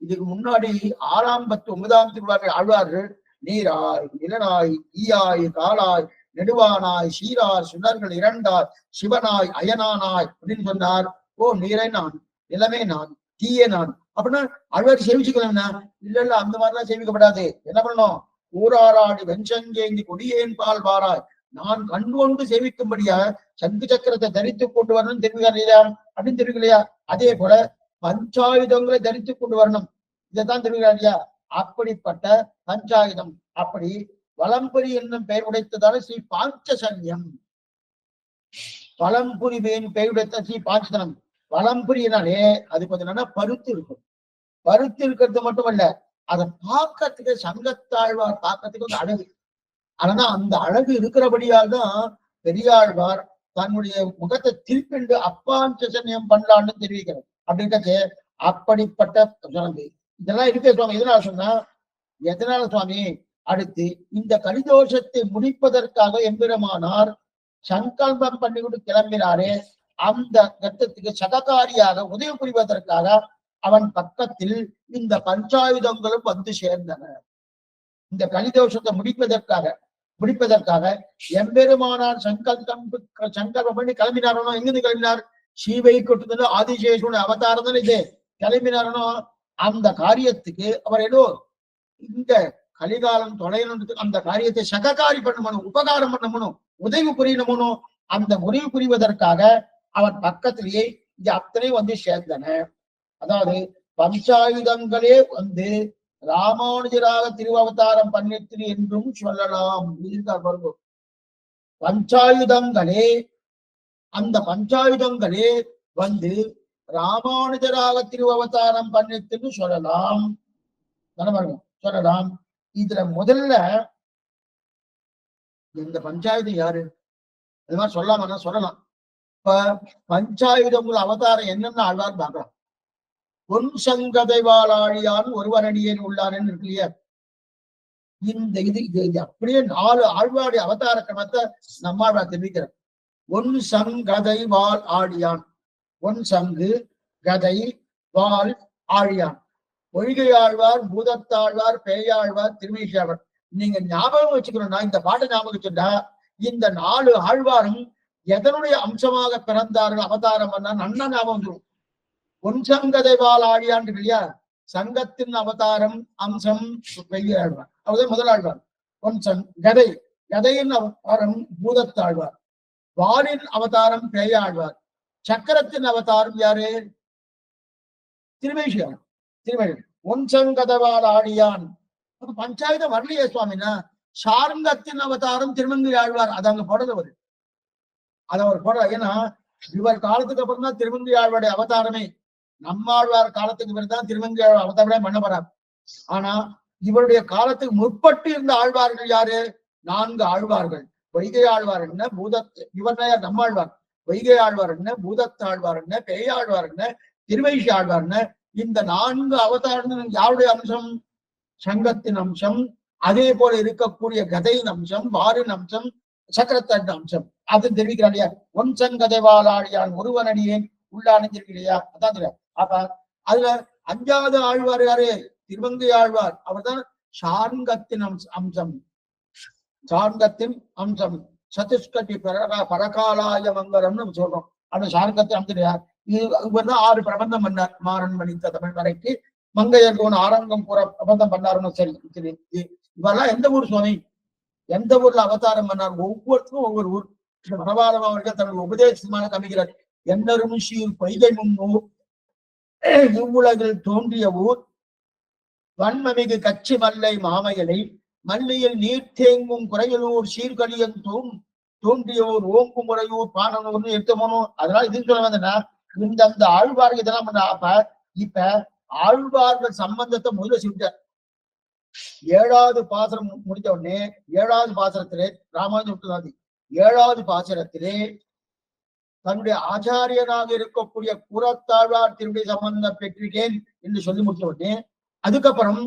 இதுக்கு முன்னாடி 6ஆம் 19ஆம் திருவாரூர் ஆழ்வார்கள் நீராய் நிலனாய் ஈயாய் காலாய் நெடுவானாய் சீரார் சுடர்கள் இரண்டாய் சிவனாய் அயனானாய் அப்படின்னு சொன்னார். ஓ நீரை நான், நிலமே நான், தீயே நான் அப்படின்னா ஆழ்வார் சேவிச்சுக்கலாம்னா? இல்ல அந்த மாதிரிலாம் சேவிக்கப்படாது. என்ன பண்ணணும்? ஊராராடி வெஞ்சங்கேந்தி கொடியேன் பால் பாராய் நான் கண்டு கொண்டு சேவிக்கும்படியா சங்கு சக்கரத்தை தரித்து கொண்டு வரணும் தெரிவிக்கிறா அப்படின்னு தெரிவிக்கலையா? அதே போல பஞ்சாயுதங்களை தரித்து கொண்டு வரணும், இதைத்தான் தெரிவிக்கிறாரியா? அப்படிப்பட்ட பஞ்சாயுதம் அப்படி வலம்புரி என்னும் பெயர் உடைத்ததால ஸ்ரீ பாஞ்சசன்யம். வலம்புரி பெயர் உடைத்த ஸ்ரீ பாஞ்சதனம். வலம்புரியினாலே அது கொஞ்சம் நல்லா பருத்து இருக்கும். பருத்து இருக்கிறது மட்டுமல்ல, அதை பார்க்கறதுக்கு சங்கத்தாழ்வார் பார்க்கறதுக்கு ஒரு அழகு. ஆனா அந்த அழகு இருக்கிறபடியால் தான் பெரியாழ்வார் தன்னுடைய முகத்தை திருப்பிண்டு அப்பாஞ்சசன்யம் பண்ணலான்னு தெரிவிக்கிறார். அப்படின்றது அப்படிப்பட்ட சுவாமி இதெல்லாம் இருக்கே சுவாமி. எதனால சொன்னா, எதனால சுவாமி? அடுத்து இந்த கலிதோஷத்தை முடிப்பதற்காக எம்பெருமானார் சங்கல்பம் பண்ணிவிட்டு கிளம்பினாரே, அந்த கட்டத்துக்கு சககாரியாக உதவி புரிவதற்காக அவன் பக்கத்தில் இந்த பஞ்சாயுதங்களும் வந்து சேர்ந்தன. இந்த கலிதோஷத்தை முடிப்பதற்காக எம்பெருமானார் சங்கல்பம் பண்ணி கிளம்பினாரனோ. எங்கிருந்து கிளம்பினார்? சீவை கொட்டுதல் ஆதிசேஷனுடைய அவதாரம் தானே இது. கிளம்பினாரனோ அந்த காரியத்துக்கு அவர் ஏதோ இந்த கலிகாலம் தொலைறதுக்கு அந்த காரியத்தை சககாரி பண்ணணும், உபகாரம் பண்ணணும், உதவி புரியணுமோ. அந்த உதவி புரிவதற்காக அவர் பக்கத்திலேயே இங்க அத்தனை வந்து சேர்ந்தன. அதாவது பஞ்சாயுதங்களே வந்து ராமானுஜராக திருவவதாரம் பண்ணிற்று என்றும் சொல்லலாம். பஞ்சாயுதங்களே, அந்த பஞ்சாயுதங்களே வந்து ராமானுஜராக திருவவதாரம் பண்ணிற்று சொல்லலாம் சொல்லலாம். இதுல முதல்ல இந்த பஞ்சாயுதம் யாரு அது மாதிரி சொல்லாம சொல்லலாம். இப்ப பஞ்சாயுதங்கள் அவதாரம் என்னன்னு ஆழ்வார் பார்க்கலாம். பொன் சங்கதைவாளாழியான் ஒருவனடியேன் உள்ளான்னு இருக்கு இல்லையா? இந்த இது அப்படியே 4 ஆழ்வாடி அவதார கிரமத்தை நம்மாழ்வார் தெரிவிக்கிறார். ஒன் சங்கதை வாள் ஆழியான், ஒன் சங்கு கதை வாள் ஆழியான், பொய்கை ஆழ்வார், பூதத்தாழ்வார், பேயாழ்வார், திருமீஷாழ்வார். நீங்க ஞாபகம் வச்சுக்கணும்னா, இந்த பாட்டை ஞாபகம் வச்சுட்டா இந்த 4 ஆழ்வாரும் எதனுடைய அம்சமாக பிறந்தார்கள், அவதாரம் பண்ணா நன்னா ஞாபகம் வந்துடும். பொன் சங்கதைவாள் ஆழியான் இல்லையா? சங்கத்தின் அவதாரம் அம்சம் பெய்கை ஆழ்வார், அவர்தான் முதல் ஆழ்வார். பொன் கதை, கதையின் அவதாரம் பூதத்தாழ்வார், வாளின் அவதாரம் பேயாழ்வார், சக்கரத்தின் அவதாரம் யாரு? திருமேஷியார். ஒன் சங்கதவாள் ஆழியான் பஞ்சாயுதம் வரலையே சுவாமினா. சார்ங்கத்தின் அவதாரம் திருமங்கை ஆழ்வார். அது அங்க போடுறது அவரு, அதை அவர் போடுற. ஏன்னா இவர் காலத்துக்கு அப்புறம் தான் திருமங்கை ஆழ்வாருடைய அவதாரமே. நம்மாழ்வார் காலத்துக்கு பிறகுதான் திருமங்கை ஆழ்வார் அவதாரமே பண்ண போறார். ஆனா இவருடைய காலத்துக்கு முற்பட்டு இருந்த ஆழ்வார்கள் யாரு? 4 ஆழ்வார்கள். பொய்கை ஆழ்வார் என்ன, இவர் நம்மாழ்வார். பொய்கை ஆழ்வார் என்ன, பூதத்தாழ்வார் என்ன, பேயாழ்வார் என்ன, திருவைசி ஆழ்வார் என்ன. இந்த 4 அவதாரங்கள் யாருடைய அம்சம்? சங்கத்தின் அம்சம். அதே போல இருக்கக்கூடிய கதையின் அம்சம், வாரின் அம்சம், சக்கரத்தின் அம்சம். அது தெரிவிக்கிறான் இல்லையா? ஒன் சங்கதைவாளாழியான் ஒருவனடியேன் உள்ளான்னு தெரிவிக்கலையா? அதான் தெரியும். அப்ப அதுல 5வது ஆழ்வார் யாரு? திருமங்கை ஆழ்வார். அவர் தான் சார்ங்கத்தின் அம்சம். சார்ங்கத்தின் அம்சம் சதுஷ்கட்டி பரகாலாய மங்கரம்னு நம்ம சொல்றோம். அந்த சார்ங்கத்தின் அம்சம் யார்? இவர்தான் 6 பிரபந்தம் பண்ணார். மாறன் மணித்த தமிழ் வரைக்கு மங்கையர்கோன் ஆரங்கம் கூற பிரபந்தம் பண்ணாருன்னு. சரி, இவரெல்லாம் எந்த ஊர் சுவாமி? எந்த ஊர்ல அவதாரம் பண்ணார்? ஒவ்வொருத்தரும் ஒவ்வொரு ஊர். மனவாளம் அவர்கள் தனது உபதேசமான கமிக்கிறார். என்னரும் சீர் பொய்கை முன்னூர் இவ்வுலகில் தோன்றிய ஊர் வன்மமிகு கச்சி மல்லை மாமையலை மல்லையில் நீர் தேங்கும் குறையலூர் சீர்கழியன் தூம் தோன்றியோர் ஓங்கும் முறையூர் பானனூர்னு எடுத்தமோனும். அதனால இதுன்னு சொல்ல வந்தேன்னா இந்த ஆழ்வார்கள் இதெல்லாம் பண்ண. இப்ப ஆழ்வார்கள் சம்பந்தத்தை முதல்ல சொல்லிட்டார். 7வது பாசனம் முடித்த உடனே 7வது பாசனத்திலே ராமானுஜ முத்துநாதி 7வது பாசனத்திலே தன்னுடைய ஆச்சாரியனாக இருக்கக்கூடிய கூறத்தாழ்வார் திருடைய சம்பந்தம் பெற்றிருக்கேன் என்று சொல்லி முடித்த உடனே அதுக்கப்புறம்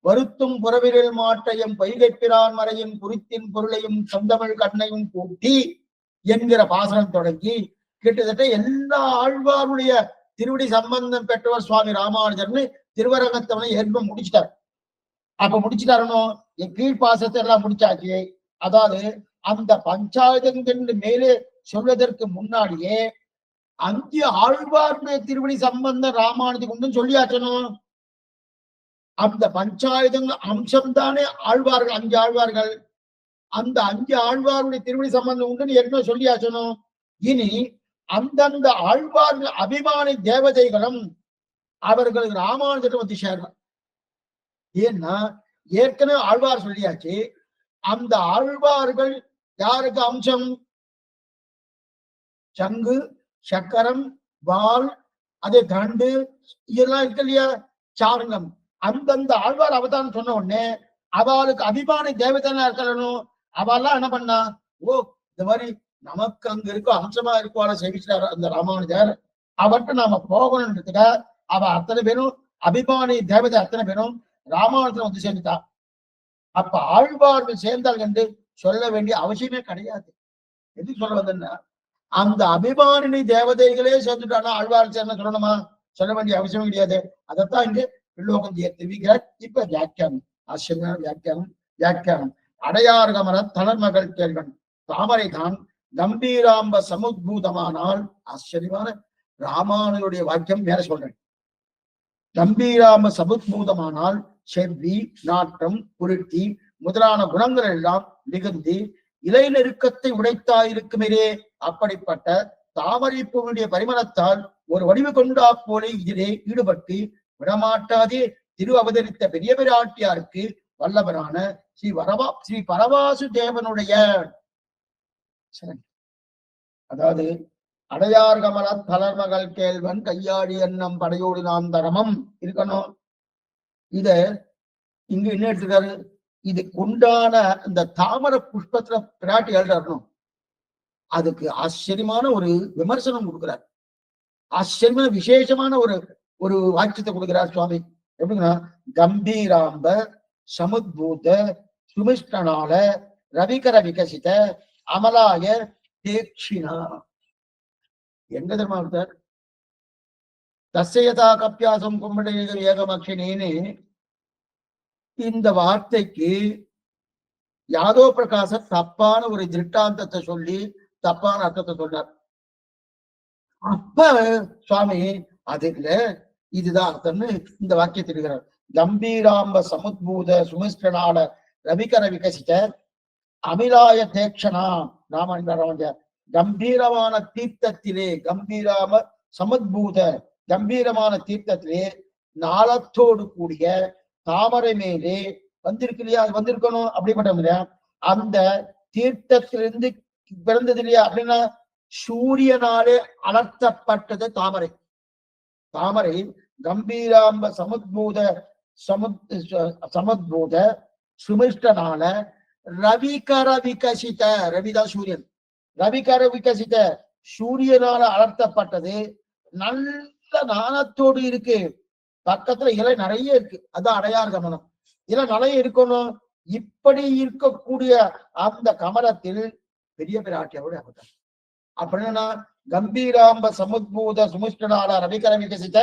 வருத்தும் புறவிரல் மாட்டையும் பைகைப்பிரான் மறையும் குறித்தின் பொருளையும் சொந்தமிழ் கண்ணையும் கூட்டி என்கிற பாசனம் தொடங்கி கிட்டத்தட்ட எல்லா ஆழ்வாருடைய திருவடி சம்பந்தம் பெற்றவர் சுவாமி ராமானுஜர்னு திருவரங்கத்தவனை ஏற்ப முடிச்சிட்டார். அப்ப முடிச்சுட்டாரனோ என் கீழ்ப்பாசத்தை எல்லாம் முடிச்சாச்சு. அதாவது அந்த பஞ்சாயத்து மேலே சொல்வதற்கு முன்னாடியே 5 ஆழ்வாருடைய திருவடி சம்பந்தம் ராமானுஜருக்கு உண்டு சொல்லியாச்சனும். அந்த பஞ்சாயத்து அம்சம் தானே ஆழ்வார்கள், 5 ஆழ்வார்கள். அந்த 5 ஆழ்வாருடைய திருவடி சம்பந்தம் உண்டுன்னு ஏற்கனவே சொல்லியாச்சனும். இனி அந்தந்த ஆழ்வார்கள் அபிமானி தேவதைகளும் அவர்களுக்கு ராமானுஜத்தை வந்து சேர்றார். ஏன்னா ஏற்கனவே ஆழ்வார் சொல்லியாச்சு. அந்த ஆழ்வார்கள் யாருக்கு அம்சம்? சங்கு, சக்கரம், வால், அதே தண்டு, இதெல்லாம் இருக்கு இல்லையா, சாருங்கம். அந்தந்த ஆழ்வார் அவதாரம் சொன்ன உடனே அவளுக்கு அபிமானி தேவதைனா இருக்கணும். அவெல்லாம் என்ன பண்ணா, ஓ இந்த மாதிரி நமக்கு அங்க இருக்கும் அம்சமா இருக்குவான சேவிச்சார் அந்த ராமானுஜர். அவர்கிட்ட நாம போகணும்ன்றதுக்க அவ அத்தனை பேரும் அபிமானி தேவதை அத்தனை பேரும் ராமானுஜன் வந்து சேர்ந்துட்டா. அப்ப ஆழ்வார்கள் சேர்ந்தார்கள் என்று சொல்ல வேண்டிய அவசியமே கிடையாது. எதுக்கு சொல்ல வந்தேன்னா அந்த அபிமானினி தேவதைகளே சேர்ந்துட்டானா ஆழ்வார் சேர்ந்த சொல்லணுமா? சொல்ல வேண்டிய அவசியம் கிடையாது. அதைத்தான் இங்கு பில்லோகம் தெரிவிக்கிறார். இப்ப வியாக்கியானம், ஆச்சரியமான வியாக்கியானம். அடையார் கமல தளர்மகள் கேள்வன் தாமரை தான் கம்பீராம்ப சமுத்பூதமானால். ஆச்சரியமான ராமானுடைய வாக்கியம் மேல சொல்றேன். கம்பீராம்ப சமுத்பூதமானால் செவ்வி, நாட்டம், குருட்டி முதலான குணங்கள் எல்லாம் மிகுந்து இலை நெருக்கத்தை உடைத்தாயிருக்குமே. அப்படிப்பட்ட தாமரை பூவினுடைய பரிமளத்தால் ஒரு வடிவு கொண்டா போலே இதிலே ஈடுபட்டு விடமாட்டாதே திரு அவதரித்த பெரிய பிராட்டியாருக்கு வல்லவரான ஸ்ரீ பரவாசு தேவனுடைய, அதாவது அடையார் கமல தளர்மகள் கேள்வன் கையாடி எண்ணம் படையோடு நாம் தரமம் இருக்கணும். இத இங்க என்ன எடுத்துக்காரு? இதுக்கு உண்டான இந்த தாமர புஷ்பத்துல பிராட்டி எழுதணும். அதுக்கு ஆச்சரியமான ஒரு விமர்சனம் கொடுக்கிறார். ஆச்சரியமான விசேஷமான ஒரு வாக்கியத்தை கொடுக்கிறார் சுவாமி. எப்படின்னா, கம்பீராம்ப சமுத்பூத சுமிஷ்டனால ரவிகர விகசித அமலாய தேக்ஷினா. எங்க தெரியுமா சார்? தசையதா கப்பியாசம் கும்பிட ஏகமக்ஷினேன்னு இந்த வார்த்தைக்கு யாதோ பிரகாச தப்பான ஒரு திருட்டாந்தத்தை சொல்லி தப்பான அர்த்தத்தை சொன்னார். அப்ப சுவாமி அது இல்ல, இதுதான் அர்த்தம்னு இந்த வாக்கியத்தை இருக்கிறார். கம்பீராம்ப சமுத்பூத சுமிஷ்டனால ரவிகர விகசித்த அமிலாய தேக்ஷனா ராமானுஜ கம்பீரமான தீர்த்தத்திலே, கம்பீராம சமுத்பூத கம்பீரமான தீர்த்தத்திலே நாளத்தோடு கூடிய தாமரை மேலே வந்திருக்கு இல்லையா, அது வந்திருக்கணும். அப்படிப்பட்ட அந்த தீர்த்தத்திலிருந்து பிறந்தது இல்லையா, அப்படின்னா சூரியனாலே அலர்த்தப்பட்டது தாமரை. தாமரை கம்பீராம்ப சமுத்பூத சமுத்பூத சுமிஷ்டனால ரவிகர விகசித, ரவிதான் சூரியன், ரவிகர விகசித சூரியனால அலர்த்தப்பட்டது. நல்ல நாணத்தோடு இருக்கு. பக்கத்துல இலை நிறைய இருக்கு. அதான் அடையார் கமலம். இலை நிறைய இருக்கணும். இப்படி இருக்கக்கூடிய அந்த கமலத்தில் பெரிய பிராட்டியோட அவதாரம். அப்படின்னா கம்பீராம்ப சமுத்பூத சுமிஷ்டனால ரவிகர விகசித்த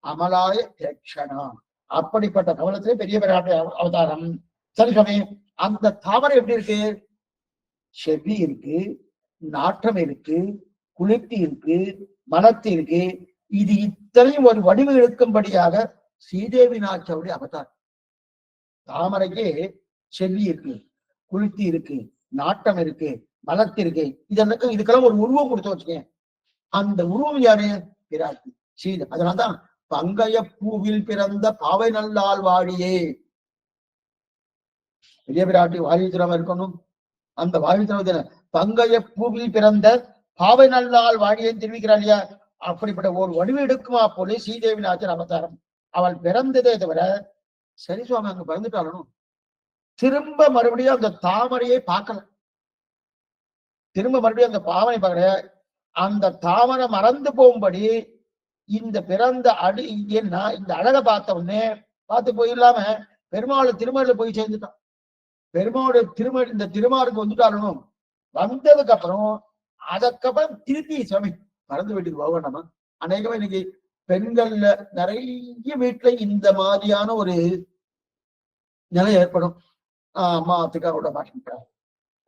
அமலாய தேக்ஷனா, அப்படிப்பட்ட கமலத்திலே பெரிய பிராட்டி அவதாரம். சரி சுவாமி, அந்த தாமரை எப்படி இருக்கு? செவ்வி இருக்கு, நாற்றம் இருக்கு, குளிர்ச்சி இருக்கு, மனத்து இருக்கு. இது இத்தனையும் ஒரு வடிவு எடுக்கும்படியாக ஸ்ரீதேவி நாச்சியாருடைய அவதாரம். தாமரைக்கு செவ்வி இருக்கு, குளிர்ச்சி இருக்கு, நாட்டம் இருக்கு, மலர்த்தி இருக்கு. இதுக்கெல்லாம் ஒரு உருவம் கொடுத்து வச்சுக்கேன். அந்த உருவம் யாரு? பிராட்டி ஸ்ரீ. அதனால்தான் பங்கைய பூவில் பிறந்த பாவை நல்லால் வாழியே. பெரிய பிராட்டி வாழித்திராம இருக்கணும். அந்த வாழ்த்து பங்கைய பூவில் பிறந்த பாவை நல்லால் வாழியன்னு தெரிவிக்கிறாள் இல்லையா? அப்படிப்பட்ட ஒரு வடிவு எடுக்குமா போல ஸ்ரீதேவி நாச்சியார் அவதாரம். அவள் பிறந்ததே தவிர சரி சுவாமி அங்க பிறந்துட்டாலும் திரும்ப மறுபடியும் அந்த தாமரையை பார்க்கல. திரும்ப மறுபடியும் அந்த பாவனை பார்க்கல. அந்த தாமரை மறந்து போகும்படி இந்த பிறந்த அடி ஏன்னா இந்த அழகை பார்த்த உடனே பார்த்து போயிடலாம பெருமாள் திருமணில போய் சேர்ந்துட்டான். பெருமாளுடைய திருமணி இந்த திருமாலுக்கு வந்துட்டாலும் வந்ததுக்கு அப்புறம் அதுக்கப்புறம் திருப்பி சுவாமி மறந்து வீட்டுக்கு போக வேண்டாமா? அநேகமா இன்னைக்கு பெண்கள்ல நிறைய வீட்டுல இந்த மாதிரியான ஒரு நிலை ஏற்படும். அம்மா அத்துக்காரோட மாட்டிக்கிட்டார்,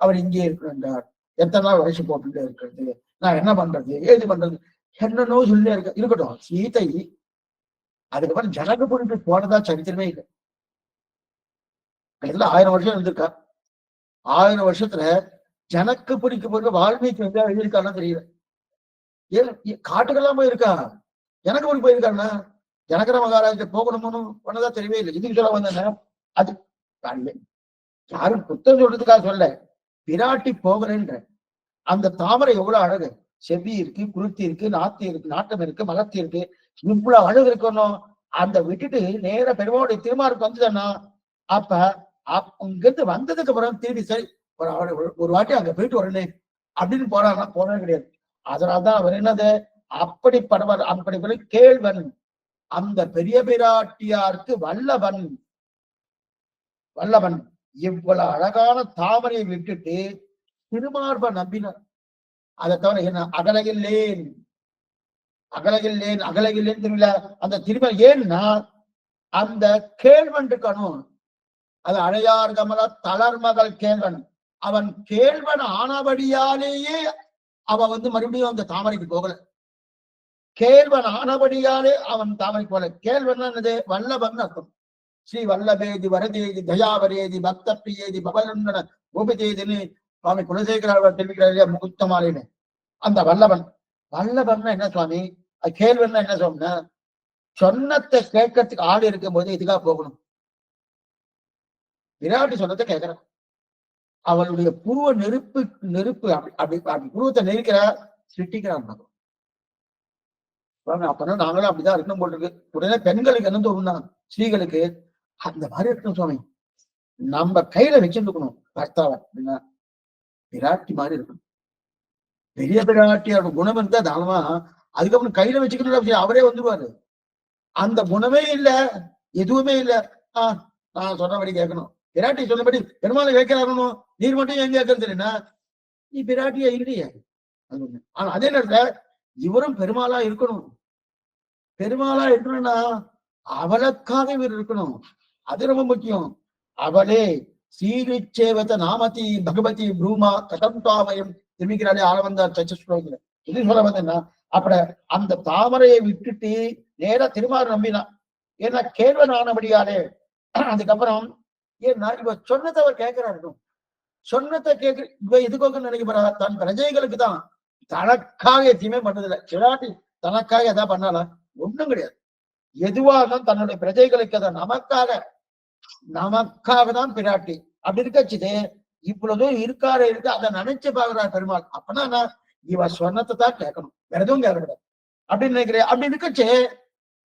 அவர் இங்கே இருக்கிறார், எத்தனை நாள் வயசு போட்டுட்டே இருக்கிறது, நான் என்ன பண்றது ஏது பண்றது என்னன்னோ சொல்லிட்டே இருக்கட்டும். சீதை அதுக்கப்புறம் ஜனகபுரிக்கு போனதா சரித்திரமே இல்லை. கிட்டத்தட்ட 1000 வருஷம் இருந்திருக்கா. 1000 வருஷத்துல ஜனகபுரிக்கு போய் வால்மீகி எங்க எழுதியிருக்காருன்னு தெரியல. ஏன் காட்டுக்கெல்லாம் போயிருக்கா? ஜனகபுரி போயிருக்காருன்னா ஜனகர மகாராஜ போகணும்னு பண்ணதா தெரியவே இல்லை. இதுக்கு சொல்ல வந்தேன்னா அது யாரும் புத்தம் சொல்றதுக்காக சொல்ல, பிராட்டி போகிறேன்ற அந்த தாமரை எவ்வளவு அழகு. செவ்வி இருக்கு, குருத்தி இருக்கு, நாத்தி இருக்கு, நாட்டம் இருக்கு, மலர்த்தி இருக்கு, இவ்வளவு அழகு இருக்கணும். அந்த விட்டுட்டு நேர பெருமாளுடைய திருமாருக்கு வந்துட்டேன்னா அப்ப அங்கிருந்து வந்ததுக்கு அப்புறம் திரும்பி சரி ஒரு வாட்டி அங்க போயிட்டு வரனே அப்படின்னு போறாருன்னா போனே கிடையாது. அதனால்தான் அவர் என்னது அப்படிப்படவர் அப்படி கேள்வன் அந்த பெரிய பிராட்டியாருக்கு வல்லவன் வல்லவன் இவ்வளவு அழகான தாமரையை விட்டுட்டு திருமார்ப நம்பினார். அதை தவிர என்ன அகலகில்லேன் அகலகில்லேன் அகலகில்லேன் திருவிழா அந்த திருமலை ஏன்னா அந்த கேள்வன் இருக்கணும். அது அழையார் கமல தளர்மகள் கேள்வன். அவன் கேள்வன் ஆனபடியாலேயே அவன் மறுபடியும் அந்த தாமரைக்கு போகல. கேள்வன் ஆனபடியாலே அவன் தாமரைக்கு போகல. கேள்வன் என்னது வல்லவன் அர்த்தம். ஸ்ரீ வல்லபேதி வரதேதி தயாவரேதி பக்த பிரியேதி பவலந்தன கோபிதேதின்னு சுவாமி குலசேகர தெரிவிக்கிறார் முகுத்தமாலின்னு. அந்த வல்லவன் வல்லவன் என்ன சுவாமி, கேள்வன் என்ன சொன்ன சொன்னத்தை கேட்கறதுக்கு ஆடு இருக்கும் போது இதுக்காக போகணும். விராட்டி சொன்னதை கேட்கிறான். அவளுடைய புருவ நெருப்பு நெருப்பு அப்படி புருவத்தை நெருக்கிறார், சிட்டிக்கிறான். அப்பதான் நாங்களும் அப்படிதான் இருக்கணும் போல் இருக்கு. உடனே பெண்களுக்கு என்ன தோணும்னா ஸ்ரீகளுக்கு அந்த மாதிரி இருக்கணும் சுவாமி, நம்ம கையில வச்சிருக்கணும் பர்த்தாவை அப்படின்னா விராட்டி மாதிரி இருக்கணும். பெரிய பிராட்டியோட குணம் இருந்தா தானமா அதுக்கப்புறம் கையில வச்சுக்கணும், அவரே வந்துருவாரு. அந்த குணமே இல்ல, எதுவுமே இல்ல. நான் சொன்னபடி கேட்கணும், பிராட்டி சொன்னபடி பெருமாளை கேட்கிறாரு, நீர் மட்டும் ஏன் கேட்கறது இல்லைன்னா நீ பிராட்டியா இல்லையே. ஆனா அதே நேரத்துல இவரும் பெருமாளா இருக்கணும். பெருமாளா இருக்கணும்னா அவளுக்காக இவர் இருக்கணும், அது ரொம்ப முக்கியம். அவளே சீரிச்சேவத நாமதி பகவதி ப்ரூமா கதம் தாமயம் திரும்பிக்கிறாளே ஆளவந்தார் சச்சஸ்லோகத்துல. இது சொல்ல வந்தேன்னா அப்பட அந்த தாமரையை விட்டுட்டு நேரா திருமாறு நம்பினான். ஏன்னா கேள்வன் ஆனபடியாலே. அதுக்கப்புறம் ஏன்னா இவ சொன்னதை அவர் கேட்கிறாரு. சொன்னதை கேட்க இவ எதுக்காக நினைக்கப்படா, தன் பிரஜைகளுக்கு தான், தனக்காக எதையுமே பண்ணதில்லை. சிலாட்டி தனக்காக எதா பண்ணாலும் ஒண்ணும் கிடையாது. எதுவாக தன்னுடைய பிரஜைகளுக்கு அதை நமக்காக தான் பிராட்டி அப்படி இருக்கச்சுது. இவ்வளவு இருக்காரு இருக்கு அதை நினைச்சு பாக்குறாரு பெருமாள். அப்பனா இவ சொன்னத்தை தான் கேட்கணும், வேற எதுவும் கேட்கக்கூடாது அப்படின்னு நினைக்கிறேன். அப்படி இருக்கச்சு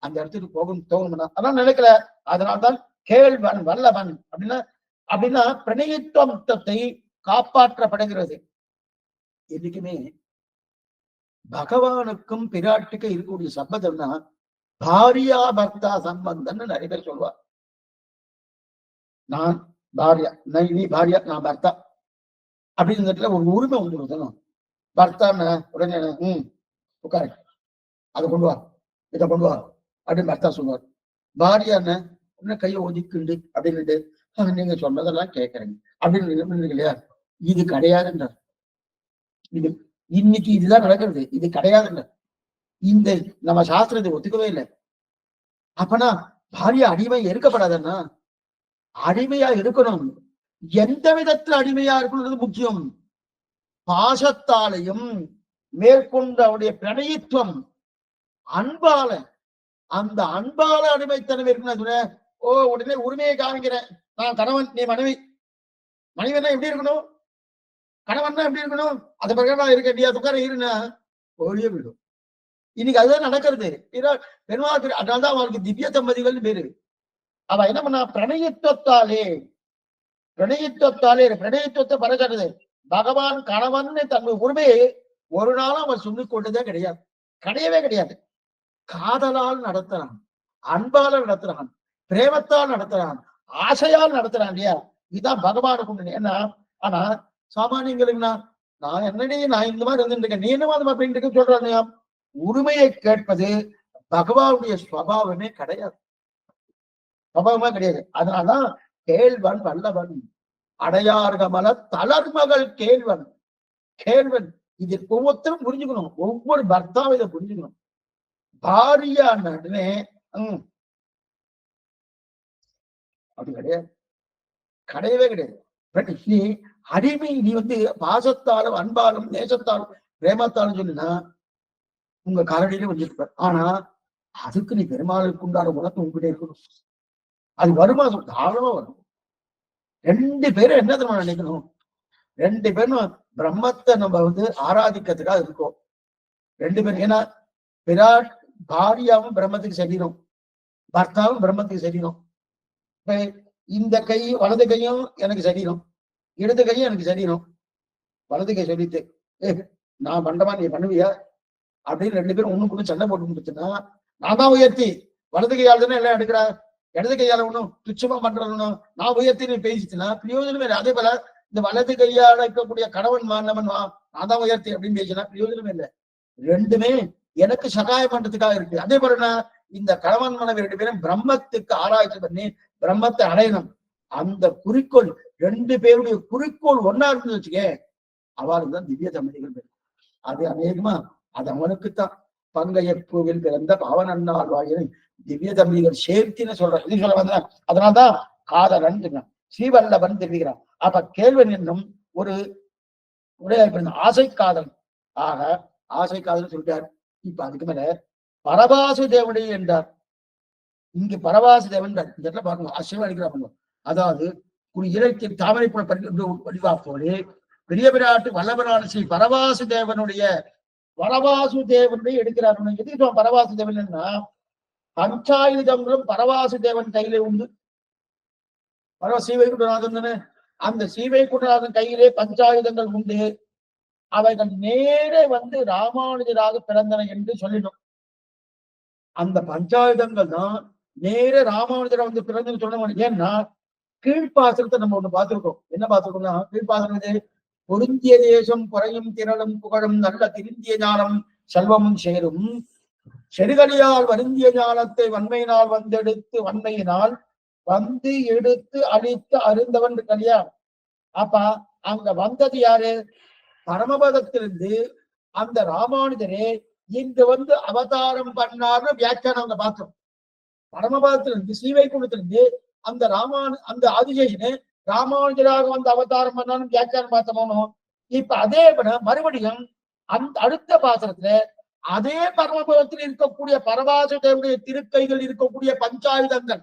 அந்த இடத்துக்கு போகணும் தோணும்னா அதான் நினைக்கல. அதனால்தான் கேள்வன் வல்லவன் அப்படின்னா பிரணயத்துவத்தை காப்பாற்றப்படுகிறது. எதுக்குமே பகவானுக்கும் பிராட்டுக்கும் இருக்கக்கூடிய சம்பந்தம்னா பாரியா பர்த்தா சம்பந்தம்னு நிறைய பேர் சொல்லுவார். நான் பாரியா, நீ பாரியா, நான் பர்த்தா அப்படின்னு ஒரு உரிமை வந்துடும். பர்த்தான்னு உடனே உட்காரு, அதை கொண்டு வா, இதை கொண்டு வா அப்படின்னு பர்த்தா சொல்லுவார். பாரியான்னு உடனே கையை ஒதுக்குண்டு அப்படின்னுட்டு நீங்க சொன்னதெல்லாம் கேட்கறீங்க அப்படின்னு இல்லையா? இது கிடையாதுன்றார். இது இன்னைக்கு இதுதான் நடக்கிறது, இது கிடையாதுன்ற இந்த நம்ம சாஸ்திரத்தை ஒத்துக்கவே இல்லை. அப்பனா பாரியா அடிமை இருக்கப்படாதுன்னா அடிமையா இருக்கணும். எந்த விதத்துல அடிமையா இருக்கணும்ன்றது முக்கியம். பாசத்தாலையும் மேற்கொண்ட அவருடைய பிரணயத்துவம் அன்பால, அந்த அன்பால அடிமைத்தனம் இருக்கணும். உடனே உரிமையை காமிக்கிறேன், நான் கணவன், நீ மனைவி. மனைவினா எப்படி இருக்கணும்? கணவன் எப்படி இருக்கணும், அது பிறகு நான் இருக்க இல்லையா துக்கார இருன்னா ஒழிய விடும். இன்னைக்கு அதுதான் நடக்கிறது. பெருமாள் அதனால்தான் அவருக்கு திவ்ய தம்பதிகள் பேரு. அவ என்ன பண்ணா பிரணயத்துவத்தாலே பிரணயத்துவத்தை பறக்கிறது. பகவான் கணவன் தன் உரிமையை ஒரு நாளும் அவன் சொல்லிக் கொண்டதே கிடையாது, கிடையவே கிடையாது. காதலால் நடத்துறான், அன்பால நடத்துறான், பிரேமத்தால் நடத்துறான், ஆசையால் நடத்துறான் இல்லையா? இதுதான் பகவானுக்கு உண்டு. ஏன்னா ஆனா சாமானியங்களுக்குன்னா நான் என்னடி நான் இந்த மாதிரி இருந்துருக்கேன், நீ என்ன மாதிரி அப்படின்னு சொல்றாங்க. உரிமையை கேட்பது பகவானுடைய சுவாவமே கிடையாது, சுவாவமே கிடையாது. அதனாலதான் கேள்வன் வல்லவன் அடையார்கமல தளர்மகள் கேள்வன் கேள்வன். இது ஒவ்வொருத்தரும் புரிஞ்சுக்கணும், ஒவ்வொரு பர்த்தாவும் இதை புரிஞ்சுக்கணும். பாரியா நடுவே அப்படி கிடையாது, கிடையவே கிடையாது. நீ அடிமை, நீ பாசத்தாலும் அன்பாலும் நேசத்தாலும் பிரேமத்தாலும் சொல்லினா உங்க காலடியிலே வந்துருப்பார். ஆனா அதுக்கு நீ பெருமாளுக்கு உண்டான உலகம் உங்ககிட்ட இருக்கணும். அது வருமா? தாராளமா வரும். ரெண்டு பேரும் என்ன தெரியுமா நினைக்கணும், ரெண்டு பேரும் பிரம்மத்தை நம்ம ஆராதிக்கிறதுக்காக இருக்கோம். ரெண்டு பேரும் ஏன்னா விராட் பாரியாவும் பிரம்மத்துக்கு சரீரம், பர்த்தாவும் பிரம்மத்துக்கு சரீரம். இப்ப இந்த கை வலது கையும் எனக்கு சரீரம், இடது கையும் எனக்கு சரீரம். வலது கை சொல்லிட்டு நான் பண்றமா நீ பண்ணுவியா அப்படின்னு ரெண்டு பேரும் ஒண்ணுக்குள்ள சண்டை போட்டு முடிச்சுன்னா நான் தான் உயர்த்தி, வலது கையால் தானே எல்லாம் எடுக்கிறா, இடது கையால ஒண்ணும் துச்சமா பண்றதுன்னு நான் உயர்த்தி நீ பேசிச்சுன்னா பிரயோஜனமே இல்லை. அதே போல இந்த வலது கையால இருக்கக்கூடிய கணவன் மாணவன் நான் தான் உயர்த்தி அப்படின்னு பேசினா பிரயோஜனமே இல்லை. ரெண்டுமே எனக்கு சகாயம் பண்றதுக்காக இருக்கு. அதே போலனா இந்த கணவன் மனைவி ரெண்டு பேரும் பிரம்மத்துக்கு ஆராய்ச்சி பண்ணி பிரம்மத்தை அடையணும். அந்த குறிக்கோள் ரெண்டு பேருடைய குறிக்கோள் ஒன்னா இருந்து வச்சுக்க, அவளுக்கு தான் திவ்ய தம்பதிகள். அது அநேகமா அது அவனுக்குத்தான். பங்கைய பூவில் பிறந்த பாவனன்னாள் வாயிலை திவ்ய தம்பதிகள் சேர்த்தின்னு சொல்ற இது சொல்ல வந்த. அதனால்தான் காதலன் ஸ்ரீவல்லவன் தெரிவிக்கிறான். அப்ப கேள்வன் என்னும் ஒரு உடைய ஆசை காதல். ஆக ஆசை காதல் சொல்லிட்டார். இப்ப அதுக்கு மேல பரபாசு தேவனுடைய என்றார். இங்கு பரவாசு தேவன் இந்த இடத்துல பாருங்க ஆசையா அடிக்கிறாங்க. அதாவது ஒரு இலக்கிய தாமரை வடிவா போலே பெரிய விராட்டு வல்லவரான ஸ்ரீ பரவாசு தேவனுடைய எடுக்கிறார். எதுக்கு பரவாசு தேவன்னா பஞ்சாயுதங்களும் பரவாசு தேவன் கையிலே உண்டு. சீவைகுண்டநாதன் அந்த சீவைகுண்டநாதன் கையிலே பஞ்சாயுதங்கள் உண்டு. அவைகள் நேரே ராமானுஜராக பிறந்தன என்று சொல்லிடும். அந்த பஞ்சாயுதங்கள் தான் நேர ராமானுஜரா பிறந்தன்னு சொல்ல. ஏன்னா கீழ்ப்பாசனத்தை நம்ம ஒண்ணு பார்த்திருக்கோம். என்ன பார்த்திருக்கோம்னா கீழ்ப்பாசனம் பொருந்திய தேசம் குறையும் திரளும் புகழும் நல்ல திருந்திய ஞானம் செல்வமும் சேரும் செருகலியால் வருந்திய ஞானத்தை வன்மையினால் வன்மையினால் எடுத்து அழித்து அருந்தவன் இருக்கலையா. அப்ப அங்க வந்தது யாரு? பரமபதத்திலிருந்து அந்த ராமானுஜரே இங்கு அவதாரம் பண்ணார்னு வியாக்கியானம் அவங்க பார்த்தோம். பரமபதத்திலிருந்து ஸ்ரீவைகுண்டத்திலிருந்து அந்த ஆதிசேஷனு ராமானுஜராக அவதாரம் பண்ணாலும் வியாக்கியானம் பார்த்தோமோ. இப்ப அதே மறுபடியும் அந்த அடுத்த பாசனத்துல அதே பரமபதத்தில் இருக்கக்கூடிய பரவாசுடைய திருக்கைகள் இருக்கக்கூடிய பஞ்சாயுதங்கள்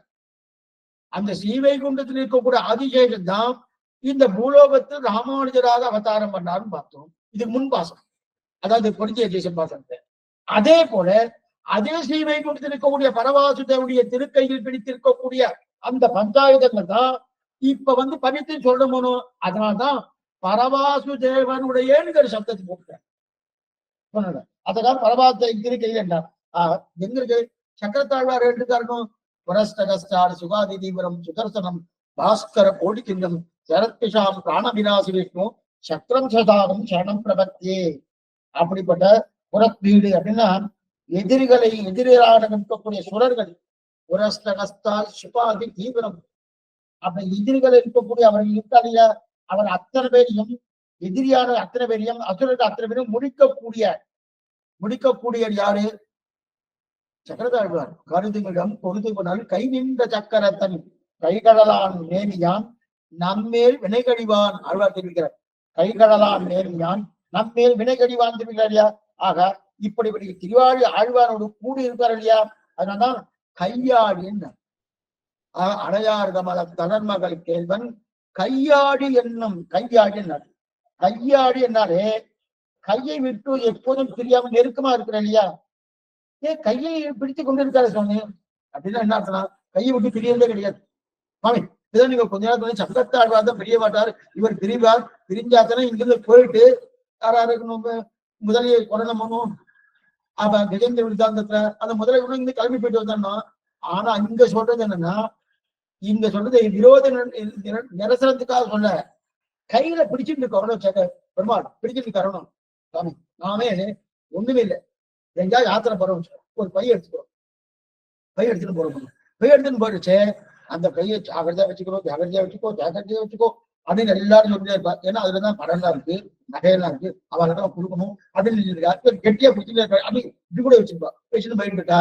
அந்த ஸ்ரீவைகுண்டத்தில் இருக்கக்கூடிய ஆதிசேஷன் தான் இந்த பூலோகத்தில் ராமானுஜராக அவதாரம் பண்ணாருன்னு பார்த்தோம். இதுக்கு முன் பாசனம், அதாவது பொருந்திய தேசம் பாசனத்தை. அதே போல அதே ஸ்ரீவைகுண்டத்தில் இருக்கக்கூடிய பரவாசுடைய திருக்கையில் பிடித்திருக்கக்கூடிய அந்த பஞ்சாயுதங்கள் தான் இப்ப படித்து சொல்லணும். அதனால்தான் பரவாசுதேவனுடைய சப்தத்தை போட்டார். அதனால் பரவாச திருக்கையில் என்றார். எங்க இருக்கு? சக்கரத்தாழ்வார் எடுத்துக்காரணும். புரஸ்தகஸ்டார் சுகாதி தீவிரம் சுதர்சனம் பாஸ்கர கோடி கிங்கம் சரத்பிஷாம் பிராணவிநாசி விஷ்ணு சக்கரம் சதாரம் சரணம் பிரபத்தியே. அப்படிப்பட்ட புறப்பீடு அப்படின்னா எதிரிகளை எதிராக இருக்கக்கூடிய சுரர்கள். புரஸ்தகஸ்தால் சுபாதி தீவிரம் அப்படி எதிரிகள் இருக்கக்கூடிய அவர்கள் இருக்காதிய அவர் அத்தனை பேரையும் எதிரியான அத்தனை பேரையும் அசுரர்கள் அத்தனை பேரும் முடிக்கக்கூடிய யாரு? சக்கரத்தாழ்வார். கருதுமிடம் பொருதுகுணல் கை நின்ற சக்கரத்தன் கைகடலான் நேமியான் நம்மேல் வினைகடிவான் ஆழ்வார் தெரிவிக்கிறார். கைகடலான் நேமியான் நம்மேல் வினைகடிவான் தெரிவிக்கிறார் இல்லையா? ஆக இப்படி திருவாழி ஆழ்வாரோடு கூடி இருப்பார் இல்லையா? அதனால்தான் கையாடி அடையார் கமல தளர்மகள் கேள்வன் கையாடி என்னும் கையாடி கையாடி என்னாலே கையை விட்டு எப்போதும் பிரியாம நெருக்கமா இருக்கிற இல்லையா? கையை பிடித்து கொண்டு இருக்காரு சுவாமி அப்படின்னா என்ன அர்த்தம்? கையை விட்டு பிரியறதே கிடையாது சுவாமி. இதான் நீங்க கொஞ்ச நேரத்துல சங்கத்தாழ்வார் தான் பிரிய மாட்டார், இவர் பிரிவார். பிரிஞ்சாத்தனை இங்கிருந்து போயிட்டு யாராருக்கு முதலையை கொடனம் பண்ணும். அப்ப கஜேந்திர விருத்தாந்தத்துல அந்த முதலை கூட இங்க கிளம்பி போயிட்டு வந்தோம்னா. ஆனா இங்க சொல்றது என்னன்னா, இங்க சொல்றது விரோத நிரசனத்துக்காக சொல்ல, கையில பிடிச்சிட்டு இருக்கணும் சேக பெருமாள் பிடிச்சிட்டு இருக்கணும் சாமி. நாமே ஒண்ணுமே இல்லை, எங்கேயா யாத்திரை போறோம், ஒரு பைய எடுத்துக்கிறோம், பைய எடுத்துட்டு போறோம், பைய எடுத்துன்னு போயிடுச்சு. அந்த பையை ஜாகிரதையா வச்சுக்கோ, ஜாகிரதையா வச்சுக்கோ, ஜாகிரதையா வச்சுக்கோ அப்படின்னு எல்லாரும் சொல்லிட்டே இருப்பா. ஏன்னா அதுலதான் படம்லாம் இருக்கு, நகையெல்லாம் இருக்கு, அவர்கிட்ட கொடுக்கணும் அப்படின்னு இருக்கா. கெட்டியா பிடிச்சிட்டு இருக்கா. அப்படி இப்படி கூட வச்சிருப்பா, வச்சுட்டு போயிட்டு இருக்கா.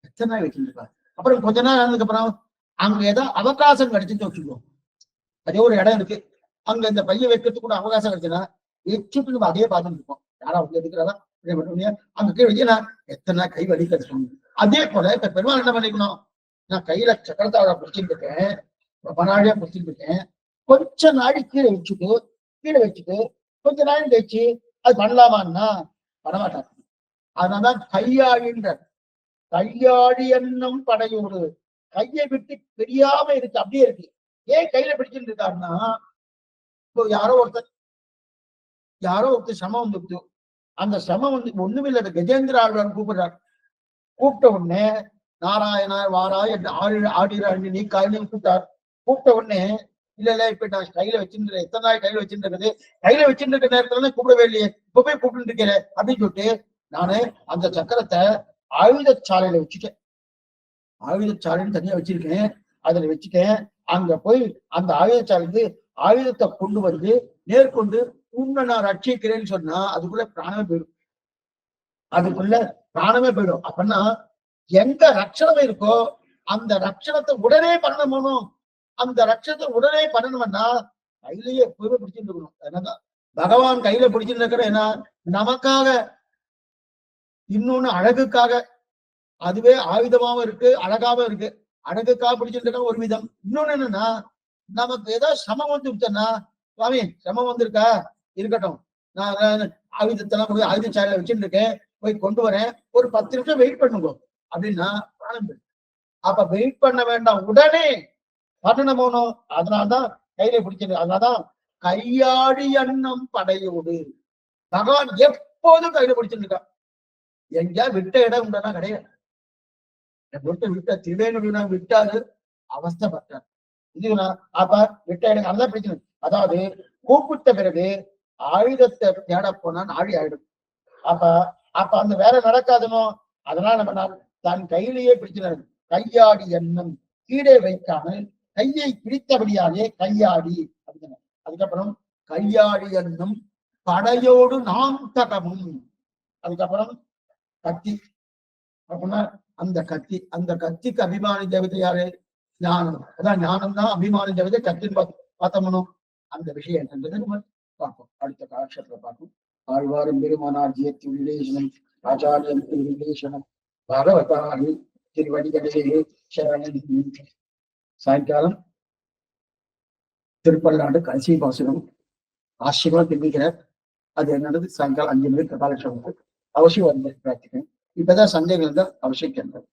எத்தனை நாள் வச்சுட்டு இருக்கா. அப்புறம் கொஞ்ச நாள் ஆனதுக்கு அப்புறம் அங்க ஏதாவது அவகாசம் கிடைச்சுட்டு வச்சுக்கோ, அதே ஒரு இடம் இருக்கு, அங்க இந்த பைய வைக்கிறதுக்கு கூட அவகாசம் கிடைச்சுன்னா வச்சுட்டு நம்ம அதே பார்த்துட்டு இருக்கோம். யாரா அவங்க எடுக்கிறதா அங்க கீழே வச்சுன்னா எத்தனை கை வலி கற்றுக்கணும். அதே போல இப்ப பெருமாள் என்ன பண்ணிக்கணும், நான் கையில சக்கரத்தாழ பிடிச்சிட்டு இருக்கேன், ரொம்ப நாளையா பிடிச்சிட்டு இருக்கேன், கொஞ்ச நாள் கீழே வச்சுட்டு கொஞ்ச நாள் கழிச்சு அது பண்ணலாமான்னா பண்ணமாட்டாங்க. அதனாலதான் கையாடின்ற கையாடி எண்ணம் படையோடு கையை விட்டு பிரியாம இருக்கு, அப்படியே இருக்கு. ஏன் கையில பிடிச்சிட்டு இருக்காருன்னா, இப்போ யாரோ ஒருத்தர் சமம் வந்துட்டு, அந்த சமம் வந்து ஒண்ணுமே இல்லை, கஜேந்திர ஆழ்வார் கூப்பிடுறாரு. கூப்பிட்ட உடனே நாராயணா வாராய் என்று ஆடிறாள் நீ காயின்னு கூப்பிட்டார். கூப்பிட்ட உடனே இல்ல இப்ப நான் கையில வச்சிருந்தேன், எத்தனை நாள் கையில வச்சிருந்தது, கையில வச்சிருந்த நேரத்துல கூப்பிடவே இல்லையே, இப்ப போய் கூப்பிட்டு இருக்கிறேன் அப்படின்னு சொல்லிட்டு நானு அந்த சக்கரத்தை ஆயுதச்சாலையில வச்சுட்டேன். ஆயுதச்சாலைன்னு தனியா வச்சிருக்கேன், அதுல வச்சுட்டேன். அங்க போய் அந்த ஆயுதச்சாலைக்கு ஆயுதத்தை கொண்டு வந்து நேர்கொண்டு உன்னை நான் ரட்சிக்கிறேன்னு சொன்னா அதுக்குள்ள பிராணமே போயிடும், அதுக்குள்ள பிராணமே போயிடும். அப்படின்னா எங்க ரட்சணம் இருக்கோ அந்த ரட்சணத்தை உடனே பண்ணணும். அந்த ரட்சணத்தை உடனே பண்ணணும்னா கையிலேயே எப்பவுமே பிடிச்சிட்டு இருக்கணும். என்னதான் பகவான் கையில பிடிச்சிட்டு இருக்கிற ஏன்னா நமக்காக, இன்னொன்னு அழகுக்காக, அதுவே ஆயுதமாவும் இருக்கு, அழகாவும் இருக்கு. அழகுக்காக பிடிச்சிட்டு இருக்க ஒரு விதம். இன்னொன்னு என்னன்னா, நமக்கு ஏதாவது சிரமம் வந்து விட்டேன்னா, சுவாமி சிரமம் வந்திருக்கா இருக்கட்டும், நான் ஆயுதத்தெல்லாம் போய் ஆயுதச்சாலையில வச்சுட்டு இருக்கேன், போய் கொண்டு வரேன், ஒரு 10 நிமிஷம் வெயிட் பண்ணுங்க அப்படின்னா அப்ப வெயிட் பண்ண வேண்டாம், உடனே பண்ணணும் போகணும். அதனால்தான் கையில பிடிச்சிருக்கு. அதனாலதான் கையாடி எண்ணம் படையோடு பகவான் எப்போதும் கையில பிடிச்சிருக்கா. எங்கேயா விட்ட இடம் உண்டா கிடையாது. விட்ட திவேணுனா விட்டாரு அவஸ்தப்பட்டார். இதுனா அப்ப விட்ட இடம் அதான் பிரச்சனை. அதாவது கூப்பிட்ட பிறகு ஆயுதத்தை தேட போனா நாடி ஆயிடும். அப்ப அந்த வேலை நடக்காதுனோ. அதனால நம்ம தன் கையிலேயே பிடிச்சினாரு. கையாடி எண்ணம் கீழே வைக்காமல் கையை பிடித்தபடியாலே கையாடி அப்படின்னு. அதுக்கப்புறம் கையாடி எண்ணம் படையோடு நாம் தகமும். அதுக்கப்புறம் கத்தி. அப்படின்னா அந்த கத்திக்கு அபிமானி தேவதை யாரு? ஞானம். அதான் ஞானம் தான் அபிமானி தேவதை. கத்தின்னு பார்த்தோம்னோ அந்த விஷயம் என்னன்றது நம்ம பார்ப்போம், அடுத்த காலட்சத்துல பார்ப்போம். ஆழ்வாரும் பெருமானார் ஜியத்தி விலேஷனம் ஆச்சாரியம் விலேஷனம் பகவதாரி திருவடிகளே சரணம். சாயங்காலம் திருப்பல்லாண்டு கடைசி பாசனம் ஆசிரியமா திரும்பிக்கிறார். அது என்னது சாயங்காலம் 5 மணிக்கு காலட்சம் அவசியம் வந்து பிரார்த்திக்கணும். இப்பதான் சந்தேகங்கள் தான் அவசியம் கேட்கறது.